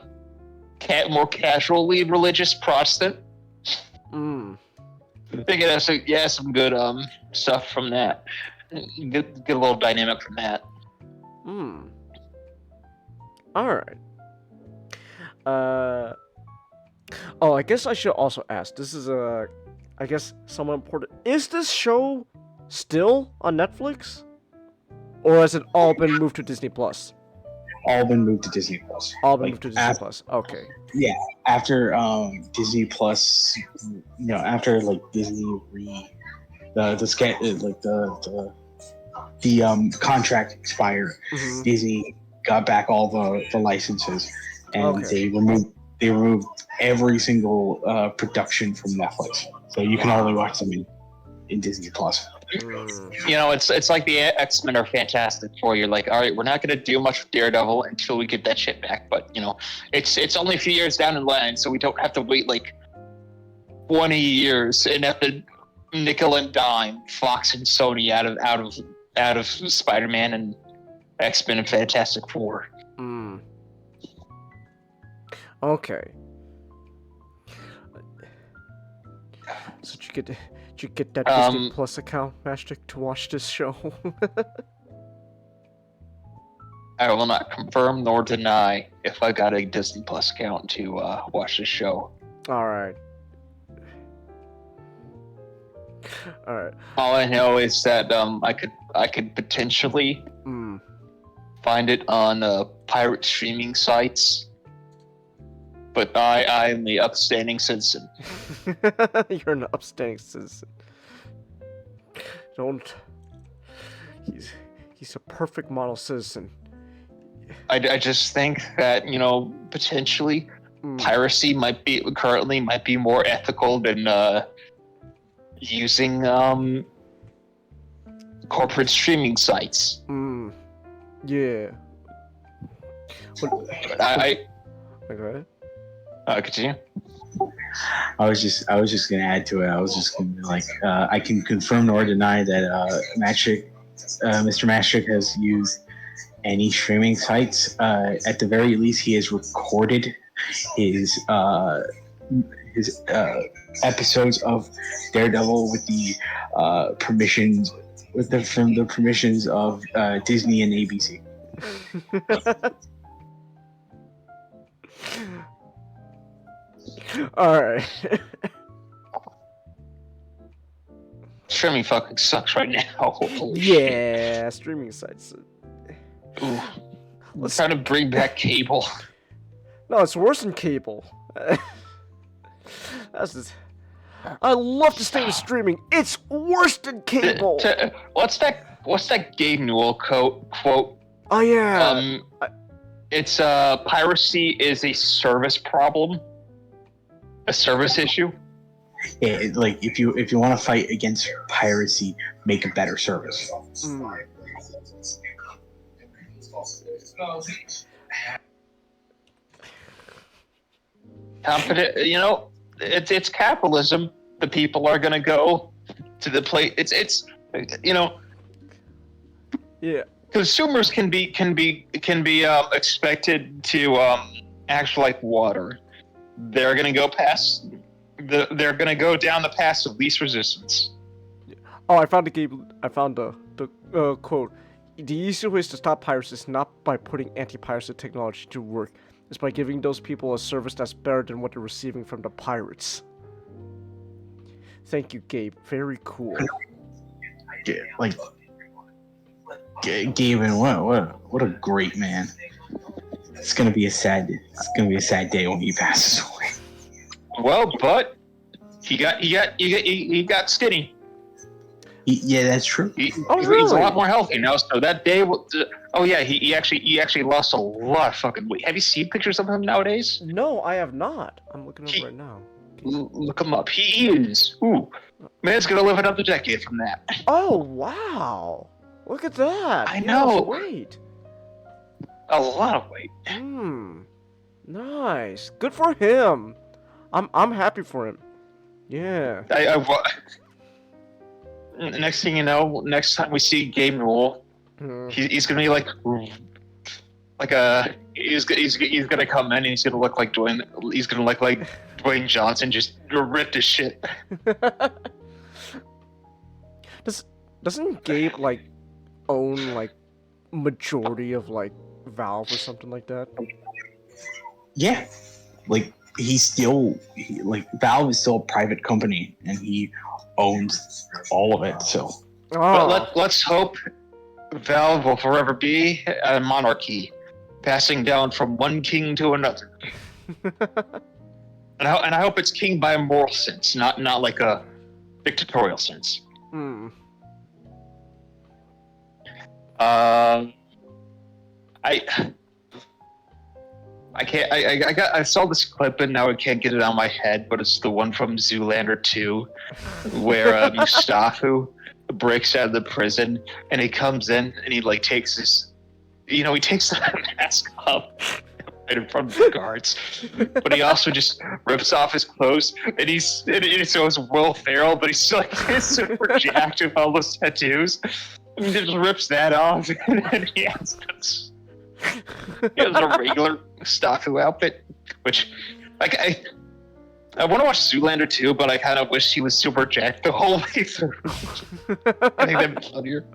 more casually religious Protestant. I think it has some good stuff from that. Get a little dynamic from that. All right. I guess I should also ask. This is I guess somewhat important. Is this show still on Netflix, or has it all been moved to Disney Plus? All been moved to Disney Plus. Moved to Disney Plus. Okay. Yeah, after Disney Plus, after Disney the contract expired, Disney got back all the licenses, and they removed every single production from Netflix, so you can only watch them in Disney Plus. It's like the X-Men are Fantastic Four. You're like, all right, we're not going to do much with Daredevil until we get that shit back. But it's only a few years down the line, so we don't have to wait 20 years and have to nickel and dime Fox and Sony out of Spider-Man and X-Men and Fantastic Four. Okay. So did you get that Disney Plus account, Master, to watch this show? I will not confirm nor deny if I got a Disney Plus account to watch this show. Alright. Alright. All I know is that I could potentially find it on pirate streaming sites. But I am the upstanding citizen. You're an upstanding citizen. Don't. He's a perfect model citizen. I just think that, you know, potentially piracy might be more ethical than using corporate streaming sites. Yeah. Okay. Continue. I was just gonna add to it. I was just gonna be like, I can confirm nor deny that Mr. Mastrick has used any streaming sites. At the very least, he has recorded his episodes of Daredevil with the permissions from the permissions of Disney and ABC. Alright. Streaming fucking sucks right now. Holy yeah, streaming sites. Ooh. Let's try to bring back cable. No, it's worse than cable. That's just... I love to stay with streaming. It's worse than cable. What's that Gabe Newell quote? Oh yeah. It's piracy is a service problem. A service issue. Yeah, like if you want to fight against piracy, make a better service. You know, it's capitalism. The people are gonna go to the place. It's you know. Yeah. Consumers can be expected to act like water. They're gonna go past. They're gonna go down the path of least resistance. Oh, I found the quote. The easiest way to stop piracy is not by putting anti-piracy technology to work. It's by giving those people a service that's better than what they're receiving from the pirates. Thank you, Gabe. Very cool. Yeah, like Gabe, and what a great man. It's gonna be a sad day when he passes away. Well, but he got skinny. Yeah, that's true. He's a lot more healthy now. So that day, he actually lost a lot of fucking weight. Have you seen pictures of him nowadays? No, I have not. I'm looking up right now. Look him up. He is. Ooh, man's gonna live another decade from that. Oh wow! Look at that. I know. Weight. A lot of weight. Nice. Good for him. I'm happy for him. Yeah. Next thing you know, next time we see Gabe Newell, he's gonna be he's gonna come in and he's gonna look like Dwayne Johnson, just ripped as shit. Doesn't Gabe own majority of Valve or something like that? Yeah, Valve is still a private company and he owns all of it. So, but let's hope Valve will forever be a monarchy, passing down from one king to another. and I hope it's king by a moral sense, not like a dictatorial sense. I saw this clip and now I can't get it out of my head, but it's the one from Zoolander 2 where Mustafa breaks out of the prison and he comes in and he takes his, he takes the mask off right in front of the guards, but he also just rips off his clothes and so it's Will Ferrell, but he's super jacked with all those tattoos. And he just rips that off and then he has It was a regular Stafu outfit, which, like, I want to watch Zoolander too, but I kind of wish he was super jacked the whole way through. I think that'd be funnier.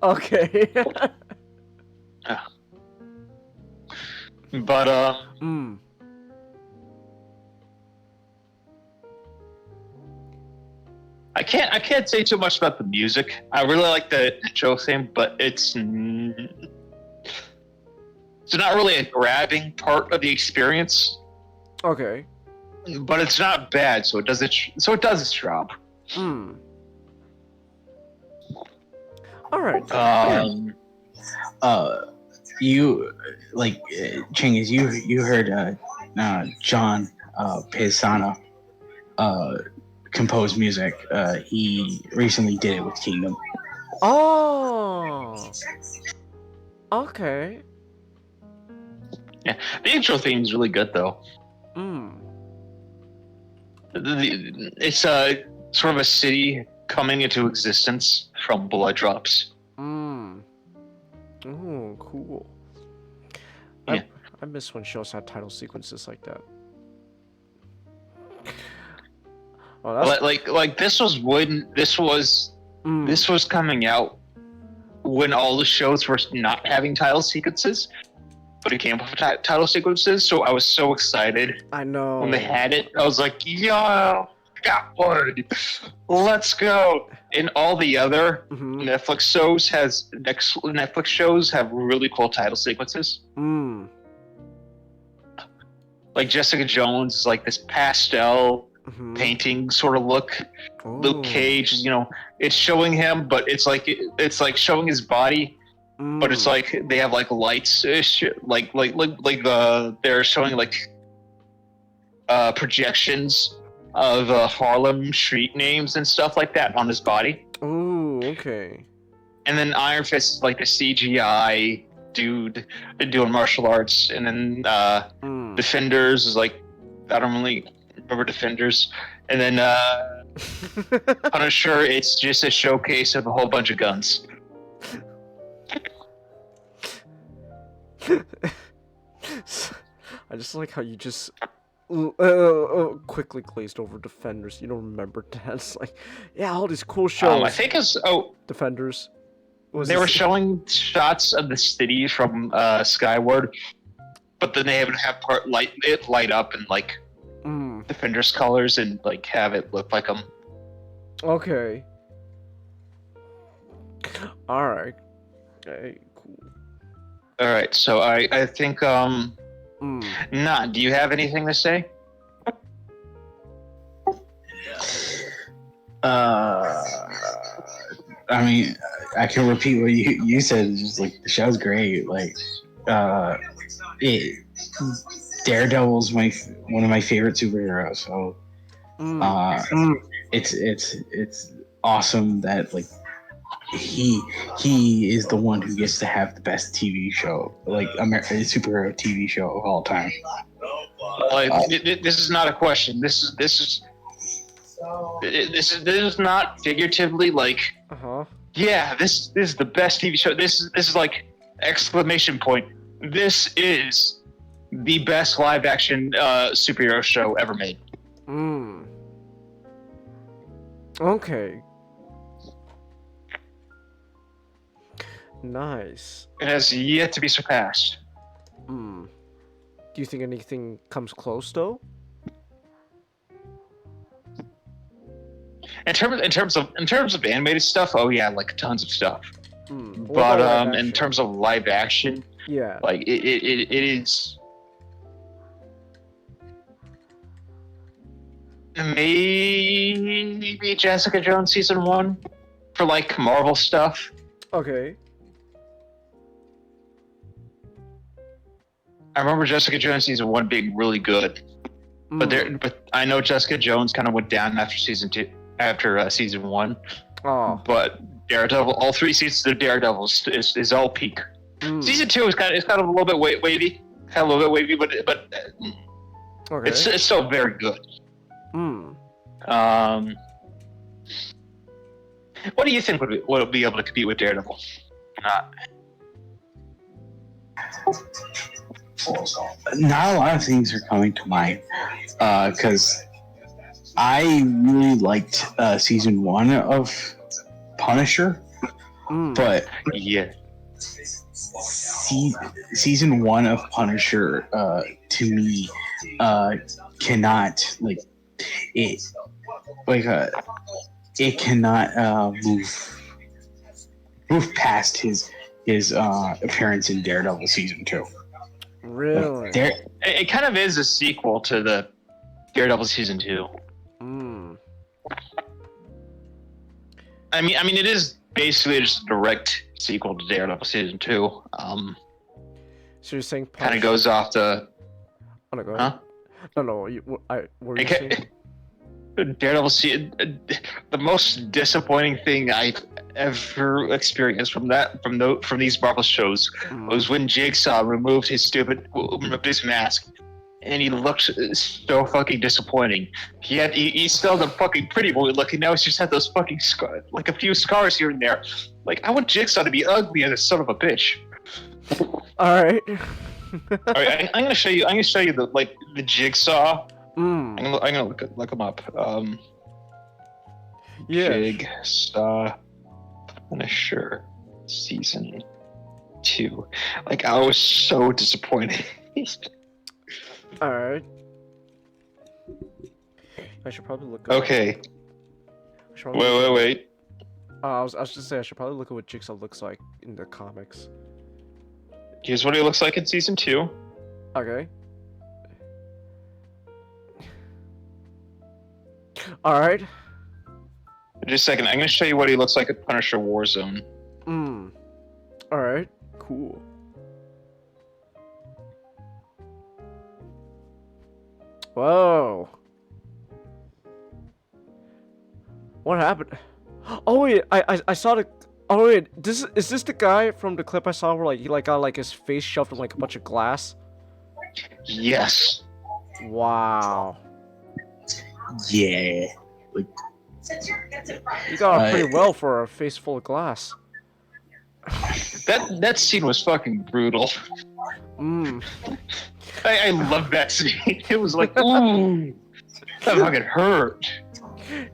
Okay. But I can't say too much about the music. I really like the intro theme, but it's not really a grabbing part of the experience. Okay. But it's not bad, so it does its job. All right. You like Chingiz, you heard John Pisana compose music. He recently did it with Kingdom. Oh. Okay. Yeah, the intro theme is really good though. It's sort of a city coming into existence from blood drops. Oh, cool. Yeah. I miss when shows had title sequences like that. Oh, that's... Like this was when this was coming out when all the shows were not having title sequences, but it came up with title sequences. So I was so excited. I know when they had it. I was like, "Yo, got one! Let's go!" And all the other Netflix shows have really cool title sequences. Like Jessica Jones is like this pastel painting sort of look. Luke Cage, it's showing him, but it's like showing his body, but it's like they have like lights, they're showing like projections of Harlem street names and stuff like that on his body. Oh, okay. And then Iron Fist is like the CGI dude doing martial arts, and then Defenders is like, I don't really remember Defenders, and then Punisher, it's just a showcase of a whole bunch of guns. I just like how you just quickly glazed over Defenders. You don't remember that? It's like, yeah, all these cool shows. I think it's Defenders. They were showing shots of the city from Skyward, but then they haven't have it light up in like Defenders colors and like have it look like them. Okay. All right. Okay. Cool. All right. So I think Nah, do you have anything to say? I mean, I can repeat what you said. It's just like the show's great. Like, Daredevil's one of my favorite superheroes. So, it's awesome that like he is the one who gets to have the best TV show, like American superhero TV show of all time. This is not a question. This is not figuratively like. Yeah, this is the best TV show. This is like exclamation point. This is the best live action superhero show ever made. Okay. Nice. It has yet to be surpassed. Do you think anything comes close though? In terms of animated stuff, oh yeah, like tons of stuff. But in terms of live action, yeah, like it is maybe Jessica Jones season 1 for like Marvel stuff. Okay. I remember Jessica Jones season 1 being really good, but I know Jessica Jones kind of went down after season 1. Oh. But Daredevil, all 3 seasons of Daredevil is all peak. Season 2 is kind of a little bit wavy, but okay. It's still very good. What do you think would be able to compete with Daredevil? Not. Not a lot of things are coming to mind because I really liked season 1 of Punisher, but Yeah. season 1 of Punisher to me cannot it cannot move past his appearance in Daredevil season 2. Really? It kind of is a sequel to the Daredevil season 2. I mean, it is basically just a direct sequel to Daredevil season 2. So you're saying kind of goes off the. Oh, no, go ahead. Huh? No. What were you saying? Daredevil the most disappointing thing I've ever experienced from these Marvel shows was when Jigsaw removed his mask, and he looked so fucking disappointing. He's still the fucking pretty boy looking. Now he's just had those fucking like a few scars here and there. Like, I want Jigsaw to be ugly as a son of a bitch. All right. All right, I'm gonna show you the Jigsaw. I'm gonna look him up. Yeah. Jigsaw Punisher season 2. Like, I was so disappointed. All right. I should probably look. Up. Okay. Wait. I was just saying I should probably look at what Jigsaw looks like in the comics. Here's what he looks like in season 2. Okay. All right. Just a second. I'm gonna show you what he looks like at Punisher Warzone. All right. Cool. Whoa. What happened? Oh wait, I saw the. Oh wait, is this the guy from the clip I saw where he got his face shoved in a bunch of glass? Yes. Wow. Yeah. You got off pretty well for a face full of glass. That scene was fucking brutal. I love that scene. It was like, ooh, that fucking hurt.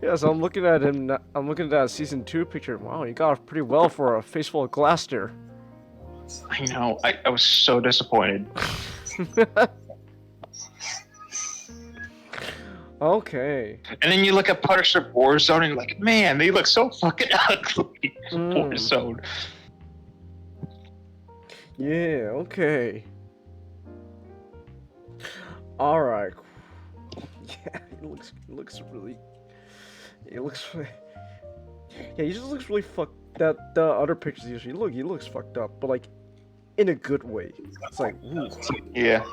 Yeah, so I'm looking at him. I'm looking at that season 2 picture. Wow, you got off pretty well for a face full of glass there. I know. I was so disappointed. Okay. And then you look at Punisher Warzone and you're like, man, they look so fucking ugly. Warzone. Yeah, okay. Alright. Yeah, he looks really... He looks... Yeah, he just looks really fucked... The other pictures usually... He looks fucked up, but in a good way. It's like, ooh. Yeah.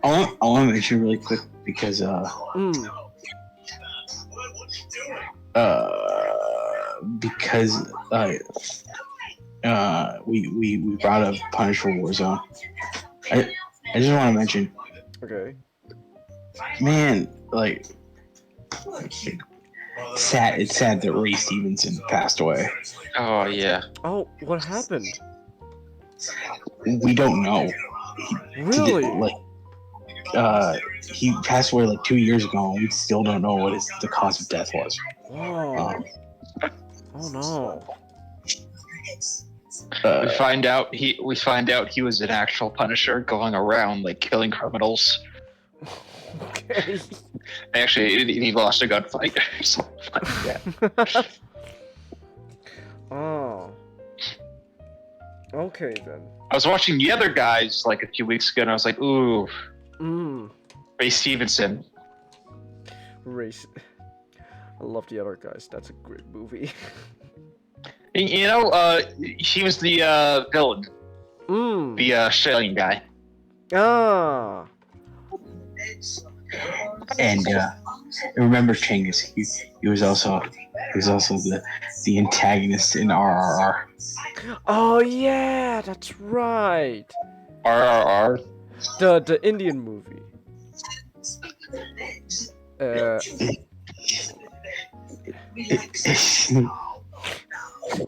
I want to mention really quick because we brought up Punisher Warzone. I just want to mention. Okay. Man, it's sad that Ray Stevenson passed away. Oh yeah. Oh, what happened? We don't know. Really? He passed away 2 years ago, and we still don't know what the cause of death was. Oh. Oh no. We find out he was an actual Punisher going around killing criminals. Okay. Actually, he lost a gunfight. Something like that. Oh. Okay then. I was watching The Other Guys a few weeks ago, and I was like, ooh. Ray Stevenson. I love The Other Guys. That's a great movie. He was the villain. The Australian guy. Ah. And remember Chingis. He was also the antagonist in RRR. Oh yeah, that's right. RRR. The Indian movie.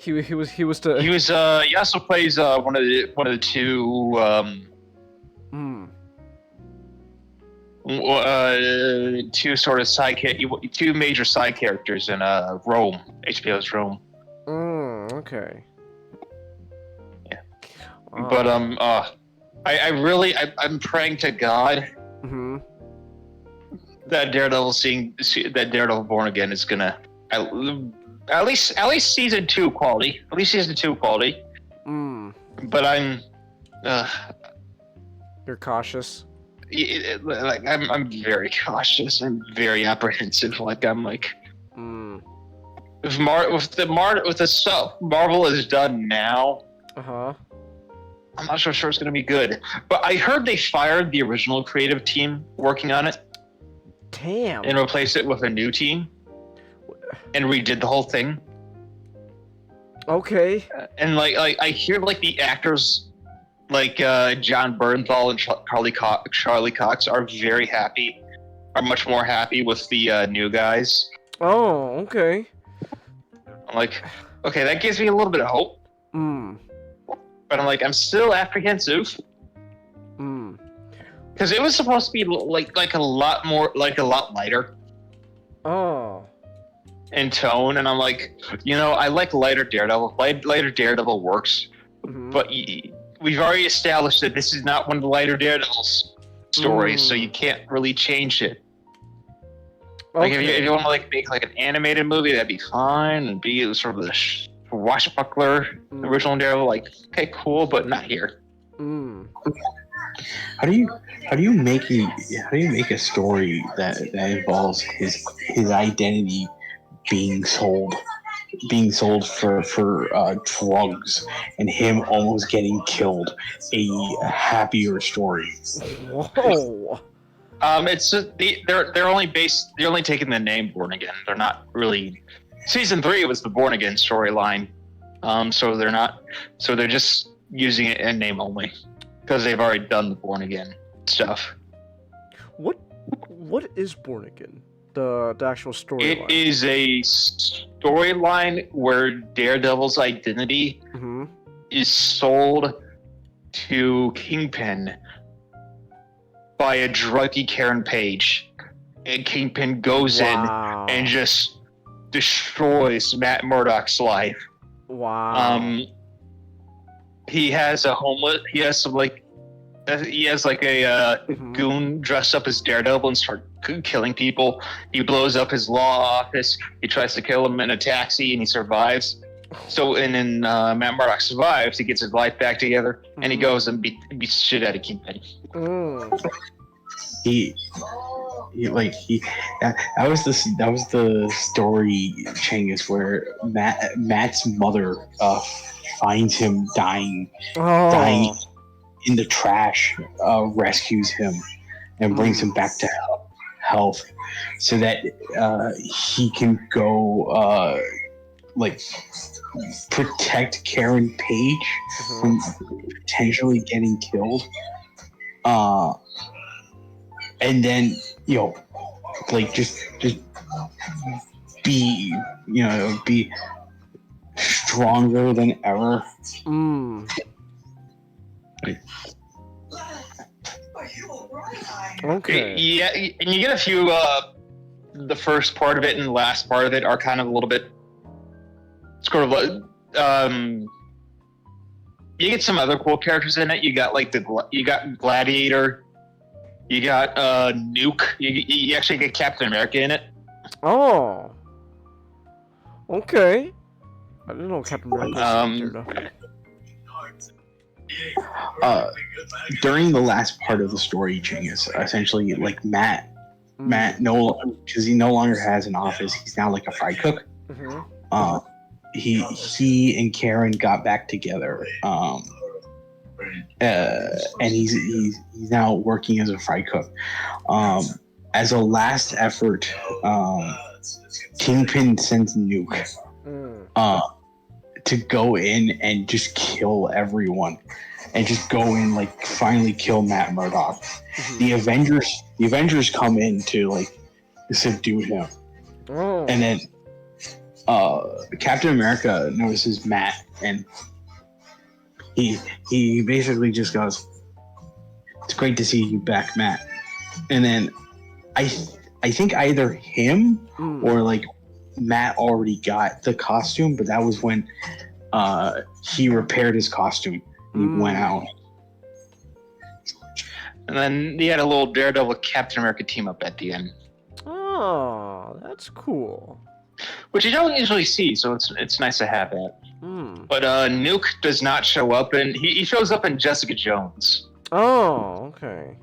He was the. He also plays one of the two two sort of two major side characters in Rome, HBO's Rome. Okay. Yeah. But I'm praying to God that Daredevil Born Again is gonna at least season 2 quality. At least season 2 quality. But I'm You're cautious. I'm very cautious. I'm very apprehensive. If the stuff Marvel has done now, I'm not sure it's going to be good. But I heard they fired the original creative team working on it. Damn. And replaced it with a new team, and redid the whole thing. Okay. And I hear the actors, John Bernthal and Charlie Cox are very happy, are much more happy with the new guys. Oh, okay. I'm like, okay, that gives me a little bit of hope. But I'm still apprehensive. Because it was supposed to be a lot lighter. Oh. In tone, and I'm like, I like lighter Daredevil. Lighter Daredevil works, but we've already established that this is not one of the lighter Daredevil's stories, so you can't really change it. Okay. If you want to make an animated movie, that'd be fine, and be sort of the swashbuckler original Daredevil. Okay, cool, but not here. How do you make a story that involves his identity being sold for drugs and him almost getting killed a happier story? Whoa. They're only taking the name Born Again. They're not really. Season 3 was the Born Again storyline. So they're just using it in name only because they've already done the Born Again stuff. What is Born Again? The actual storyline. It is a storyline where Daredevil's identity is sold to Kingpin by a druggy Karen Page, and Kingpin goes in and just destroys Matt Murdock's life. Wow. He has a goon dressed up as Daredevil and start killing people. He blows up his law office. He tries to kill him in a taxi, and he survives. So, and then Matt Murdock survives. He gets his life back together, and he goes and beats the shit out of Kingpin. That was the story, Changus, where Matt's mother finds him dying in the trash, rescues him and brings him back to health, so that he can go protect Karen Page from potentially getting killed. And then just be stronger than ever. Okay. Yeah, and you get a few. The first part of it and the last part of it are kind of a little bit sort of you get some other cool characters in it. You got you got Gladiator. You got Nuke. You actually get Captain America in it. Oh. Okay. I didn't know Captain America. During the last part of the story, Genghis, essentially, Matt because he no longer has an office. He's now like a fry cook. He and Karen got back together. And he's now working as a fry cook. As a last effort, Kingpin sends Nuke to go in and just kill everyone, and just go in finally kill Matt Murdock. The Avengers come in to subdue him, and then Captain America notices Matt, and he basically just goes, "It's great to see you back, Matt." And then I think either him or like Matt already got the costume, but that was when he repaired his costume and he went out. And then he had a little Daredevil Captain America team up at the end. Oh, that's cool. Which you don't usually see, so it's nice to have that. But Nuke does not show up, and he shows up in Jessica Jones. Oh, okay.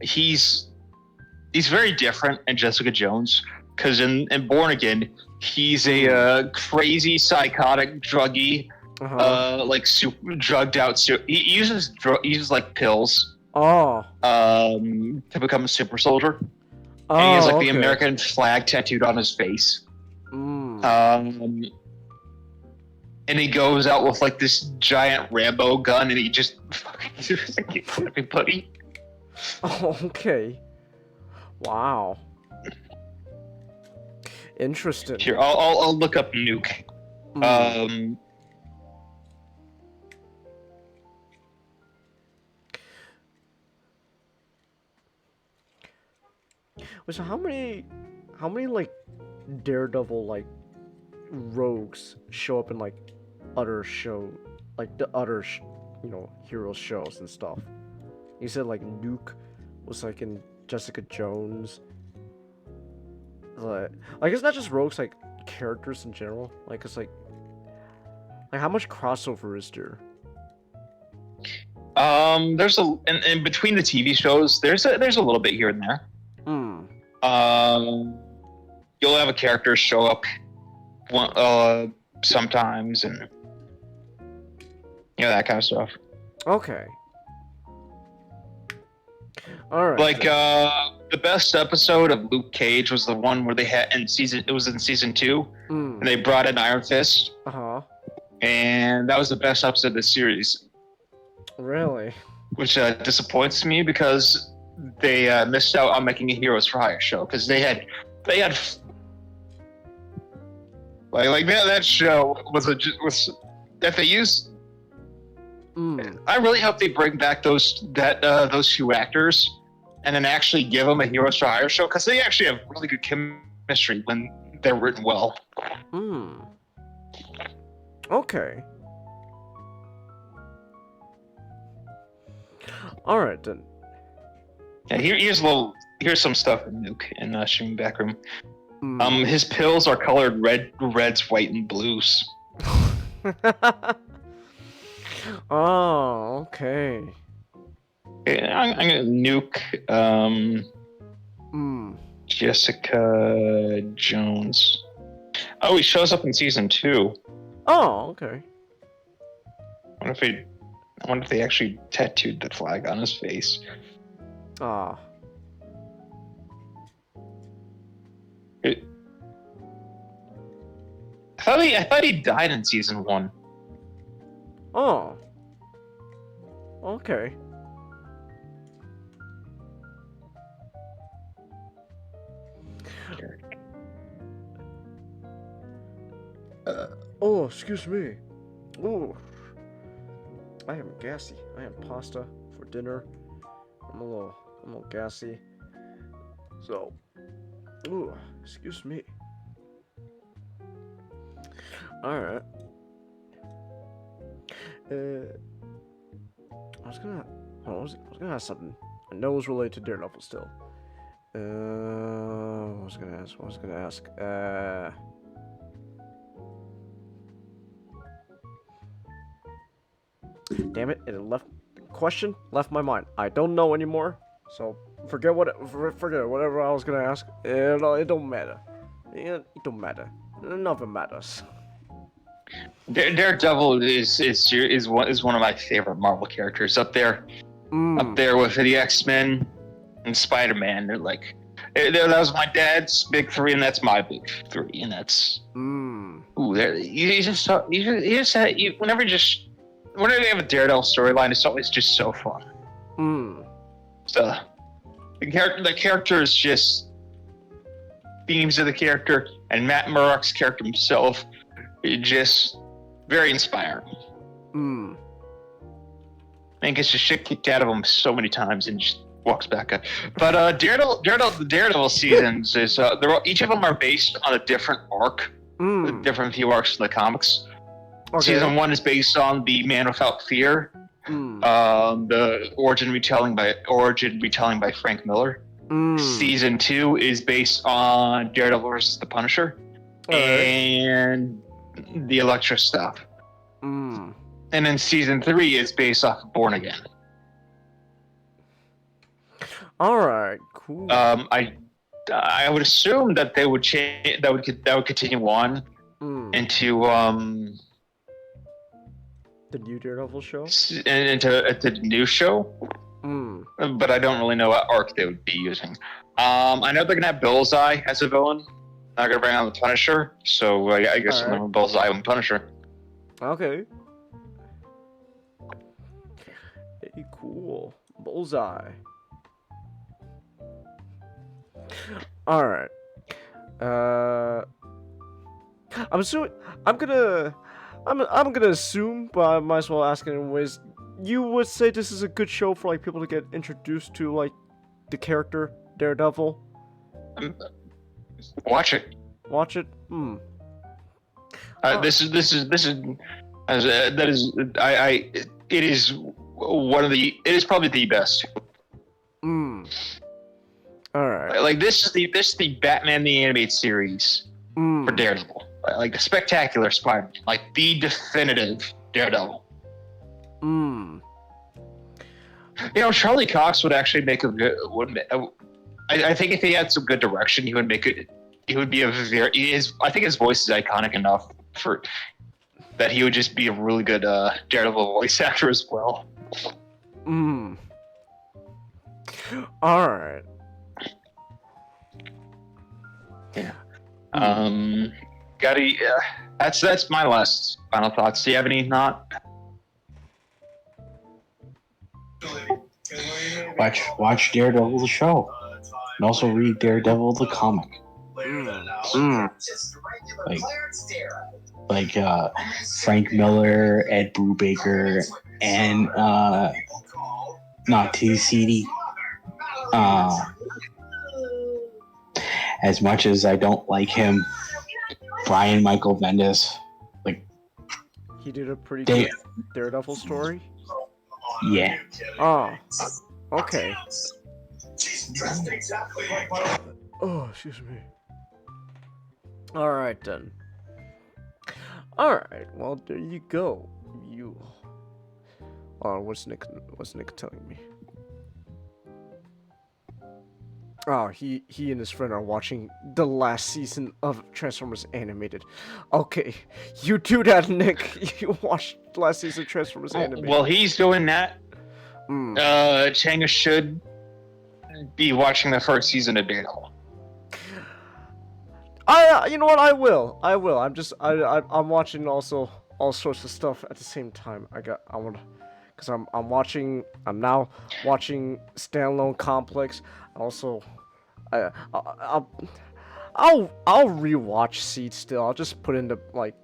He's very different in Jessica Jones, because in Born Again, he's a crazy, psychotic, druggy, like super drugged out. He uses like pills. To become a super soldier. And he has like the American flag tattooed on his face. And he goes out with like this giant Rambo gun, and he just fucking kills everybody. Oh, okay. Wow. Interesting. Here, I'll look up Nuke. So how many like Daredevil like rogues show up in like other show, like the other hero shows and stuff? You said like Nuke was like in Jessica Jones. Like it's not just rogues, like characters in general. Like it's like how much crossover is there? There's in between the TV shows, there's a little bit here and there. You'll have a character show up sometimes, and that kind of stuff. Okay. All right. Like the best episode of Luke Cage was the one where they had in season 2, and they brought in Iron Fist. And that was the best episode of the series. Really? Which disappoints me because they missed out on making a Heroes for Hire show, because they had like that show was if they used. I really hope they bring back those two actors and then actually give them a Heroes for Hire show, because they actually have really good chemistry when they're written well. Okay. All right then. Yeah, here's some stuff in Nuke in Shimmy Backroom. His pills are colored reds, white, and blues. Oh, okay. I'm gonna Nuke. Jessica Jones. Oh, he shows up in season 2. Oh, okay. I wonder if they actually tattooed the flag on his face. Ah. I thought he died in season 1. Oh. Okay. Oh, excuse me. Oh, I am gassy. I had pasta for dinner. I'm a little gassy. So, ooh, excuse me. All right. I was gonna ask something. I know it was related to Daredevil still. What was I gonna ask? Damn it! Left my mind. I don't know anymore. So forget whatever I was gonna ask. It don't matter. It don't matter. Nothing matters. Daredevil is one of my favorite Marvel characters, up there with the X-Men and Spider-Man. They're like, that was my dad's big 3, and that's my big 3, and that's whenever they have a Daredevil storyline, it's always just so fun. So the character is just themes of the character, and Matt Murdock's character himself, just very inspiring. And gets the shit kicked out of him so many times and just walks back up. But the Daredevil seasons is each of them are based on a different arc, different few arcs in the comics. Okay. Season 1 is based on the Man Without Fear, the origin retelling by Frank Miller. Season 2 is based on Daredevil versus the Punisher, and the Elektra stuff. And then season 3 is based off of Born Again. All right, cool. I would assume that they would change. That would continue on into the new Daredevil show, into the new show. But I don't really know what arc they would be using. I know they're gonna have Bullseye as a villain. They're gonna bring on the Punisher, so I guess I'm gonna Bullseye and Punisher. Okay. Hey, cool. Bullseye. All right. I'm assuming I'm gonna assume, but I might as well ask anyways. You would say this is a good show for like people to get introduced to like the character Daredevil. Watch it. Watch it. It is probably the best. All right. Like this is the Batman the Animated Series for Daredevil. Like the spectacular Spider-Man, like the definitive Daredevil. You know, Charlie Cox would actually make a good. I think if he had some good direction, he would make it. He would be a very. I think his voice is iconic enough for that he would just be a really good Daredevil voice actor as well. All right. Yeah. Gotti. That's my last final thoughts. Do you have any not? Watch Daredevil the show, and also read Daredevil the comic. Like Frank Miller, Ed Brubaker, and not too seedy. As much as I don't like him, Brian Michael Bendis, like he did a pretty good Daredevil story. Yeah. Oh, okay. Oh, excuse me. All right then. All right. Well, there you go. What's Nick telling me? Oh, he and his friend are watching the last season of Transformers Animated. Okay, you do that, Nick. You watched the last season of Transformers Animated. Well, he's doing that. Changa should be watching the first season of Daredevil. You know what? I will. I'm watching also all sorts of stuff at the same time. I'm now watching Standalone Complex. Also, I'll rewatch Seed still. I'll just put into like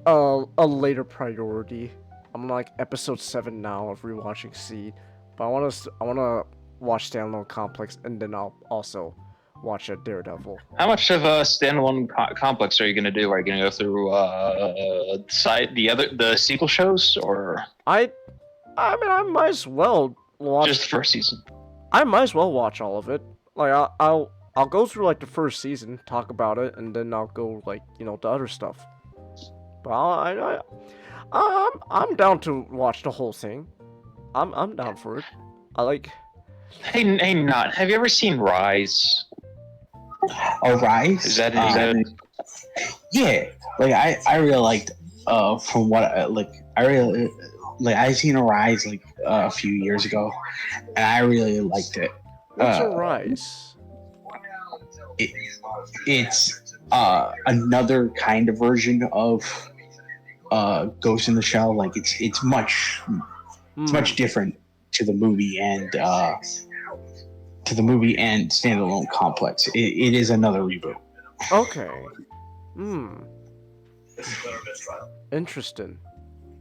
a later priority. I'm like episode 7 now of rewatching Seed, but I wanna watch Standalone Complex, and then I'll also watch a Daredevil. How much of a Standalone Complex are you gonna do? Are you gonna go through the sequel shows, or? I mean, I might as well watch just the first season. I might as well watch all of it. Like I'll go through like the first season, talk about it, and then I'll go like the other stuff. But I'm down to watch the whole thing. I'm down for it. I like. Hey, not. Have you ever seen Rise? Oh, Rise? Is that? Yeah. Like I really liked. From what I really. Like I seen a Rise like a few years ago, and I really liked it. What's a Rise? It's another kind of version of Ghost in the Shell. Like it's much different to the movie and Standalone Complex. It is another reboot. Okay. Hmm. Interesting.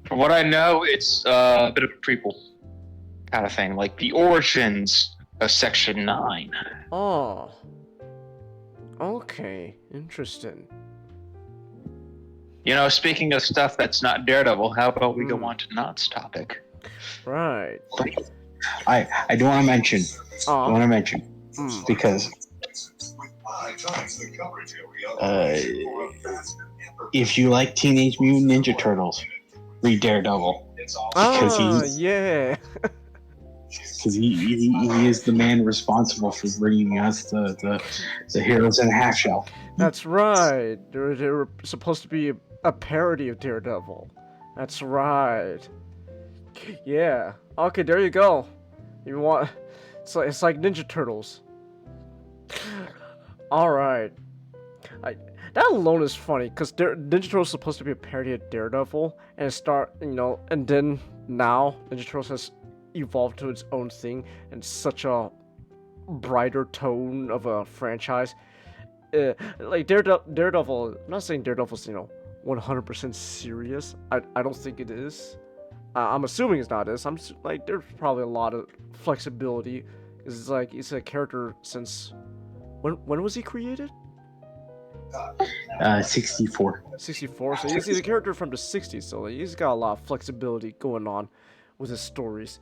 From what I know, it's a bit of a prequel kind of thing, like the origins of Section 9. Oh. Okay. Interesting. You know, speaking of stuff that's not Daredevil, how about we go on to Knott's topic? Right. I do want to mention. I want to mention because if you like Teenage Mutant Ninja Turtles, read Daredevil because yeah. Because he is the man responsible for bringing us the heroes in a half shell. That's right. They were supposed to be a parody of Daredevil. That's right. Yeah. Okay, there you go. You want? It's like Ninja Turtles. All right. That alone is funny because Ninja Turtles is supposed to be a parody of Daredevil, and then now Ninja Turtles has evolved to its own thing and such a brighter tone of a franchise. Like Daredevil. I'm not saying Daredevil's 100% serious. I don't think it is. I'm assuming it's not this. Like there's probably a lot of flexibility. It's like it's a character since when was he created? 64. 64. So he's a character from the 60s. So he's got a lot of flexibility going on with his stories.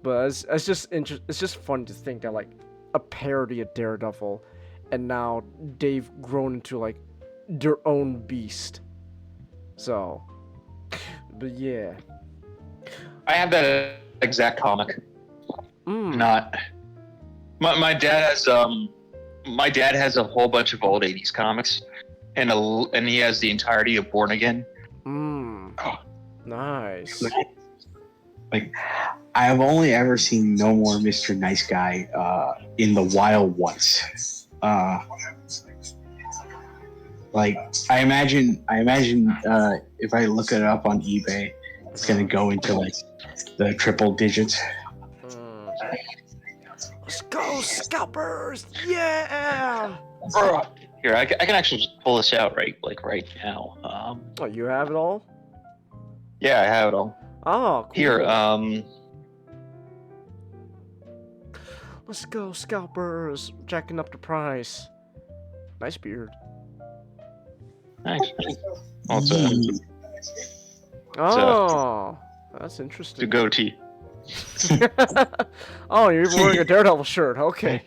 But it's just fun to think that like a parody of Daredevil, and now they've grown into like their own beast. So, but yeah. I have that exact comic. Not. My dad has a whole bunch of old '80s comics, and he has the entirety of Born Again. Oh, nice. Like, I have only ever seen No More Mr. Nice Guy in the wild once. Like I imagine if I look it up on eBay, it's gonna go into like the triple digits. Let's go, scalpers! Yeah! Here, I can actually just pull this out right now. Oh, you have it all? Yeah, I have it all. Oh, cool. Here, let's go, scalpers! Jacking up the price. Nice beard. Nice. That's interesting. The goatee. Oh, you're even wearing a Daredevil shirt. Okay.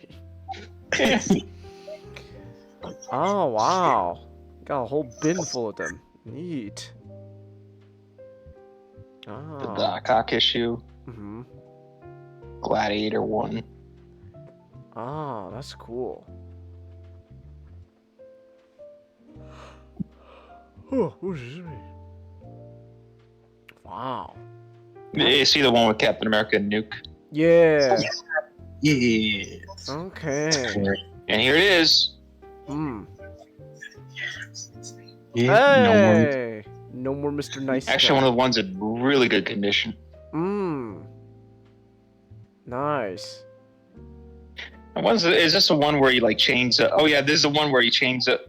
Oh, wow. Got a whole bin full of them. Neat. Oh. The Doc Ock issue. Gladiator 1. Oh, that's cool. Oh, wow. You see the one with Captain America and Nuke? Yeah. Yeah. Okay. And here it is. Yeah. Hey! No more Mr. Nice Guy. Actually, one of the ones in really good condition. Nice. And is this the one where you like change the? Oh yeah, this is the one where you change the.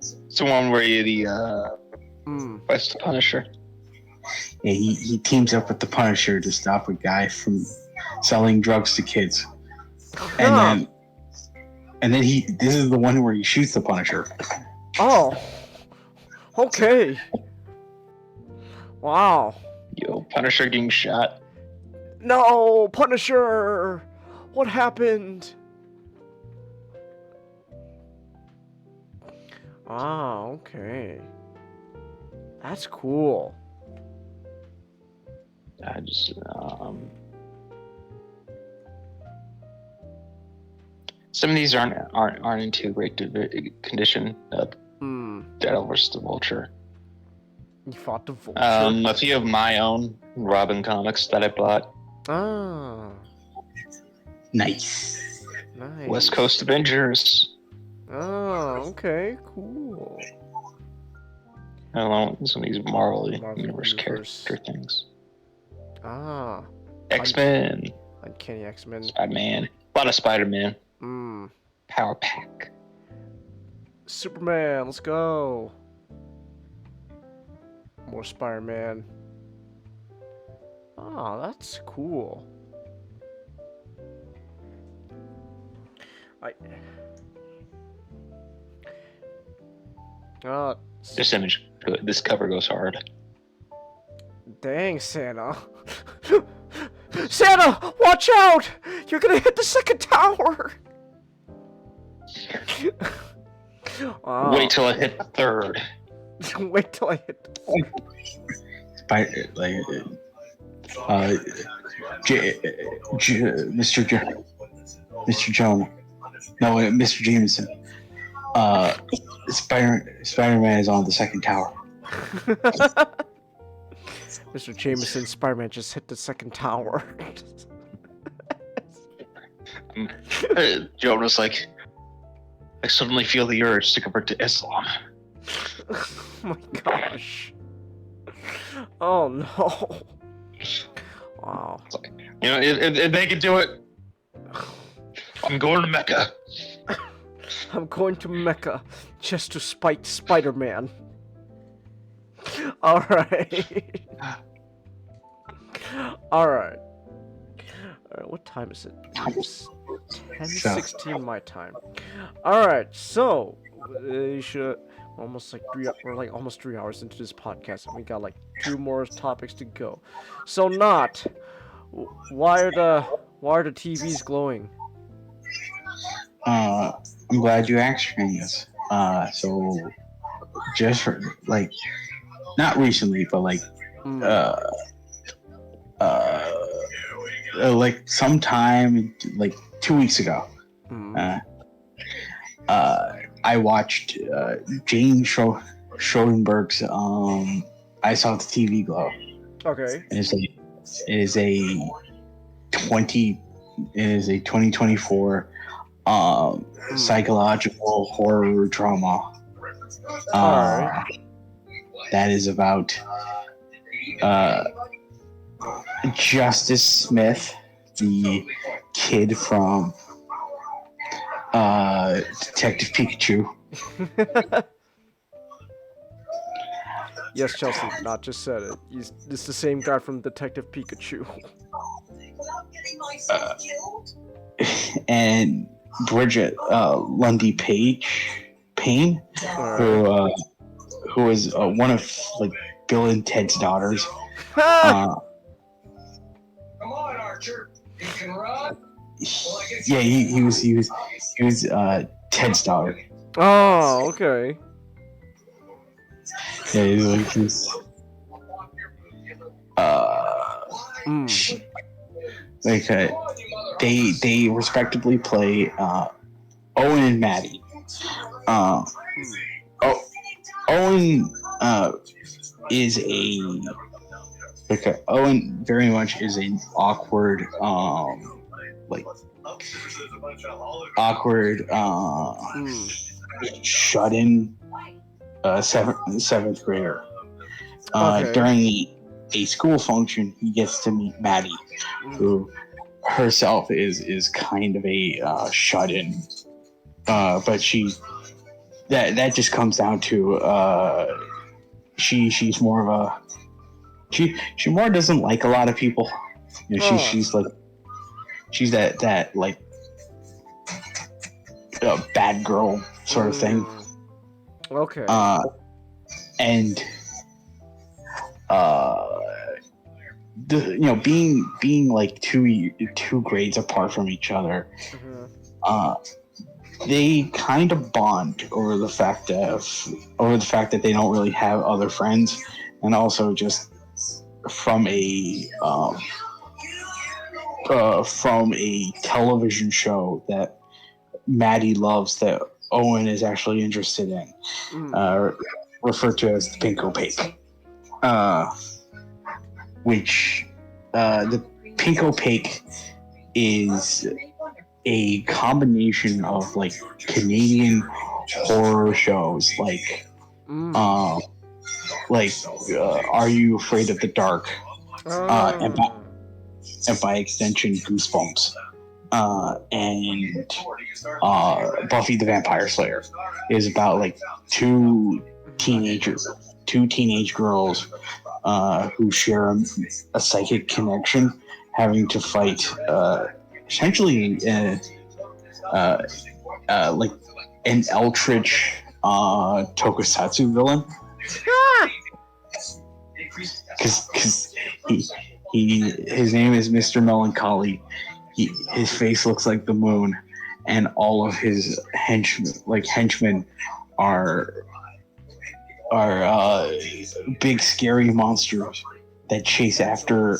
It's the one where you fights the Punisher. Yeah, he teams up with the Punisher to stop a guy from selling drugs to kids. And then this is the one where he shoots the Punisher. Oh. Okay. Wow. Yo, Punisher getting shot. No, Punisher! What happened? Ah, okay. That's cool. I just some of these aren't in too great condition. Daredevil vs. the Vulture. You fought the Vulture? A few of my own Robin comics that I bought. Ah. Nice. West Coast Avengers. Oh, okay, cool. I don't know, some of these Marvel Universe character things. Ah. X-Men. Uncanny X-Men. Spider-Man. A lot of Spider-Man. Mm. Power Pack. Superman, let's go. More Spider-Man. Oh, that's cool. This image, this cover goes hard. Dang, Santa. Santa, watch out! You're gonna hit the second tower! Wow. Wait till I hit the third. Wait till I hit the third. Mr. Jones. No, Mr. Jameson. Spider-Man is on the second tower. Mr. Jameson, Spider-Man just hit the second tower. Jonas like, I suddenly feel the urge to convert to Islam. Oh my gosh. Oh no. Wow. You know, if they can do it, I'm going to Mecca. I'm going to Mecca just to spite Spider-Man. Alright. Alright. What time is it? It's 10:16 my time. Alright, so we should we're like almost 3 hours into this podcast and we got like 2 more topics to go. So why are the TVs glowing? I'm glad you asked me this. So just for, like, not recently, but like like sometime like 2 weeks ago, I watched James Schrodenberg's I Saw the TV Glow. Okay. And it is a 2024 psychological horror drama. That is about Justice Smith, the kid from Detective Pikachu. Yes, Chelsea, not just said it. This the same guy from Detective Pikachu. And Bridget Lundy Payne, who is one of like Bill and Ted's daughters. Come on, Archer. You can run. Yeah, he was Ted's daughter. Oh, okay. Yeah, he's they respectively play Owen and Maddie. Owen is Owen very much is an awkward shut-in seventh grader. During a school function, he gets to meet Maddie, who herself is kind of a shut-in, but that just comes down to she's more of a she more doesn't like a lot of people. You know, she's that like bad girl sort of thing. Okay. And being like two grades apart from each other, they kind of bond over the fact that they don't really have other friends, and also just from a television show that Maddie loves that Owen is actually interested in, referred to as the Pink Opaque, which the Pink Opaque is a combination of like Canadian horror shows like Are You Afraid of the Dark, and by extension Goosebumps. and Buffy the Vampire Slayer is about like two teenage girls who share a psychic connection, having to fight essentially like an eldritch tokusatsu villain. Because his name is Mr. Melancholy. His face looks like the moon, and all of his henchmen are big scary monsters that chase after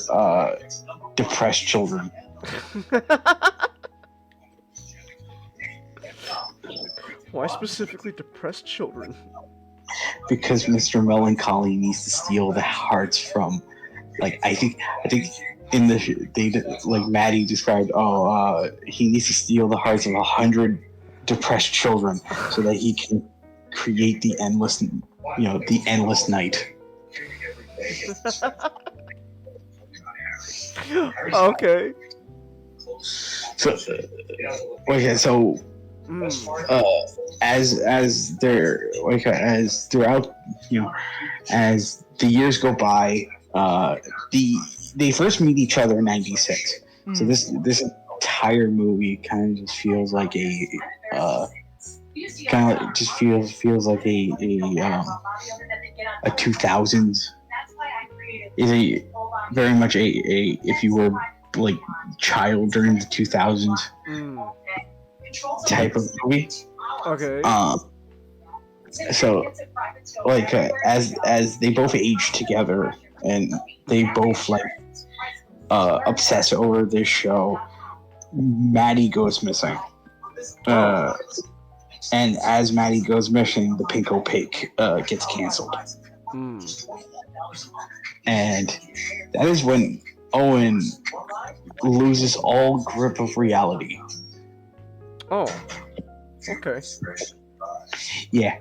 depressed children. Why specifically depressed children? Because Mr. Melancholy needs to steal the hearts from, like, I think in Maddie described, he needs to steal the hearts of 100 depressed children so that he can create the endless night. Okay. So as they're as throughout, as the years go by, they first meet each other in '96. So this entire movie kind of just feels like a feels like a 2000s, is a very much a if you were like child during the 2000s type of movie. Okay. So as they both age together and they both obsess over this show, Maddie goes missing. And as Maddie goes missing, the Pink Opaque gets canceled. And that is when Owen loses all grip of reality. Oh. Okay. Yeah.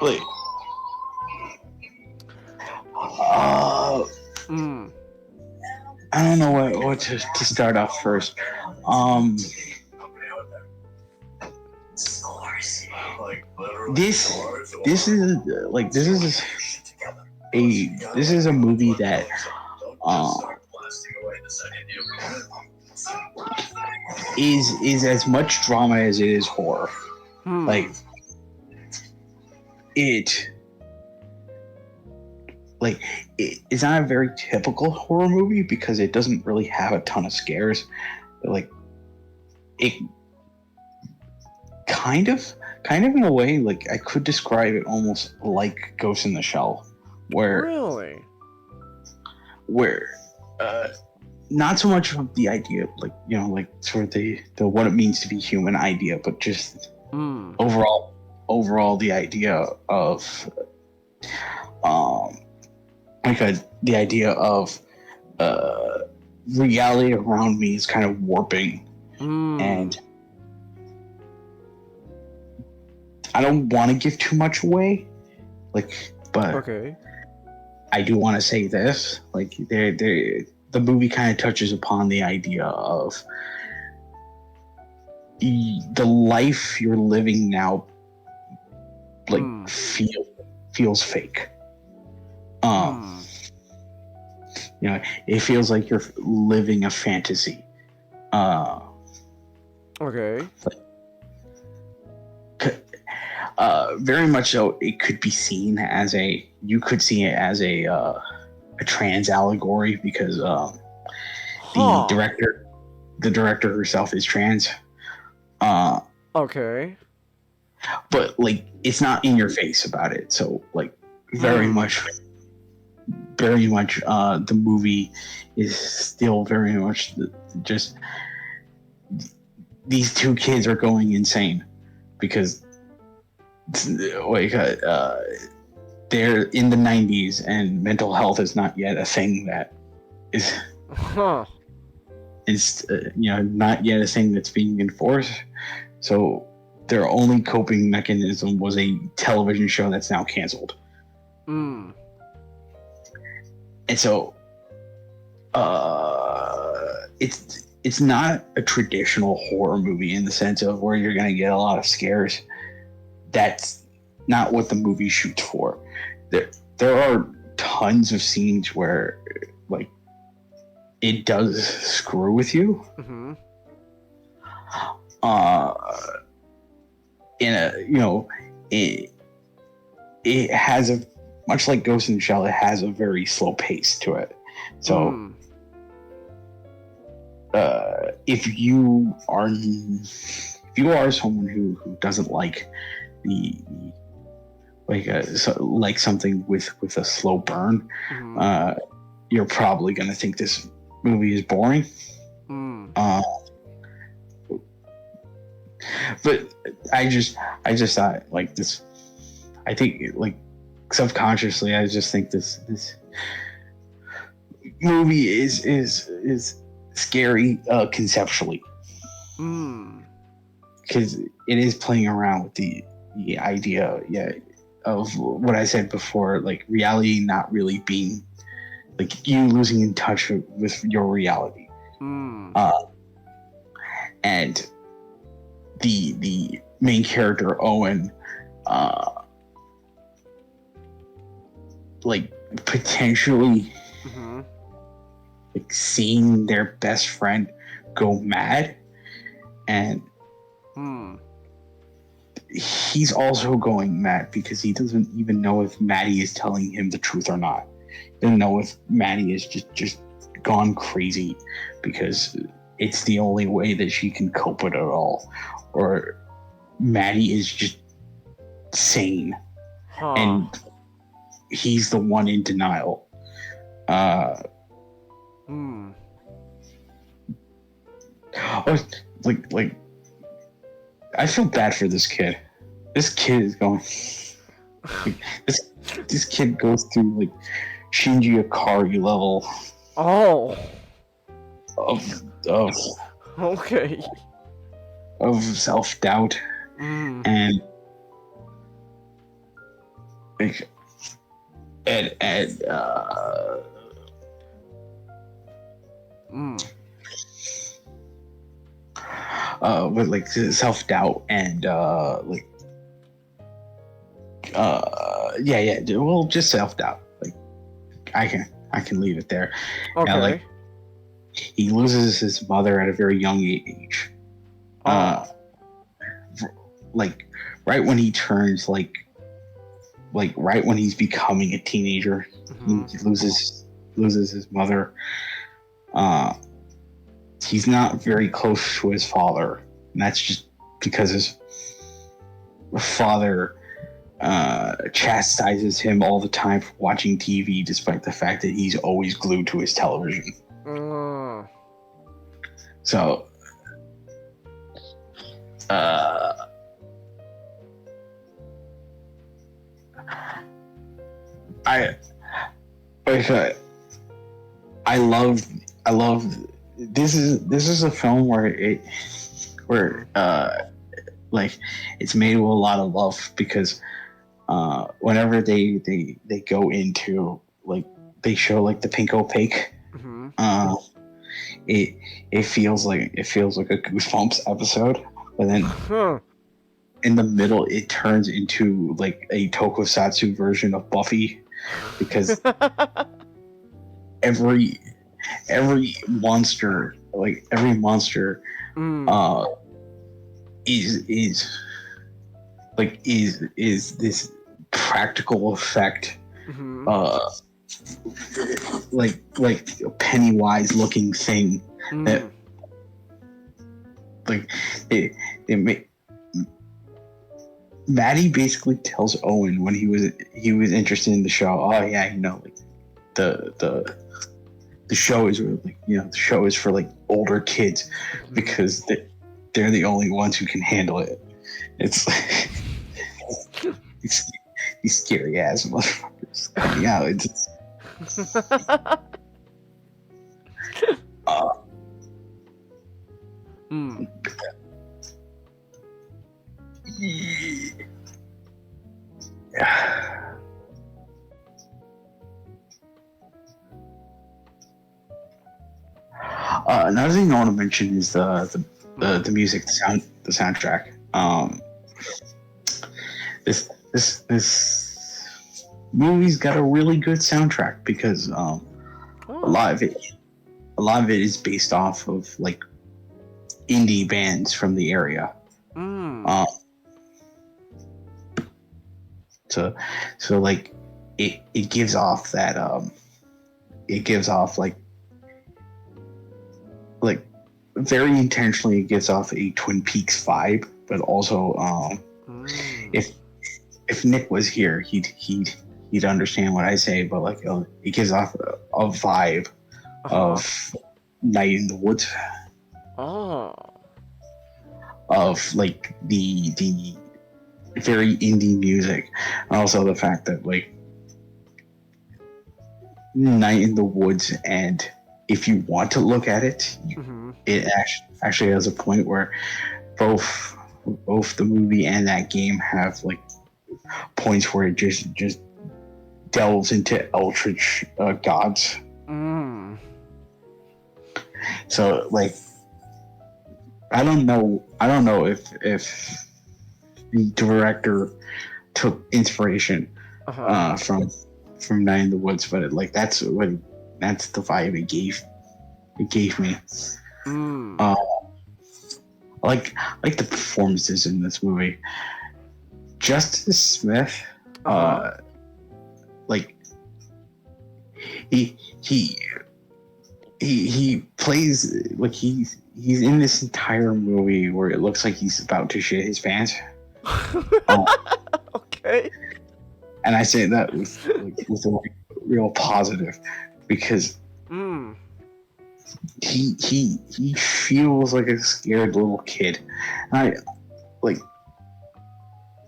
Wait. I don't know what to start off first. This is a movie that is as much drama as it is horror. It's not a very typical horror movie because it doesn't really have a ton of scares. But it kind of in a way, I could describe it almost like Ghost in the Shell, where not so much of the idea, sort of the what it means to be human idea, but just overall the idea of the idea of reality around me is kind of warping, and I don't want to give too much away, but okay. I do want to say this, the movie kind of touches upon the idea of the life you're living now, feels fake. It feels like you're living a fantasy. Okay. Very much so. It could be seen as you could see it as a trans allegory because the director herself is trans. Okay. But it's not in your face about it. So very much the movie is still very much just these two kids are going insane because they're in the 90s and mental health is not yet a thing that is not yet a thing that's being enforced. So their only coping mechanism was a television show that's now canceled. And so it's not a traditional horror movie in the sense of where you're gonna get a lot of scares. That's not what the movie shoots for. There are tons of scenes where like it does screw with you. Mm-hmm. In a it has a much like Ghost in the Shell, it has a very slow pace to it. So if you are someone who doesn't like like something with a slow burn, you're probably gonna think this movie is boring. But I just thought like this. I think like subconsciously, I just think this movie is scary conceptually, because it is playing around with the idea, of what I said before, like reality not really being like you losing in touch with your reality, and the main character Owen, like potentially like seeing their best friend go mad, and he's also going mad because he doesn't even know if Maddie is telling him the truth or not. He doesn't know if Maddie is just gone crazy because it's the only way that she can cope with it all, or Maddie is just sane and he's the one in denial. Like I feel bad for this kid. This kid is going. This kid goes through like Shinji Ikari level. Oh. Of okay. Of self-doubt and like with like self-doubt and well, just self-doubt. Like I can leave it there. Okay. And, like, he loses his mother at a very young age. Like right when he turns like right when he's becoming a teenager, he loses his mother. He's not very close to his father, and that's just because his father chastises him all the time for watching TV, despite the fact that he's always glued to his television. So, I love this is a film where like it's made with a lot of love, because whenever they go into like they show like the pink opaque, it feels like a Goosebumps episode, but then in the middle it turns into like a tokusatsu version of Buffy, because every monster is this practical effect, like a Pennywise looking thing that like it Maddie basically tells Owen when he was interested in the show, oh yeah, like the show is like, the show is for like older kids because they're the only ones who can handle it. It's these scary ass motherfuckers coming out. It's Another thing I want to mention is the music, the soundtrack. This movie's got a really good soundtrack because a lot of it is based off of like indie bands from the area. So like it gives off that like very intentionally it gives off a Twin Peaks vibe, but also if Nick was here, he'd understand what I say, but like it gives off a vibe of Night in the Woods. Of like the very indie music, and also the fact that like Night in the Woods, and if you want to look at it, it actually has a point where both the movie and that game have like points where it just delves into eldritch gods. So like I don't know if the director took inspiration from Night in the Woods, but that's the vibe it gave me. Like the performances in this movie. Justice Smith, like he plays like he's in this entire movie where it looks like he's about to shit his pants. Okay. And I say that with a real positive because he feels like a scared little kid. And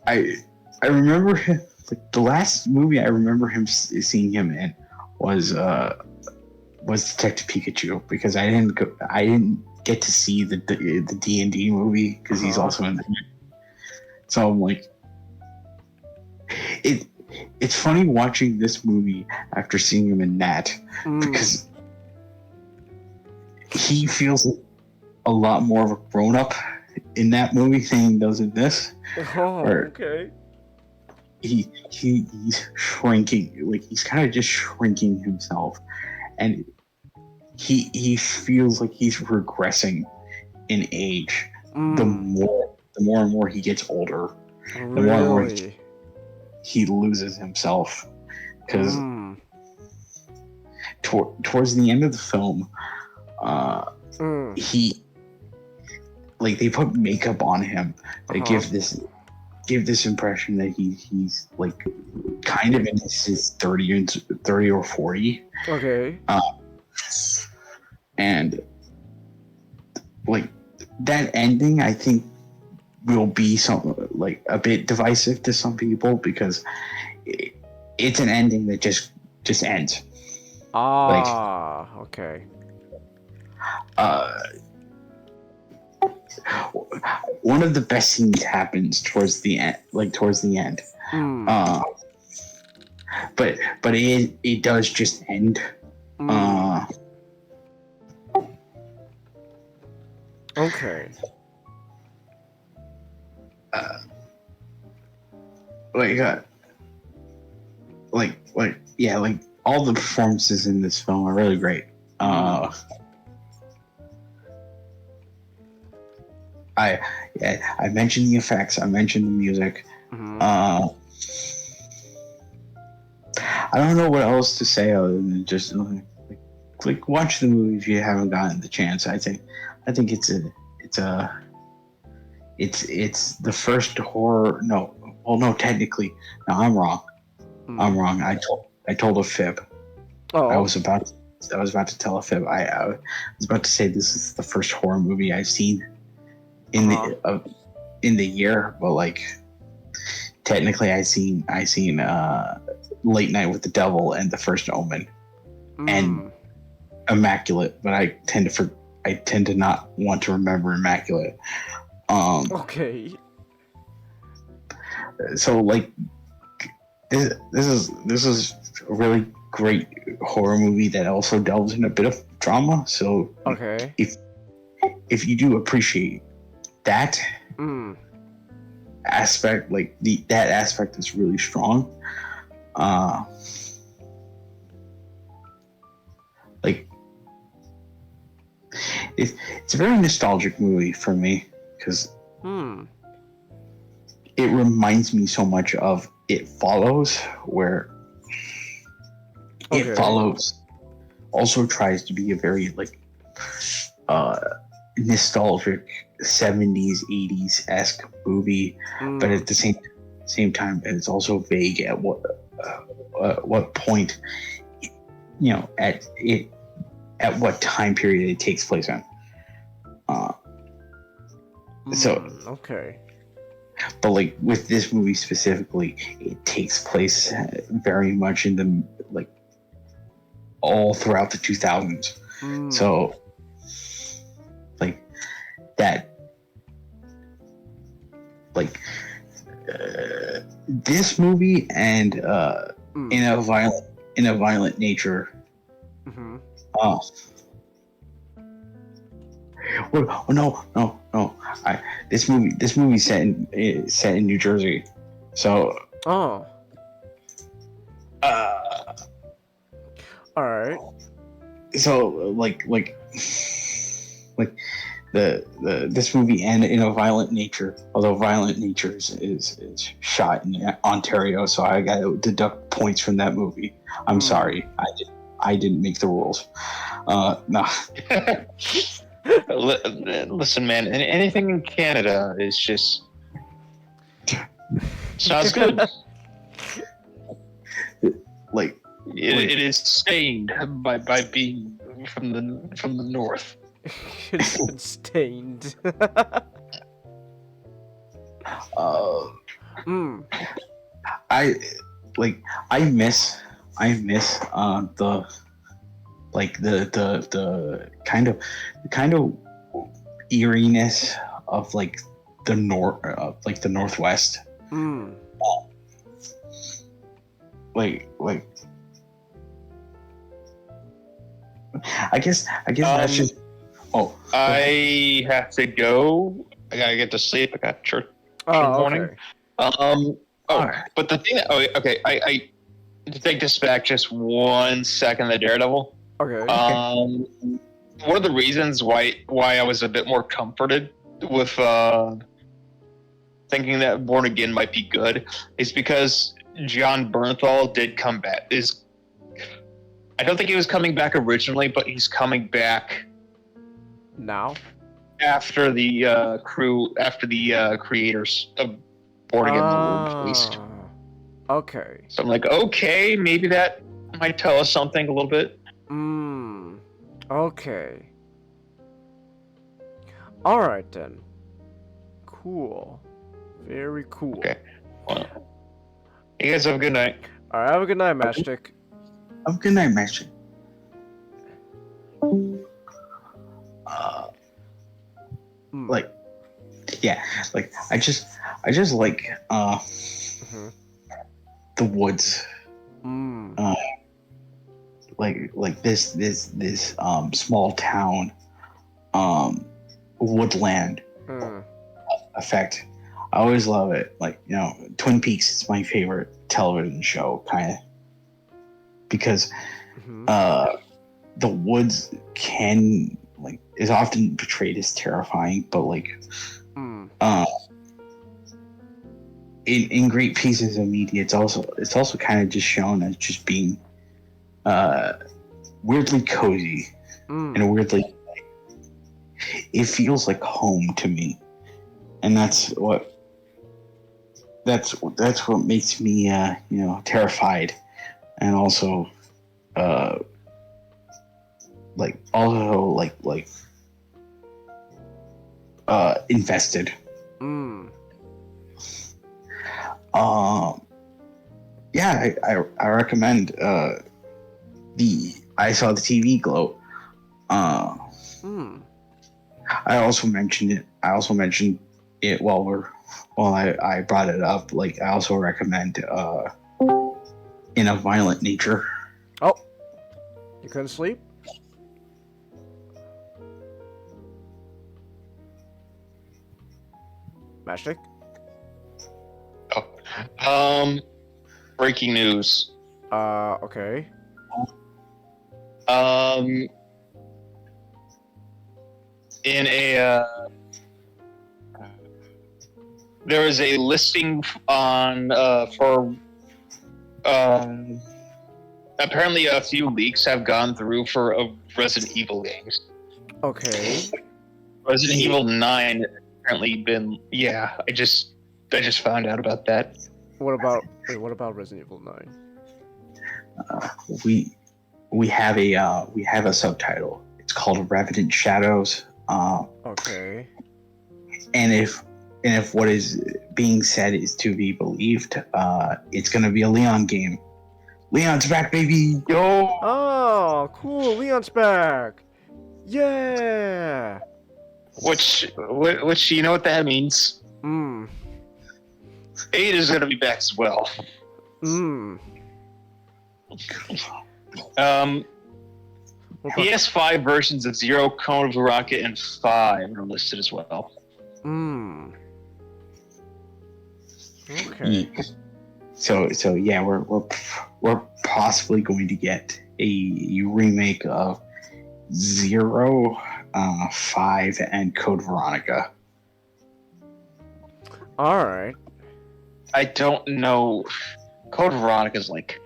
I remember him, like the last movie I remember him seeing him in was Detective Pikachu, because I didn't get to see the D&D movie because he's also in it. So I'm like, it's funny watching this movie after seeing him in that because he feels a lot more of a grown-up in that movie than he does in this. Okay. He's shrinking, like he's kind of just shrinking himself, and he feels like he's regressing in age. The more and more he gets older, the more and more he loses himself. Because towards the end of the film, he like they put makeup on him to give this impression that he's like kind of in his 30 or 40. Okay. And like that ending, I think will be like a bit divisive to some people because it's an ending that just ends. Okay. One of the best scenes happens towards the end. But it does just end. Okay. Like all the performances in this film are really great. I mentioned the effects. I mentioned the music. I don't know what else to say other than just like watch the movie if you haven't gotten the chance. I think it's the first horror. No, technically, no, I'm wrong. I'm wrong. I told a fib. I was about to tell a fib. I was about to say this is the first horror movie I've seen in the year, but like technically I seen Late Night with the Devil and The First Omen and Immaculate, but I tend to not want to remember Immaculate. Okay. So like this is a really great horror movie that also delves in a bit of drama. So Okay. if you do appreciate that aspect, like that aspect is really strong. Like it's a very nostalgic movie for me because it reminds me so much of It Follows, where It Follows also tries to be a very like nostalgic 70s 80s esque movie, but at the same time it's also vague at what point, you know, at what time period it takes place in. Okay. But like with this movie specifically, it takes place very much in the like all throughout the 2000s. So like that, like this movie and in a violent nature. Well, no. This movie set in New Jersey, so. All right. So like this movie and in a violent nature, although violent nature is shot in Ontario, so I got to deduct points from that movie. I'm sorry, I didn't make the rules. No. Listen, man. Anything in Canada is just sounds good. Like it is stained by being from the north. It's been stained. I miss the kind of eeriness of like the Northwest. Like I guess that's just. Oh, I have to go. I gotta get to sleep. I got church in the morning. But the thing that I to take this back just 1 second. The Daredevil. Okay. One of the reasons why I was a bit more comforted with thinking that Born Again might be good is because John Bernthal did come back. I don't think he was coming back originally, but he's coming back now after the creators of Born Again were released. Okay. So I'm like, okay, maybe that might tell us something a little bit. Okay. All right then. Cool. Very cool. Okay. Well, you guys have a good night. All right. Have a good night, Matchstick. Have a good night, Matchstick. Like, yeah, like I just like the woods. Like this small town woodland effect. I always love it. Like, you know, Twin Peaks is my favorite television show, kind of, because the woods is often portrayed as terrifying, but like in great pieces of media, it's also kind of just shown as just being weirdly cozy and weirdly it feels like home to me, and that's what makes me terrified, and also invested. Yeah, I recommend I Saw the TV Glow. I also mentioned it while I brought it up. Like, I also recommend In a Violent Nature. Oh, you couldn't sleep? Matchstick? Breaking news. Okay. In a there is a listing on for apparently a few leaks have gone through for Resident Evil games. Okay. Resident Evil 9 apparently been I just found out about that. What about Resident Evil 9? We have a subtitle. It's called Revenant Shadows. Okay. And if what is being said is to be believed, it's gonna be a Leon game. Leon's back, baby! Yo! Oh, cool! Leon's back! Yeah! Which you know what that means? Hmm. Ada's gonna be back as well. Hmm. PS5 versions of Zero, Code of Rocket, and 5 are listed as well. Hmm. Okay. So yeah, we're possibly going to get a remake of Zero, 5, and Code Veronica. All right. I don't know. Code Veronica's like,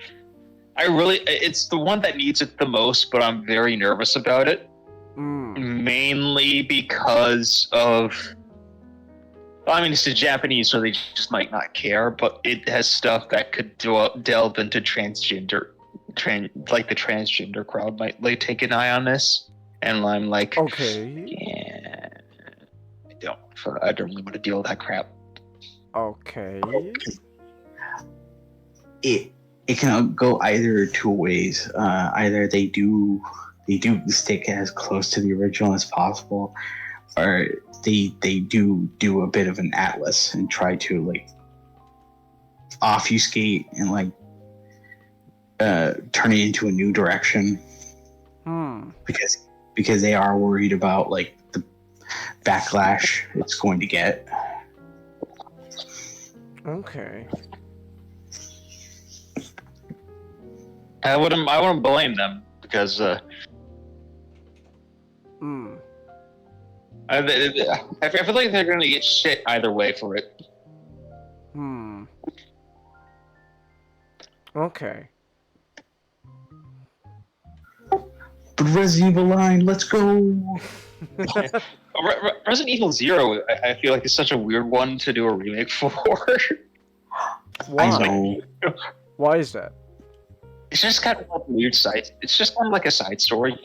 it's the one that needs it the most, but I'm very nervous about it. Mainly because of, I mean, it's a Japanese, so they just might not care, but it has stuff that could delve into transgender, like the transgender crowd might like take an eye on this, and I'm like, okay, yeah, I don't really want to deal with that crap. Okay. It can go either two ways. Either they do stick as close to the original as possible, or they do a bit of an atlas and try to like obfuscate and like turn it into a new direction. Because they are worried about like the backlash it's going to get. Okay. I wouldn't blame them because I feel like they're gonna get shit either way for it. Okay. But Resident Evil line, let's go. Resident Evil 0, I feel like is such a weird one to do a remake for. Why? I know. Why is that? It's just kind of like a weird side. It's just kind of like a side story,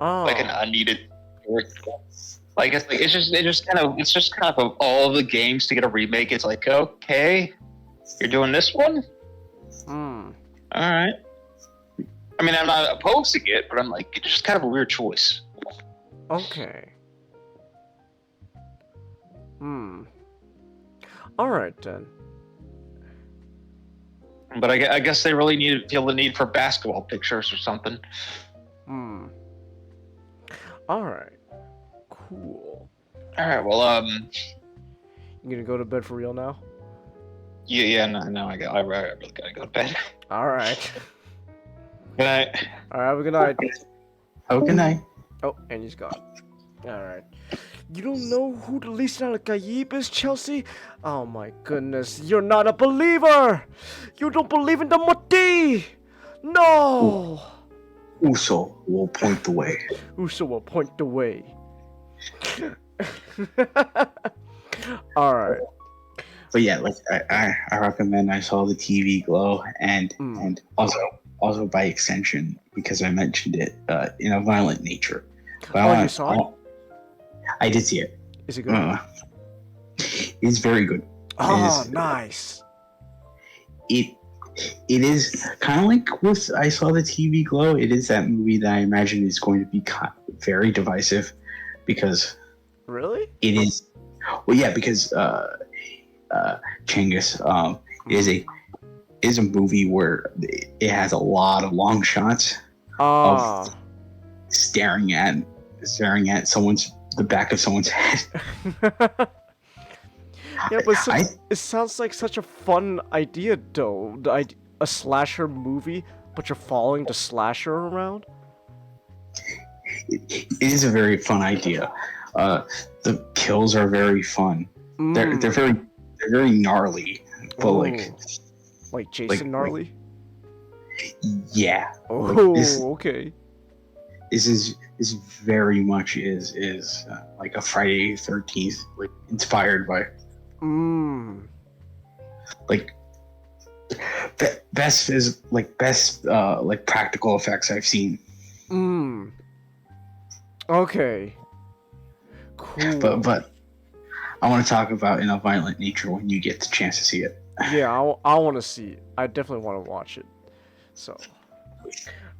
like an unneeded story. Like it's just kind of all the games to get a remake. It's like, okay, you're doing this one. All right. I mean, I'm not opposed to it, but I'm like, it's just kind of a weird choice. Okay. All right then. But I guess they really feel the need for basketball pictures or something. All right. Cool. All right. Well, You gonna go to bed for real now? Yeah. No. I really gotta go to bed. All right. Good night. All right. Have a good night. Oh, good night. Oh, and he's gone. All right. You don't know who the Lisa Al-Gaib is, Chelsea? Oh my goodness, you're not a believer! You don't believe in the Mahdi! No! Uso will point the way. Uso will point the way. Alright. But yeah, like I recommend I saw the TV Glow and also by extension, because I mentioned it, in a violent nature. But you saw it? I did see it. Is it good? It's very good. Oh, nice. It is kind of like with I saw the TV Glow. It is that movie that I imagine is going to be very divisive, because really it is. Well, yeah, because Chungus is a movie where it has a lot of long shots of staring at the back of someone's head. Yeah, but it sounds like such a fun idea, though. A slasher movie, but you're following the slasher around. It is a very fun idea. The kills are very fun. They're very gnarly, but like Jason gnarly. Yeah. Oh, okay. This is very much is like a Friday 13th, like inspired by. Like best like practical effects I've seen. Okay. Cool. But I want to talk about in a violent nature when you get the chance to see it. Yeah, I want to see it. I definitely want to watch it. So.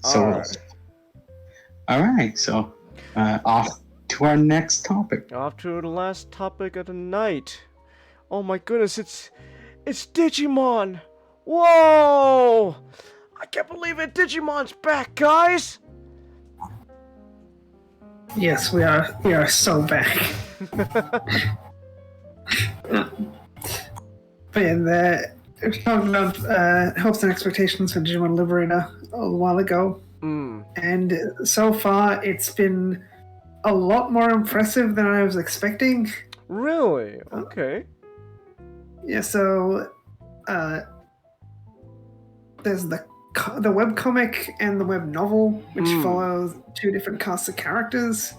All right. So, off to our next topic. Off to the last topic of the night. Oh my goodness, it's Digimon. Whoa! I can't believe it. Digimon's back, guys. Yes, we are so back. But yeah, we talked about hopes and expectations for Digimon Liberator a while ago. And so far, it's been a lot more impressive than I was expecting. Really? Okay. Yeah, so there's the webcomic and the web novel, which follows two different casts of characters.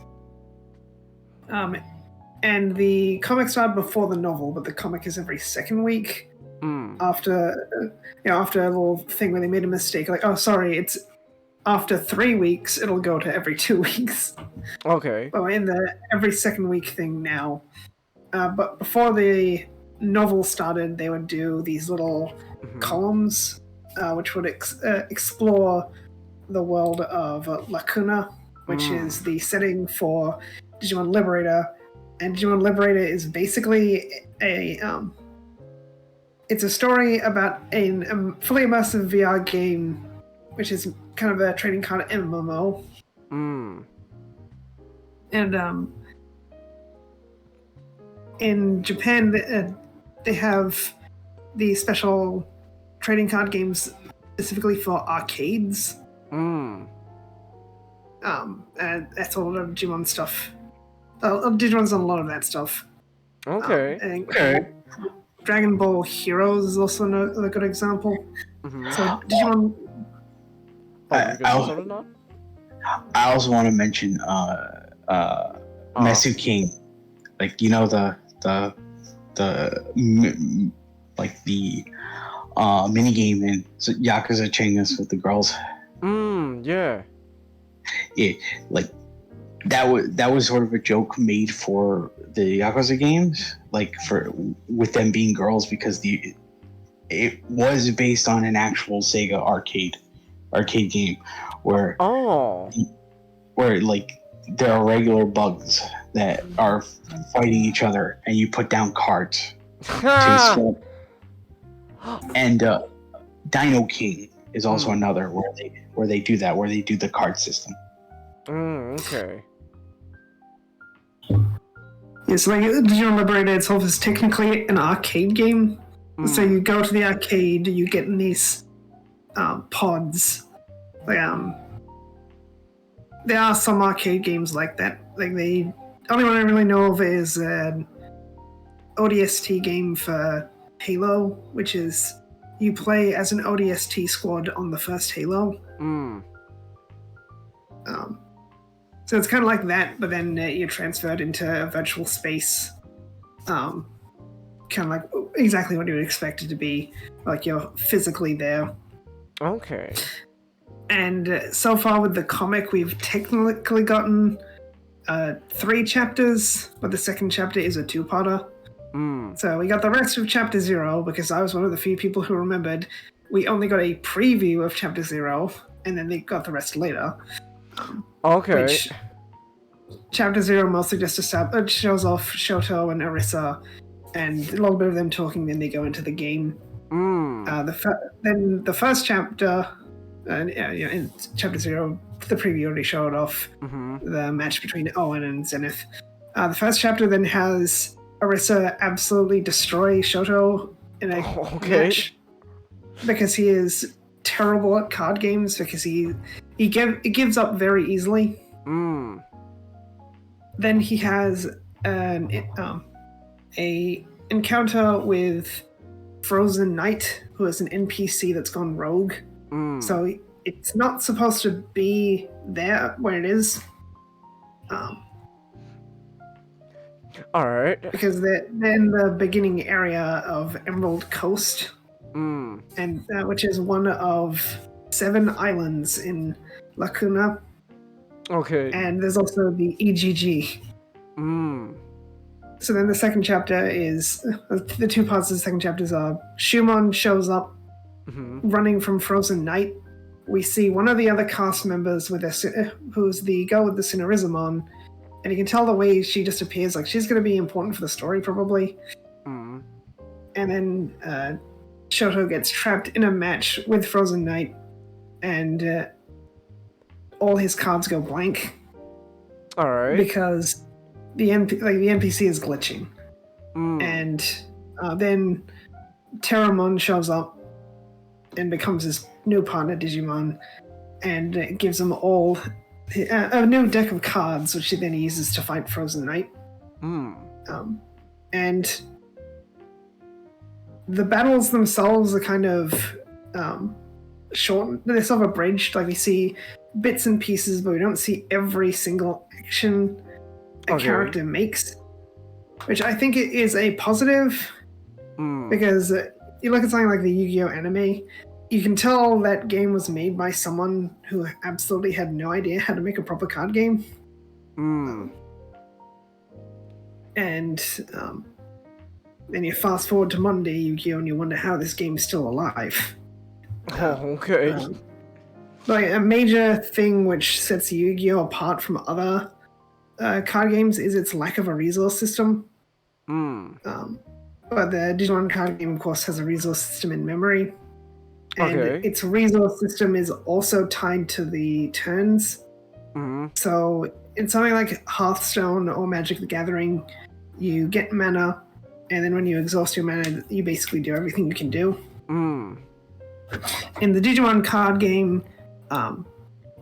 And the comic started before the novel, but the comic is every second week. After after a little thing where they made a mistake, like, oh, sorry, it's after 3 weeks, it'll go to every 2 weeks. Okay. But we're in the every second week thing now. But before the novel started, they would do these little columns, which would explore the world of Lacuna, which is the setting for Digimon Liberator. And Digimon Liberator is basically it's a story about a fully immersive VR game, which is kind of a trading card MMO. And in Japan, they have the special trading card games specifically for arcades. And that's all of Digimon stuff. Digimon's on a lot of that stuff. Okay. Dragon Ball Heroes is also a good example. So Digimon. I also want to mention Mesu King, like, you know, the mini game in Yakuza Chingus with the girls. Yeah. Yeah, like that was sort of a joke made for the Yakuza games, like with them being girls, because it was based on an actual Sega arcade game where like there are regular bugs that are fighting each other, and you put down cards to and Dino King is also another where they do that, where they do the card system. Okay. Yes, like Digimon Liberator itself is technically an arcade game. So you go to the arcade, you get in these pods. Like, there are some arcade games like that. Like, the only one I really know of is an ODST game for Halo, which is you play as an ODST squad on the first Halo. So it's kind of like that, but then you're transferred into a virtual space. Kind of like exactly what you would expect it to be. Like, you're physically there. Okay. And so far with the comic, we've technically gotten 3 chapters, but the second chapter is a 2-parter. So we got the rest of Chapter 0, because I was one of the few people who remembered we only got a preview of Chapter 0, and then they got the rest later. Okay. Which, Chapter 0 mostly just shows off Shoto and Arisa, and a little bit of them talking, then they go into the game. Then the first chapter, in Chapter 0, the preview already showed off the match between Owen and Zenith. The first chapter then has Arisa absolutely destroy Shoto in a match because he is terrible at card games because he gives up very easily. Then he has a encounter with Frozen Knight, who is an NPC that's gone rogue. So it's not supposed to be there where it is. Alright. Because they're in the beginning area of Emerald Coast, and which is one of 7 islands in Lacuna. Okay. And there's also the EGG. So then the second chapter is the 2 parts of the second chapter are Shumon shows up running from Frozen Knight. We see one of the other cast members with who's the girl with the Cinerizamon, and you can tell the way she just appears like she's going to be important for the story probably. And then Shoto gets trapped in a match with Frozen Knight, and all his cards go blank. All right. Because the NPC is glitching, and then Terramon shows up and becomes his new partner Digimon, and gives them all a new deck of cards, which he then uses to fight Frozen Knight. And the battles themselves are kind of short. They're sort of abridged. Like we see bits and pieces, but we don't see every single action a character makes, which I think it is a positive, because you look at something like the Yu-Gi-Oh anime, you can tell that game was made by someone who absolutely had no idea how to make a proper card game. And then you fast forward to Monday Yu-Gi-Oh and you wonder how this game's still alive. Like a major thing which sets Yu-Gi-Oh apart from other card games is its lack of a resource system. But the Digimon card game, of course, has a resource system in memory. And its resource system is also tied to the turns. So in something like Hearthstone or Magic the Gathering, you get mana, and then when you exhaust your mana, you basically do everything you can do. In the Digimon card game,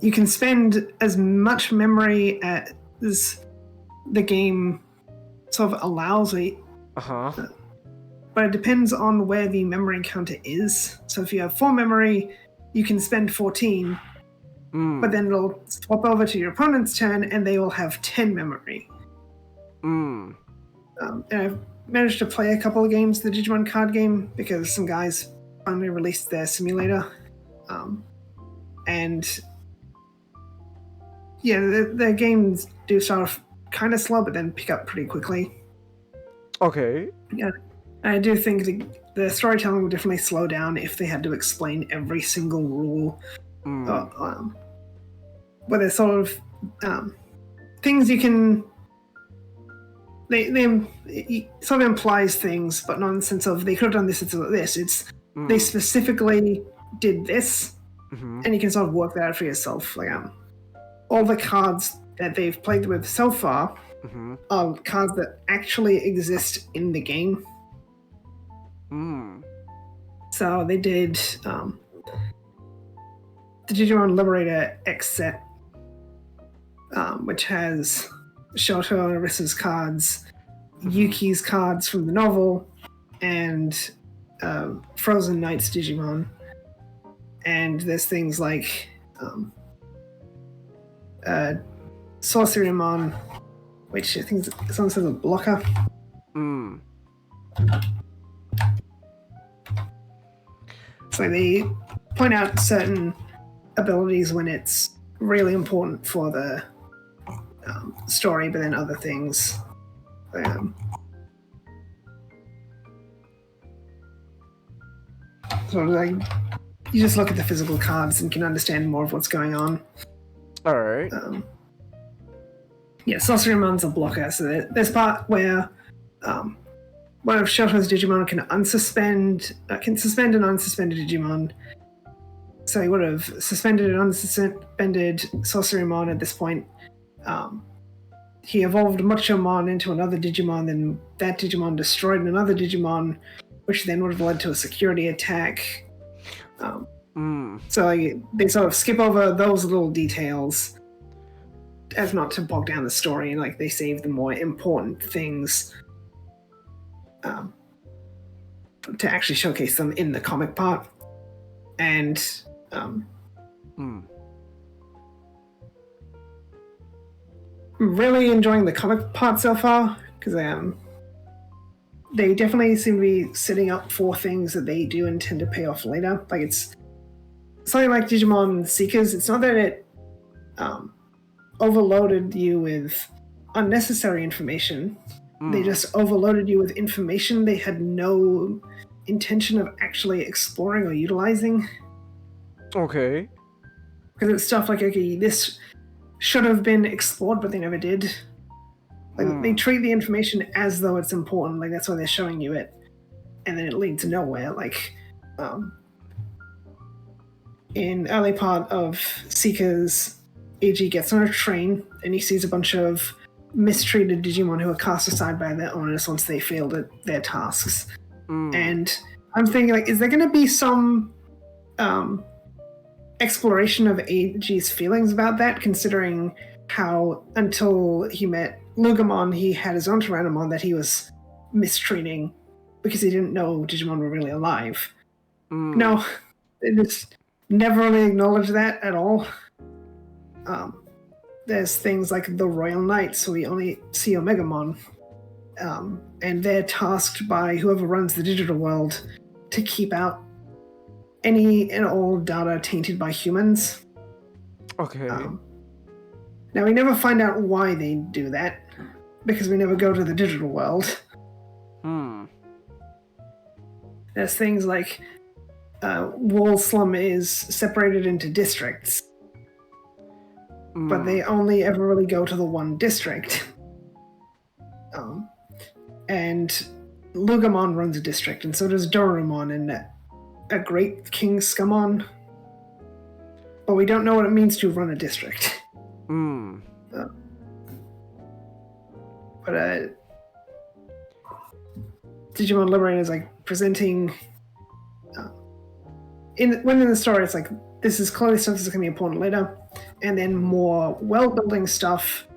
you can spend as much memory as the game sort of allows it. But it depends on where the memory counter is. So if you have 4 memory, you can spend 14, but then it'll swap over to your opponent's turn and they will have 10 memory. And I've managed to play a couple of games, the Digimon card game, because some guys finally released their simulator. And yeah, the games do start off kind of slow, but then pick up pretty quickly. Yeah, I do think the storytelling would definitely slow down if they had to explain every single rule. But there's sort of things you can... It sort of implies things, but not in the sense of they could have done this instead of this. It's they specifically did this, and you can sort of work that out for yourself. Like all the cards that they've played with so far are cards that actually exist in the game. So they did the Digimon Liberator X set, which has Shoto and Arisa's cards, Yuki's cards from the novel, and Frozen Knight's Digimon. And there's things like Sorcerymon, which I think someone says a blocker. So they point out certain abilities when it's really important for the story, but then other things. So like, you just look at the physical cards and can understand more of what's going on. Alright. Yeah, Sorcerymon's a blocker, so there's part where one of Shoto's Digimon can suspend and unsuspend a Digimon. So he would have suspended and unsuspended Sorcerymon at this point. he evolved Muchomon into another Digimon, then that Digimon destroyed another Digimon, which then would have led to a security attack. So like, they sort of skip over those little details as not to bog down the story, and like they save the more important things to actually showcase them in the comic part. And really enjoying the comic part so far, because they definitely seem to be setting up for things that they do intend to pay off later. Like it's something like Digimon Seekers. It's not that it overloaded you with unnecessary information. They just overloaded you with information they had no intention of actually exploring or utilizing. Okay. Because it's stuff like, okay, this should have been explored, but they never did. Like they treat the information as though it's important. Like that's why they're showing you it, and then it leads to nowhere. Like in early part of Seekers, AG gets on a train and he sees a bunch of mistreated Digimon who are cast aside by their owners once they failed at their tasks. And I'm thinking, like, is there going to be some exploration of AG's feelings about that, considering how until he met Lugamon, he had his own Tyrannomon that he was mistreating because he didn't know Digimon were really alive. No, they just never really acknowledge that at all. There's things like the Royal Knights, so we only see Omegamon, and they're tasked by whoever runs the digital world to keep out any and all data tainted by humans. Okay. Now, we never find out why they do that, because we never go to the digital world. There's things like Wall Slum is separated into districts, but they only ever really go to the one district. And Lugamon runs a district, and so does Dorumon and a Great King Scumon. But we don't know what it means to run a district. But Digimon Liberator is like presenting when in the story it's like this is clearly stuff that's going to be important later, and then more world-building stuff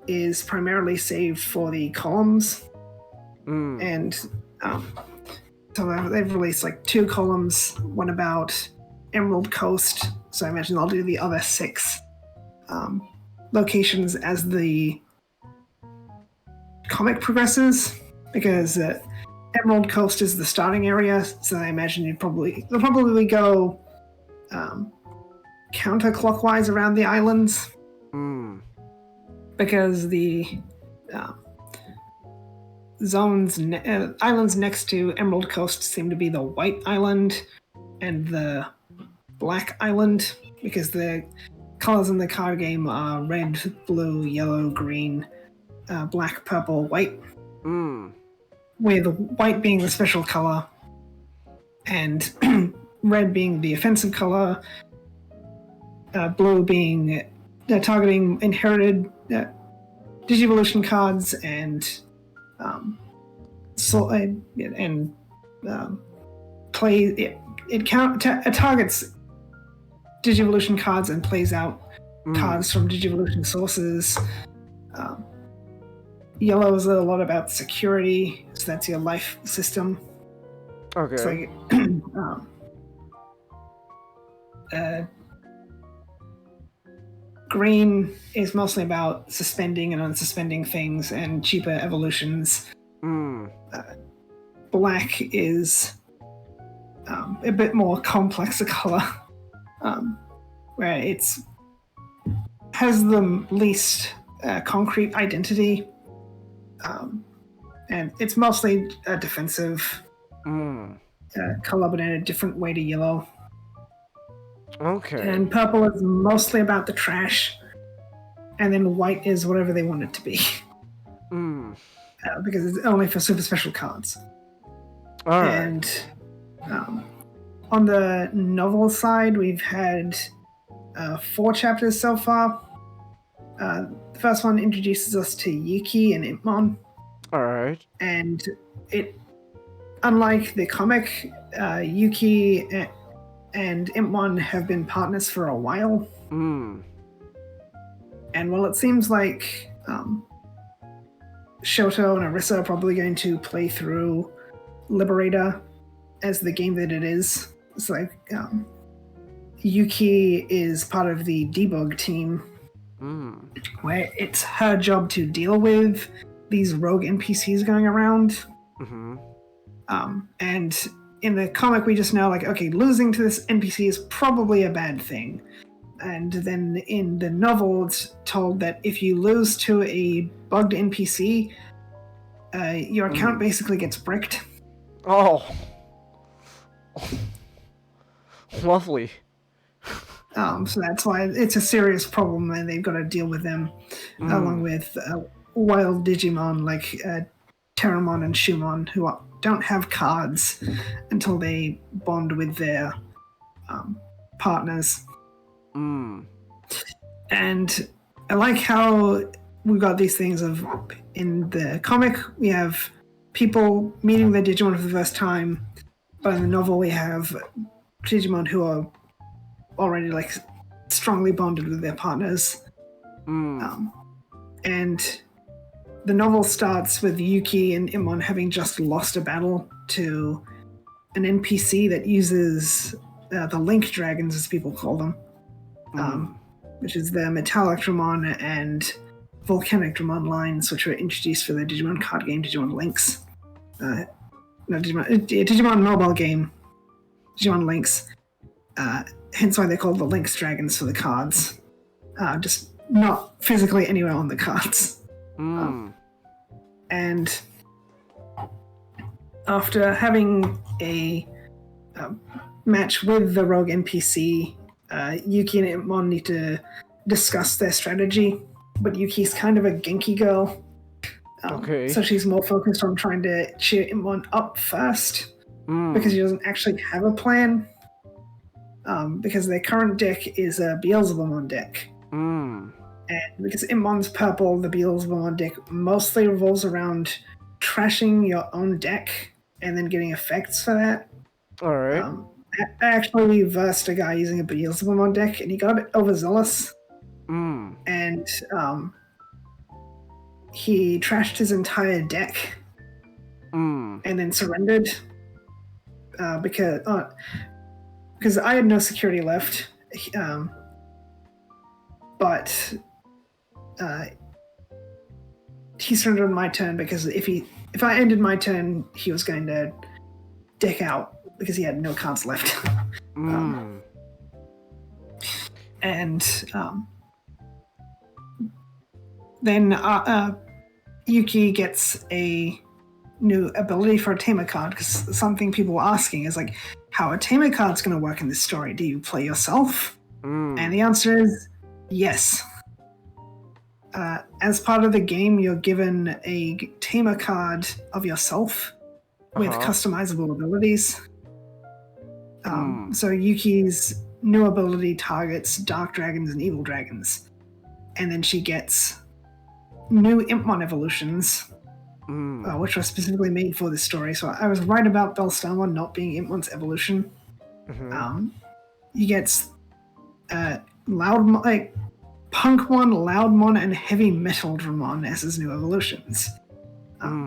is primarily saved for the columns. And so they've released like 2 columns, one about Emerald Coast, so I imagine they'll do the other 6 locations as the comic progresses, because Emerald Coast is the starting area, so I imagine they'll probably go counterclockwise around the islands, because the islands next to Emerald Coast seem to be the White Island and the Black Island, because the colors in the card game are red, blue, yellow, green, black, purple, white. With white being the special color, and red being the offensive color, blue being targeting inherited Digivolution cards, and it targets Digivolution cards and plays out cards from Digivolution sources. Yellow is a lot about security, so that's your life system. Okay. It's like, green is mostly about suspending and unsuspending things and cheaper evolutions. Black is a bit more complex a color, where it's has the least concrete identity. And it's mostly a defensive color, but in a different way to yellow. Okay. And purple is mostly about the trash, and then white is whatever they want it to be. Because it's only for super special cards. All right. And on the novel side, we've had 4 chapters so far. the first one introduces us to Yuki and Impmon. All right. And unlike the comic, Yuki and Impmon have been partners for a while. Mm. And while it seems like Shoto and Arisa are probably going to play through Liberator as the game that it is, it's like Yuki is part of the debug team, where it's her job to deal with these rogue NPCs going around. Mm-hmm. And in the comic, we just know, like, okay, losing to this NPC is probably a bad thing. And then in the novel, it's told that if you lose to a bugged NPC, your account basically gets bricked. Oh. Lovely. So that's why it's a serious problem, and they've got to deal with them, along with wild Digimon like Terramon and Shumon, who don't have cards until they bond with their partners. And I like how we've got these things of, in the comic, we have people meeting their Digimon for the first time, but in the novel we have Digimon who are already like strongly bonded with their partners. And the novel starts with Yuki and Impmon having just lost a battle to an NPC that uses the Link Dragons, as people call them, which is the Metallicdramon and Volcanic Dramon lines, which were introduced for the Digimon card game Digimon Lynx. Digimon mobile game, Digimon Lynx. Hence why they're called the Lynx Dragons for the cards. Just not physically anywhere on the cards. And after having a match with the rogue NPC, Yuki and Impmon need to discuss their strategy, but Yuki's kind of a Genki girl. So she's more focused on trying to cheer Impmon up first, because she doesn't actually have a plan. Because their current deck is a Beelzebumon deck. And because Impmon's purple, the Beelzebumon deck mostly revolves around trashing your own deck and then getting effects for that. Alright. I actually versed a guy using a Beelzebumon deck, and he got a bit overzealous. And he trashed his entire deck and then surrendered because I had no security left. But he surrendered on my turn because if I ended my turn, he was going to deck out because he had no cards left. Then Yuki gets a new ability for a Tamer card, because something people were asking is like, how a Tamer card's going to work in this story. Do you play yourself? And the answer is yes. As part of the game, you're given a Tamer card of yourself with customizable abilities. So Yuki's new ability targets Dark Dragons and Evil Dragons. And then she gets new Impmon evolutions, which were specifically made for this story. So I was right about Bellstarmon not being Impmon's evolution. He gets Punkmon, Loudmon, and Heavy Metal Dramon as his new evolutions,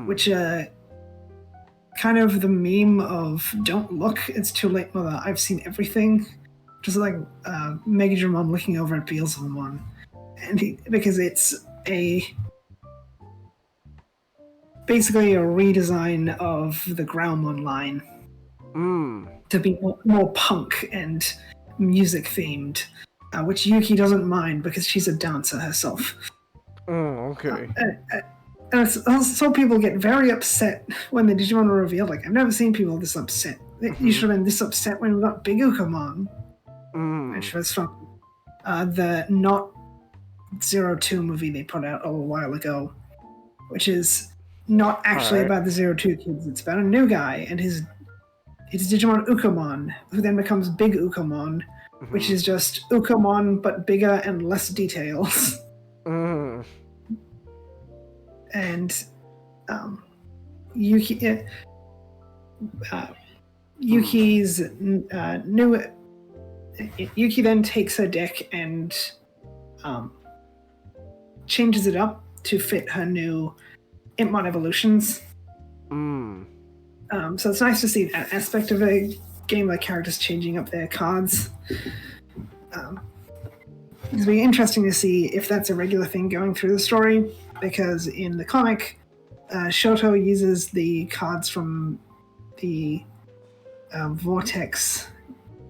which are kind of the meme of "Don't look, it's too late, mother. I've seen everything." Just like Mega Dramon looking over at Beelzebumon, and because it's basically a redesign of the Groundmon line to be more punk and music themed, which Yuki doesn't mind because she's a dancer herself. And so people get very upset when the Digimon are revealed. Like, I've never seen people this upset. You should have been this upset when we got Big Ukamon, which was from the Not 02 movie they put out a little while ago, which is not actually about the 02 kids. It's about a new guy and his Digimon Ukamon, who then becomes Big Ukamon, which is just Ukamon but bigger and less details. And Yuki, Yuki's new. Yuki then takes her deck and changes it up to fit her new Impmon evolutions. So it's nice to see that aspect of a game, like characters changing up their cards. It'll be interesting to see if that's a regular thing going through the story, because in the comic, Shoto uses the cards from the Vortex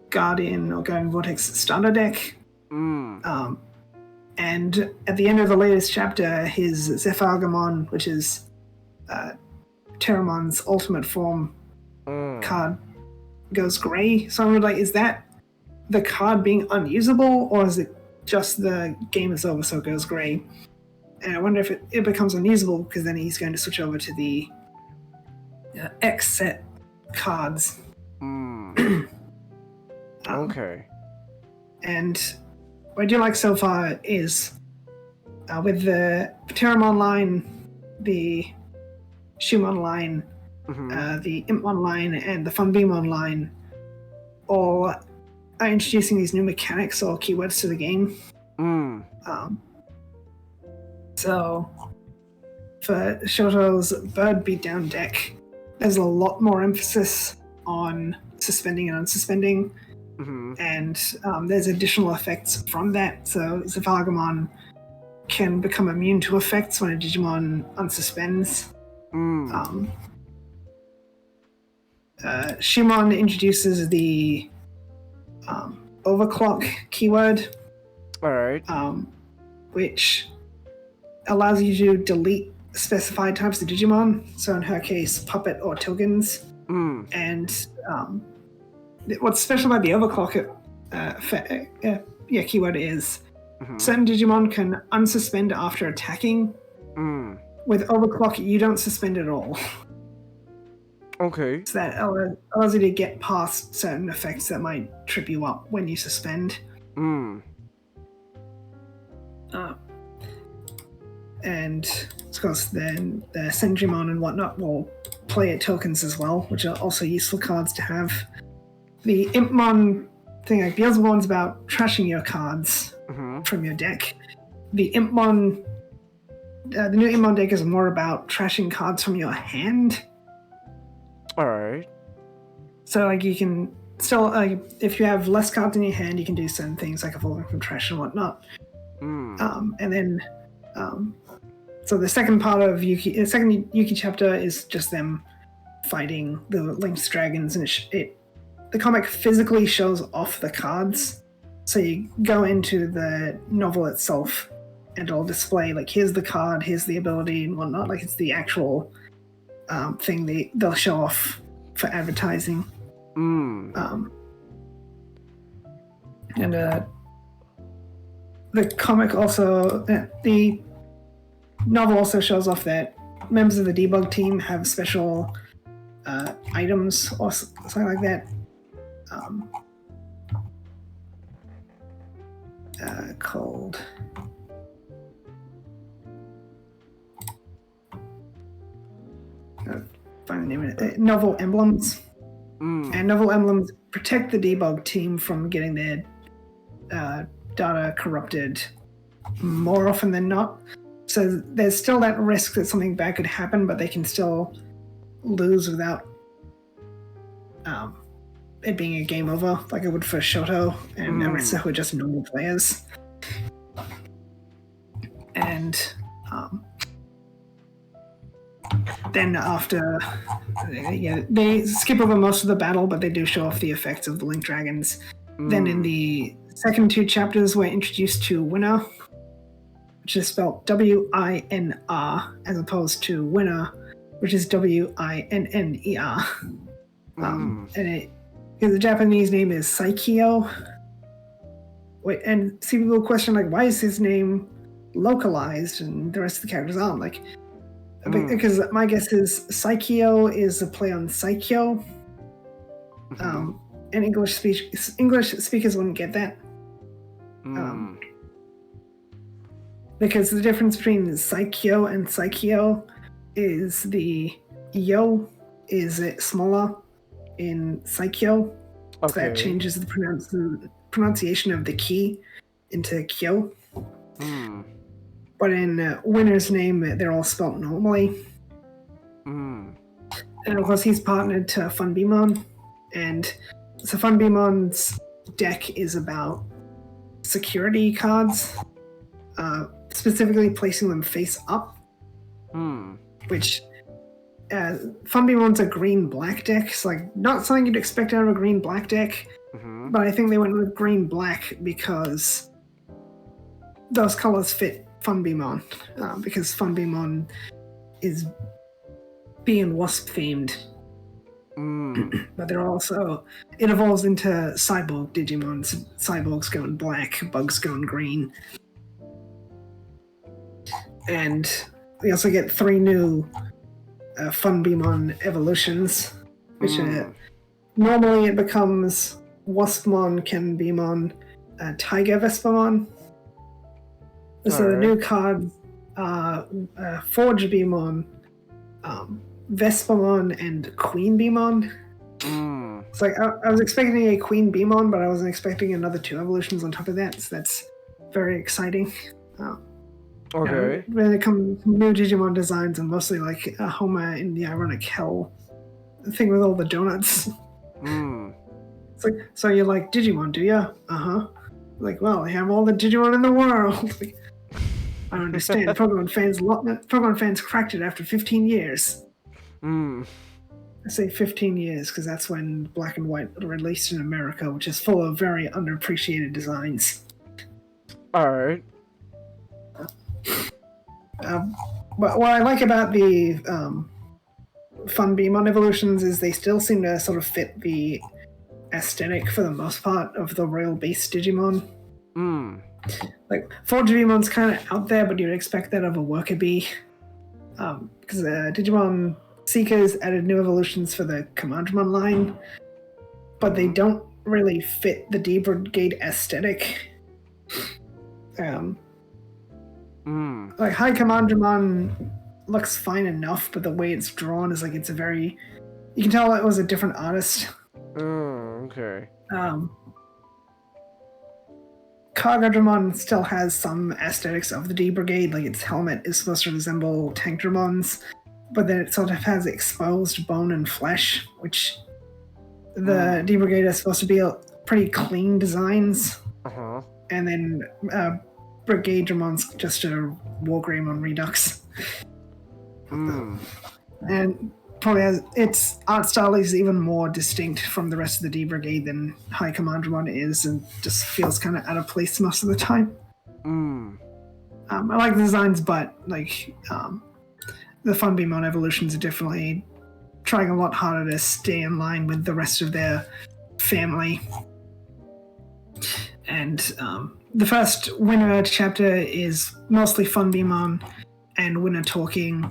Guardian or Guardian Vortex starter deck. And at the end of the latest chapter, his Zephargamon, which is Terramon's ultimate form card, goes gray. So I'm like, is that the card being unusable, or is it just the game is over so it goes gray? And I wonder if it becomes unusable, because then he's going to switch over to the X set cards. Okay. And what I do like so far is with the Terramon line, the Shumon line, the Impmon line, and the Funbeamon line, all are introducing these new mechanics or keywords to the game. So for Shoto's Bird Beatdown deck, there's a lot more emphasis on suspending and unsuspending. And there's additional effects from that. So Zephargamon can become immune to effects when a Digimon unsuspends. Shumon introduces the overclock keyword, which allows you to delete specified types of Digimon. So in her case, Puppet or Tilgans. And what's special about the overclock keyword is certain Digimon can unsuspend after attacking. With overclock, you don't suspend at all. Okay. So that allows you to get past certain effects that might trip you up when you suspend. And of course, then the Senjimon and whatnot will play at tokens as well, which are also useful cards to have. The Impmon thing, like Beelzebub's about trashing your cards from your deck. The Impmon, the new Impmon deck is more about trashing cards from your hand. Alright. So like you can still, if you have less cards in your hand, you can do certain things like evolving from trash and whatnot. And then, so the second part of the second Yuki chapter is just them fighting the linked dragons, and the comic physically shows off the cards. So you go into the novel itself and it'll display, like, here's the card, here's the ability and whatnot. Like, it's the actual thing they'll show off for advertising. And the comic also, the novel also shows off that members of the debug team have special items or something like that. Called find the name of it. Novel emblems. And novel emblems protect the debug team from getting their data corrupted more often than not. So there's still that risk that something bad could happen, but they can still lose without it being a game over, like it would for Shoto and Arisa, who are just normal players. And then after, they skip over most of the battle, but they do show off the effects of the Link Dragons. Then in the second two chapters, we're introduced to Winner, which is spelled W-I-N-R, as opposed to Winner, which is W-I-N-N-E-R. And the Japanese name is Saikyo. And see, people question, like, why is his name localized and the rest of the characters aren't? Like, because my guess is Saikyo is a play on Saikyo. And English speakers wouldn't get that. because the difference between Psycho and Psycho is the yo is it smaller in Psycho. So that changes the pronunciation of the key into kyo. But in Winner's name, they're all spelt normally. And of course, he's partnered to Funbimon. And so Funbimon's deck is about security cards, specifically placing them face up. Which Funbimon's a green-black deck. It's like not something you'd expect out of a green-black deck. But I think they went with green-black because those colors fit Funbimon. Because Funbimon is bee and wasp themed. But they're also, it evolves into cyborg Digimon. So cyborgs going black, bugs going green. And we also get 3 new Funbimon evolutions, which normally it becomes Waspmon, Kenbimon, Tiger Vespamon. So the new cards are Forge Beamon, Vespamon, and Queen Beamon. It's like I was expecting a Queen Beamon, but I wasn't expecting another 2 evolutions on top of that, so that's very exciting. When it comes to new Digimon designs, and mostly like Homer in the Ironic Hell thing with all the donuts. It's like, so you like Digimon, do ya? Like, well, I have all the Digimon in the world. Like, I don't understand. Pokemon fans cracked it after 15 years. I say 15 years because that's when Black and White released in America, which is full of very underappreciated designs. Alright. But what I like about the Funbimon evolutions is they still seem to sort of fit the aesthetic for the most part of the Royal Beast Digimon. Like Forge Beamon's kind of out there, but you'd expect that of a worker bee. Because Digimon Seekers added new evolutions for the Commandmon line, but they don't really fit the D Brigade aesthetic. Like High Commandmon looks fine enough, but the way it's drawn is like it's a very, you can tell it was a different artist. Okay. Kagudramon still has some aesthetics of the D Brigade, like its helmet is supposed to resemble Tankdramon's, but then it sort of has exposed bone and flesh, which the D Brigade is supposed to be pretty clean designs. And then Brigadedramon's just a Wargreymon Redux. And probably has, its art style is even more distinct from the rest of the D Brigade than High Commandmon is, and just feels kind of out of place most of the time. I like the designs, but like the Funbimon evolutions are definitely trying a lot harder to stay in line with the rest of their family. And the first Winner chapter is mostly Funbimon and Winner talking.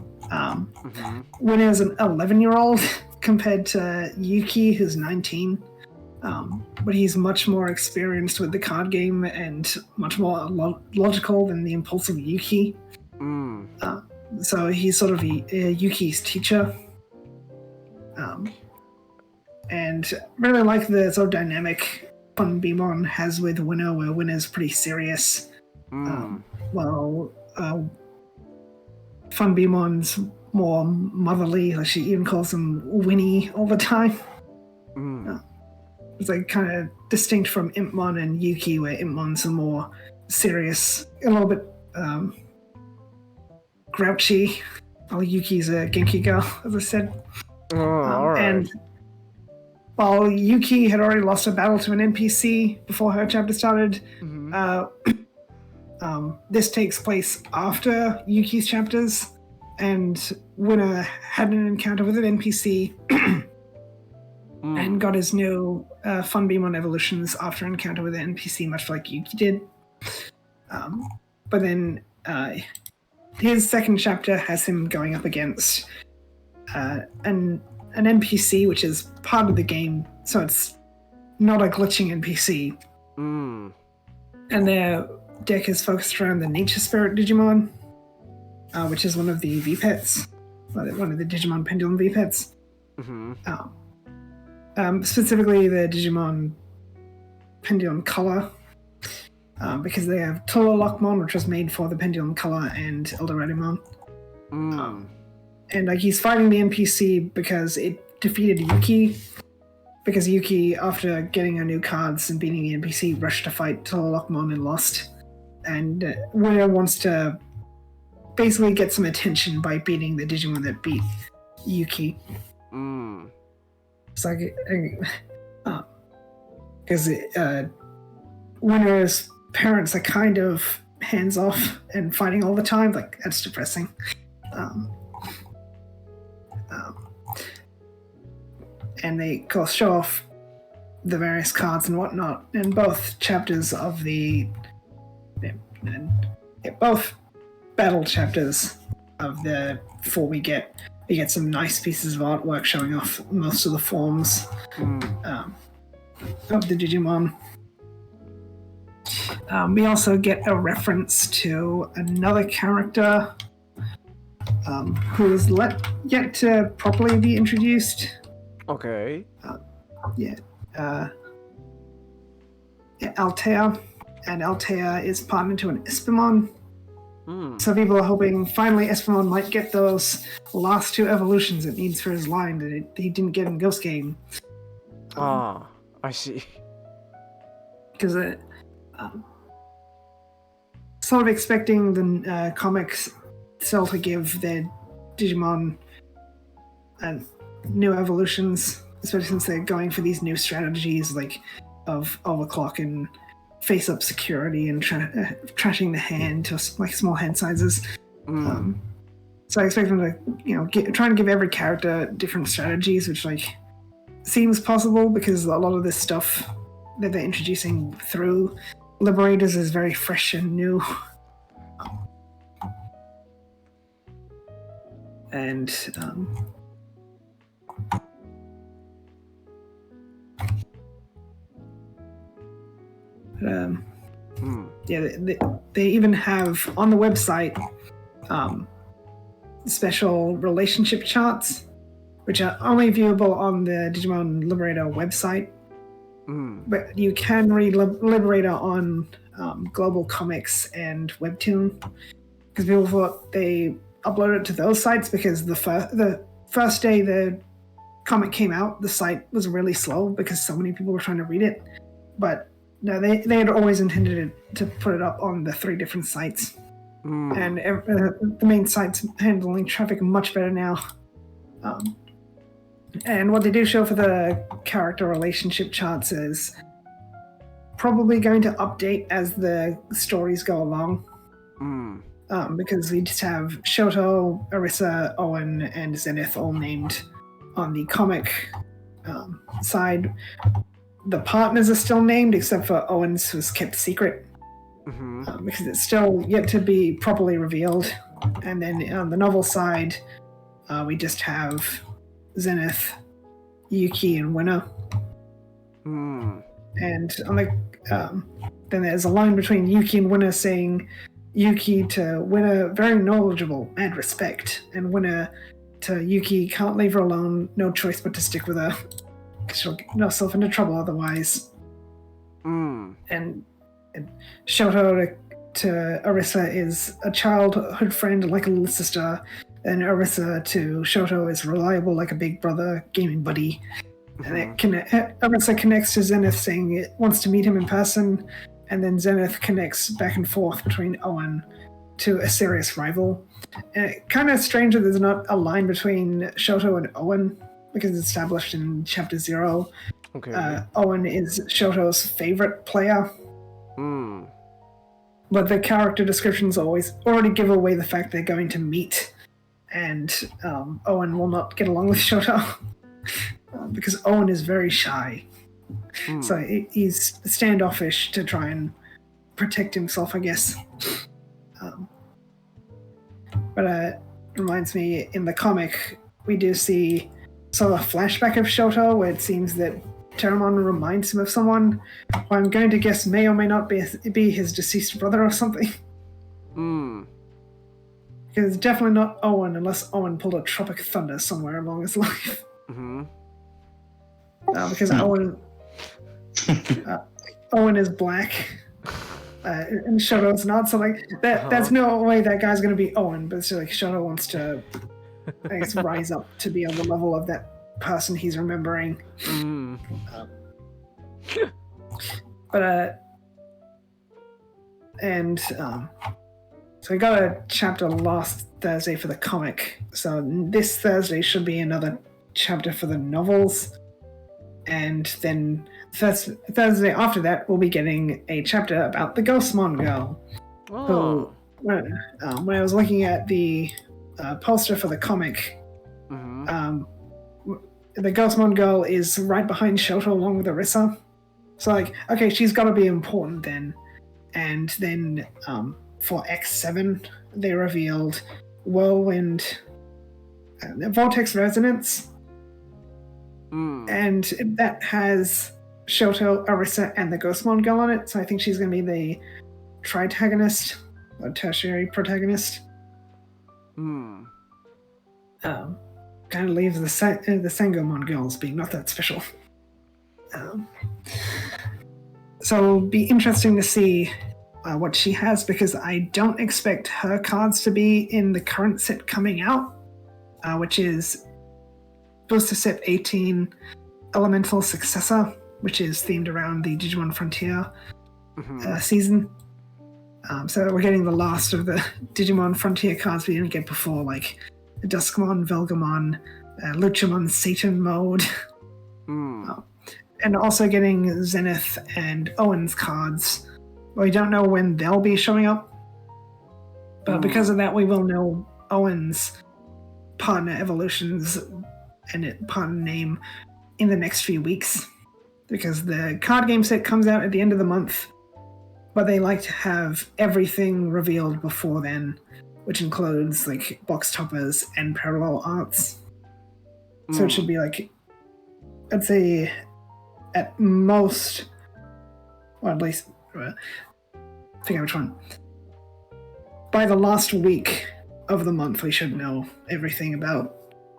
Winner is an 11-year-old compared to Yuki, who's 19. But he's much more experienced with the card game and much more logical than the impulsive Yuki. So he's sort of Yuki's teacher. And really like the sort of dynamic Funbimon has with Winner, where Winner's pretty serious. While Funbimon's more motherly, like she even calls him Winnie all the time. It's like kind of distinct from Impmon and Yuki, where Impmon's a more serious, a little bit grouchy, while Yuki's a Genki girl, as I said. And while Yuki had already lost a battle to an NPC before her chapter started, this takes place after Yuki's chapters, and Winner had an encounter with an NPC and got his new Funbimon evolutions after an encounter with an NPC, much like Yuki did. But then his second chapter has him going up against an NPC, which is part of the game, so it's not a glitching NPC. And they're deck is focused around the Nature Spirit Digimon, which is one of the V-Pets, one of the Digimon Pendulum V-Pets. Specifically the Digimon Pendulum Color, because they have Tulolokmon, which was made for the Pendulum Color, and Eldoradimon. And like he's fighting the NPC because it defeated Yuki. Because Yuki, after getting her new cards and beating the NPC, rushed to fight Tulolokmon and lost. And Winner wants to basically get some attention by beating the Digimon that beat Yuki. It's like, because Winner's parents are kind of hands off and fighting all the time. Like, that's depressing. And they, of course, show off the various cards and whatnot in both chapters of the... both battle chapters of the... Before we get some nice pieces of artwork showing off most of the forms of the Digimon. We also get a reference to another character who is yet to properly be introduced. Okay. Altea. And Altea is partnered to an Espimon. So people are hoping finally Espimon might get those last 2 evolutions it needs for his line that he didn't get in Ghost Game. I see. Because sort of expecting the comics cell to give their Digimon new evolutions, especially since they're going for these new strategies like of overclock and face-up security and trashing the hand to like small hand sizes. So I expect them to, try and give every character different strategies, which like seems possible because a lot of this stuff that they're introducing through Liberators is very fresh and new. And they even have on the website special relationship charts, which are only viewable on the Digimon Liberator website. But you can read Liberator on Global Comics and Webtoon, because people thought they uploaded it to those sites because the first day the comic came out, the site was really slow because so many people were trying to read it. But no, they had always intended to put it up on the 3 different sites. And the main site's handling traffic much better now. And what they do show for the character relationship charts is probably going to update as the stories go along. Because we just have Shoto, Arisa, Owen, and Zenith all named on the comic side. The partners are still named, except for Owen's was kept secret. Because it's still yet to be properly revealed. And then on the novel side, we just have Zenith, Yuki, and Winner. And on the then there's a line between Yuki and Winner saying Yuki to Winner, very knowledgeable and respect, and Winner to Yuki, can't leave her alone, no choice but to stick with her, because she'll get herself into trouble otherwise. And Shoto to Arisa is a childhood friend like a little sister, and Arisa to Shoto is reliable like a big brother, gaming buddy. And Arisa connects to Zenith saying it wants to meet him in person, and then Zenith connects back and forth between Owen to a serious rival. And kind of strange that there's not a line between Shoto and Owen, because it's established in Chapter 0. Owen is Shoto's favorite player. But the character descriptions already give away the fact they're going to meet, and Owen will not get along with Shoto because Owen is very shy. So he's standoffish to try and protect himself, I guess. But it reminds me, in the comic, we do see sort of a flashback of Shoto where it seems that Terramon reminds him of someone who I'm going to guess may or may not be his deceased brother or something. Because it's definitely not Owen, unless Owen pulled a Tropic Thunder somewhere along his life. Because Owen is black, and Shoto's not. So like that's no way that guy's gonna be Owen. But it's like Shoto wants to, I guess, rise up to be on the level of that person he's remembering. So I got a chapter last Thursday for the comic. So this Thursday should be another chapter for the novels. And then Thursday after that, we'll be getting a chapter about the Ghostmon girl. So when I was looking at the poster for the comic, the Ghostmon girl is right behind Shoto along with Arissa. So like, okay, she's got to be important then. And then for X7, they revealed Whirlwind, Vortex Resonance. And that has Shoto, Arissa, and the Ghostmon girl on it. So I think she's going to be the tritagonist, or tertiary protagonist. Kind of leaves the Sangomon girls being not that special. So it'll be interesting to see what she has, because I don't expect her cards to be in the current set coming out, which is Booster Set 18 Elemental Successor, which is themed around the Digimon Frontier season. So we're getting the last of the Digimon Frontier cards we didn't get before, like Duskmon, Velgamon, Luchamon Satan mode. And also getting Zenith and Owen's cards. We don't know when they'll be showing up, but because of that, we will know Owen's partner evolutions and partner name in the next few weeks, because the card game set comes out at the end of the month, but they like to have everything revealed before then, which includes like box toppers and parallel arts. So it should be like, I'd say at most, or at least, figure which one. By the last week of the month, we should know everything about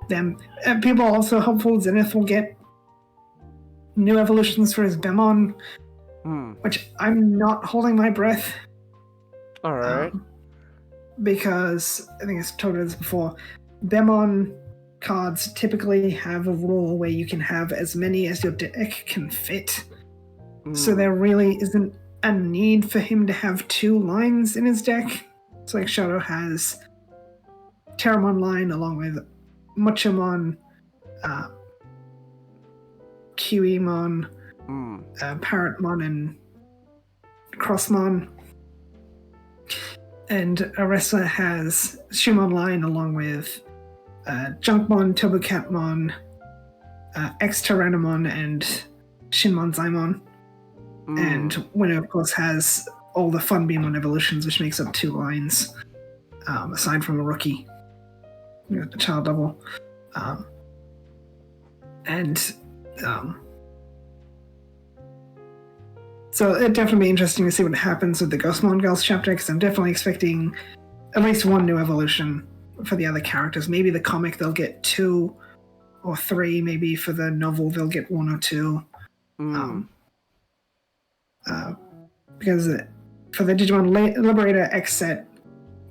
them. And people are also hopeful Zenith will get new evolutions for his Bemon, which I'm not holding my breath. Alright. Because, I think I've told you this before, Bemon cards typically have a rule where you can have as many as your deck can fit. So there really isn't a need for him to have two lines in his deck. So like Shoto has Terramon line along with Muchamon, Kiwimon, Parrotmon, and Crossmon. And Arissa has Shumon line along with Junkmon, Tobocatmon, X-Tyrannomon, and Shinmon Zaimon. And Winner, of course, has all the Funbeamon evolutions, which makes up two lines, aside from a rookie, a child level. So it'd definitely be interesting to see what happens with the Ghostmon Girls chapter, because I'm definitely expecting at least one new evolution for the other characters. Maybe the comic they'll get 2 or 3. Maybe for the novel they'll get 1 or 2. Because for the Digimon Liberator X set,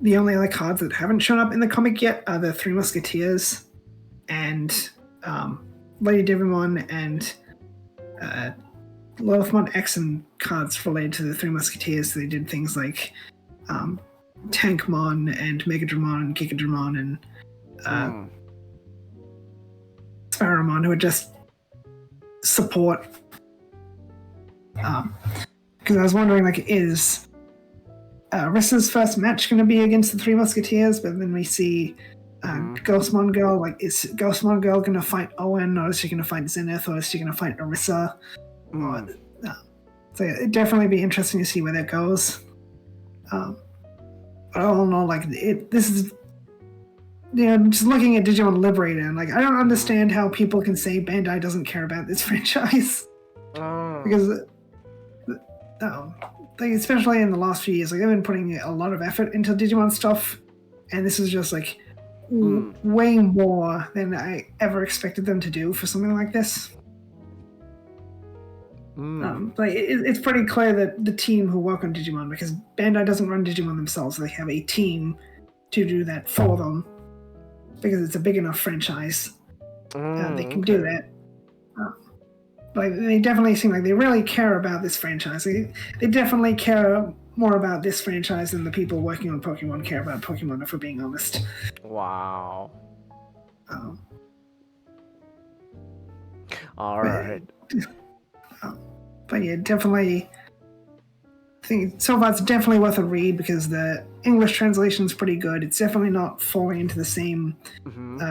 the only other cards that haven't shown up in the comic yet are the Three Musketeers and Lady Divimon and Lothmon X and cards related to the Three Musketeers. So they did things like Tankmon and Megadramon and Gigadramon and Sparamon, who are just support. Because I was wondering, like, is Rissa's first match going to be against the Three Musketeers? But then we see Ghostmon Girl. Like, is Ghostmon Girl going to fight Owen, or is she going to fight Zenith, or is she going to fight Arissa? So it'd definitely be interesting to see where that goes. But all in all, like, this is, just looking at Digimon Liberator, and like, I don't understand how people can say Bandai doesn't care about this franchise. Because like especially in the last few years, like I've been putting a lot of effort into Digimon stuff, and this is just like way more than I ever expected them to do for something like this. Like it's pretty clear that the team who work on Digimon, because Bandai doesn't run Digimon themselves, they have a team to do that for them, because it's a big enough franchise. They can do that. Like they definitely seem like they really care about this franchise. They definitely care more about this franchise than the people working on Pokemon care about Pokemon, if we're being honest. Wow. All right. But yeah, definitely. I think so far it's definitely worth a read because the English translation is pretty good. It's definitely not falling into the same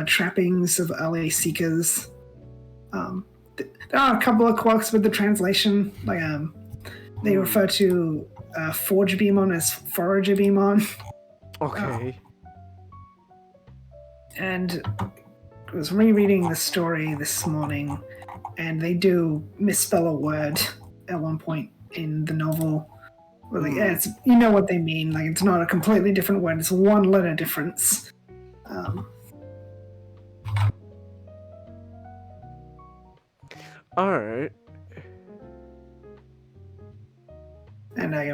trappings of LA Seekers. There are a couple of quirks with the translation. Like they refer to Forge-Beamon as Forager-Beamon. Okay. And I was rereading the story this morning, and they do misspell a word at one point in the novel. Like, it's, you know what they mean. Like, it's not a completely different word. It's one letter difference. All right. And I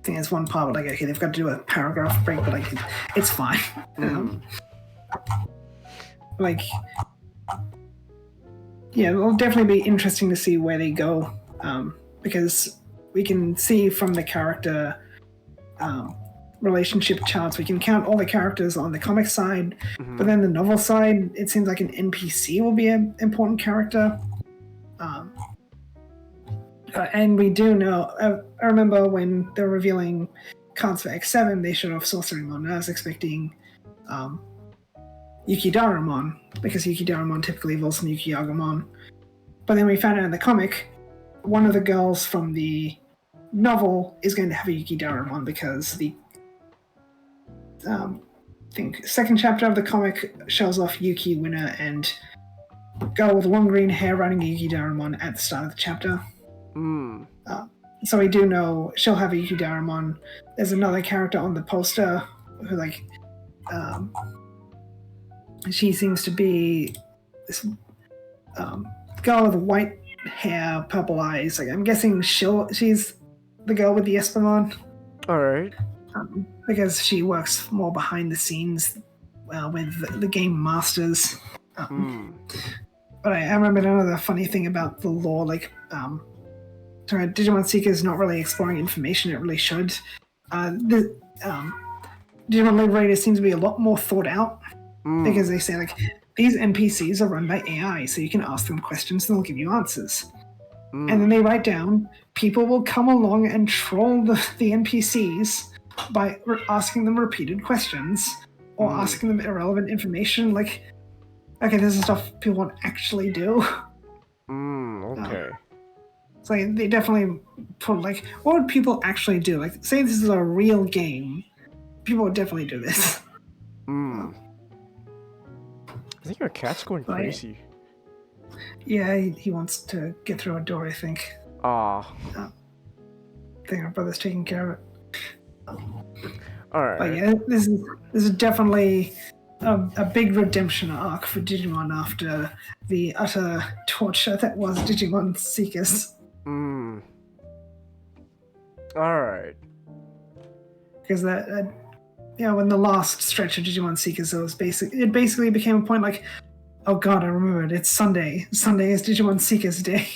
think there's one part where, like, okay, they've got to do a paragraph break, but like, it's fine. Like, yeah, it'll definitely be interesting to see where they go, because we can see from the character relationship charts, we can count all the characters on the comic side, but then the novel side, it seems like an NPC will be an important character. And we do know, I remember when they were revealing cards for X7, they showed off Sorcerymon. I was expecting Yukidaramon, because Yukidaramon typically evolves from Yukiagamon. But then we found out in the comic, one of the girls from the novel is going to have a Yukidaramon, because the I think second chapter of the comic shows off Yuki, Winner, and girl with long green hair riding a Yukidaramon at the start of the chapter. So we do know she'll have a Yukidaramon. There's another character on the poster who, like, she seems to be this girl with white hair, purple eyes. Like, I'm guessing she's the girl with the Espamon. All right. Because she works more behind the scenes with the game masters. But I remember another funny thing about the lore, like, Digimon Seeker is not really exploring information it really should. The Digimon Liberator seems to be a lot more thought out, because they say, like, these NPCs are run by AI, so you can ask them questions and they'll give you answers. And then they write down, people will come along and troll the NPCs by asking them repeated questions or asking them irrelevant information. Like, okay, this is stuff people won't actually do. Okay. It's like, they definitely put, like, what would people actually do? Like, say this is a real game, people would definitely do this. I think our cat's going crazy. Yeah, he wants to get through a door, I think. I think our brother's taking care of it. Alright. But yeah, this is definitely a big redemption arc for Digimon after the utter torture that was Digimon Seekers. Alright. Because that, when the last stretch of Digimon Seekers, it basically became a point like, oh god, I remembered, it's Sunday. Sunday is Digimon Seekers Day.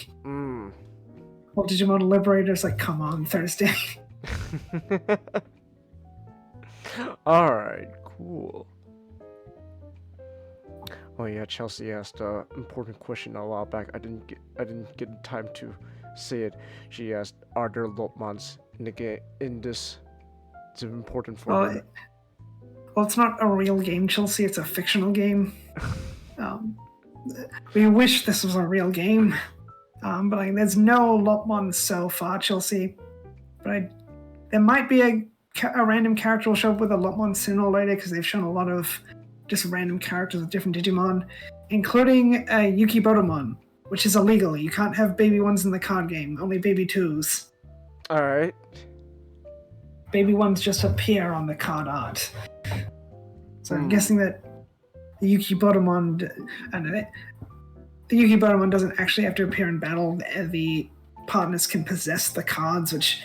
Well, Digimon Liberator's like, come on, Thursday. Alright, cool. Oh yeah, Chelsea asked an important question a while back. I didn't get time to say it. She asked, "Are there Lopmons in the game? In this, it's important for her." Well, it's not a real game, Chelsea. It's a fictional game. We wish this was a real game, but like, there's no Lopmon so far, Chelsea. But there might be a random character will show up with a Lopmon sooner or later, because they've shown a lot of just random characters with different Digimon, including Yukibotamon, which is illegal. You can't have baby ones in the card game, only baby twos. Alright. Baby ones just appear on the card art. So I'm guessing that the Yuki Botomon, the Yuki Botomon doesn't actually have to appear in battle. The partners can possess the cards, which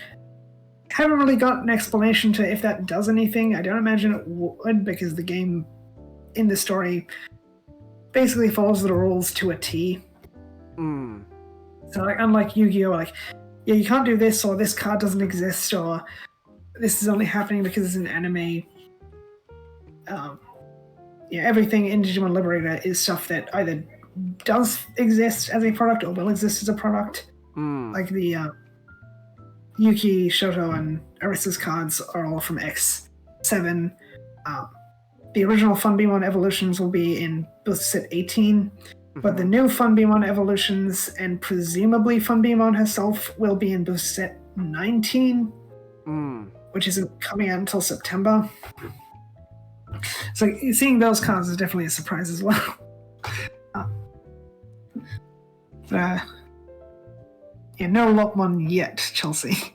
haven't really got an explanation to if that does anything. I don't imagine it would, because the game in the story basically follows the rules to a T. So like, unlike Yu-Gi-Oh, like, yeah, you can't do this, or this card doesn't exist, or this is only happening because it's an anime. Yeah, everything in Digimon Liberator is stuff that either does exist as a product or will exist as a product. Like the Yuki, Shoto, and Arisa's cards are all from X7. The original Funbeamon Evolutions will be in Booster Set 18, but the new Funbeamon Evolutions and presumably Funbeamon herself will be in Booster Set 19, which isn't coming out until September. So seeing those cards is definitely a surprise as well. Yeah, no Lopmon yet, Chelsea.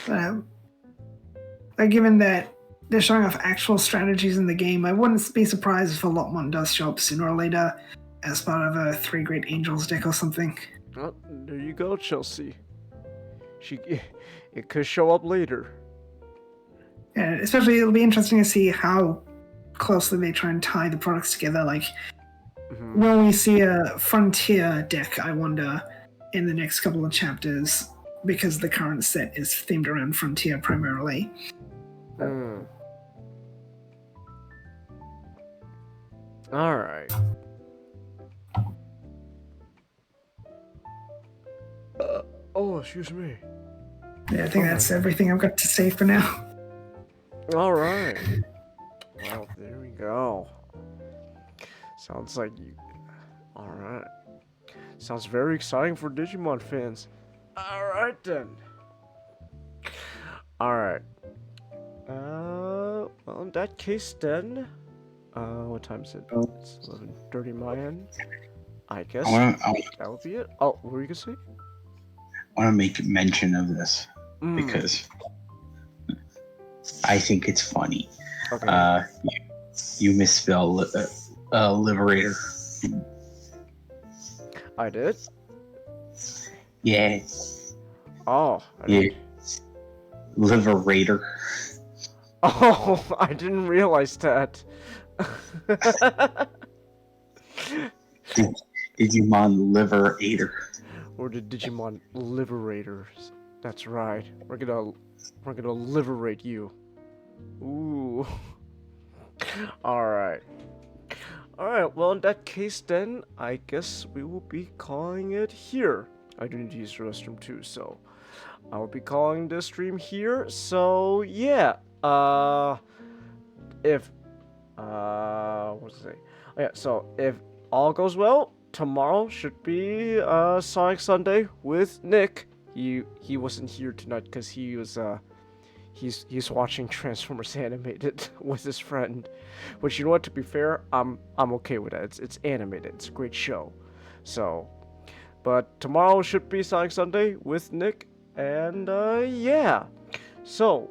But given that they're showing off actual strategies in the game, I wouldn't be surprised if a Lopmon does show up sooner or later as part of a 3 Great Angels deck or something. Oh, there you go, Chelsea. It could show up later. Yeah, especially it'll be interesting to see how closely they try and tie the products together. Like, will we see a Frontier deck, I wonder, in the next couple of chapters? Because the current set is themed around Frontier primarily. Alright. Oh, excuse me. Yeah, I think that's everything I've got to say for now. Alright. Well, there we go. Sounds like you... Alright. Sounds very exciting for Digimon fans. Alright then. Alright. Well, in that case then... what time is it? It's 11:30 my end. I guess that would be it. Oh, what were you gonna say? I want to make mention of this because I think it's funny. Okay. You misspell Liberator. I did? Yeah. Oh. Yeah. Liberator. Oh, I didn't realize that. Digimon Liberator. Or the Digimon Liberators. That's right. We're gonna liberate you. Ooh. Alright. Alright, well in that case then, I guess we will be calling it here. I do need to use the restroom too, so I will be calling this stream here. So yeah. What's it say? Oh, yeah, so if all goes well, tomorrow should be Sonic Sunday with Nick. He wasn't here tonight because he was he's watching Transformers Animated with his friend. Which, you know what, to be fair, I'm okay with that. It's animated. It's a great show. So, but tomorrow should be Sonic Sunday with Nick, and yeah. So,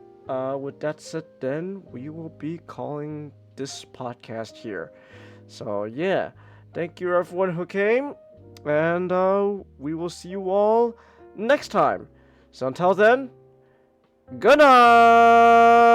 with that said, then we will be calling this podcast here. So yeah, thank you everyone who came, and we will see you all next time. So until then, good night.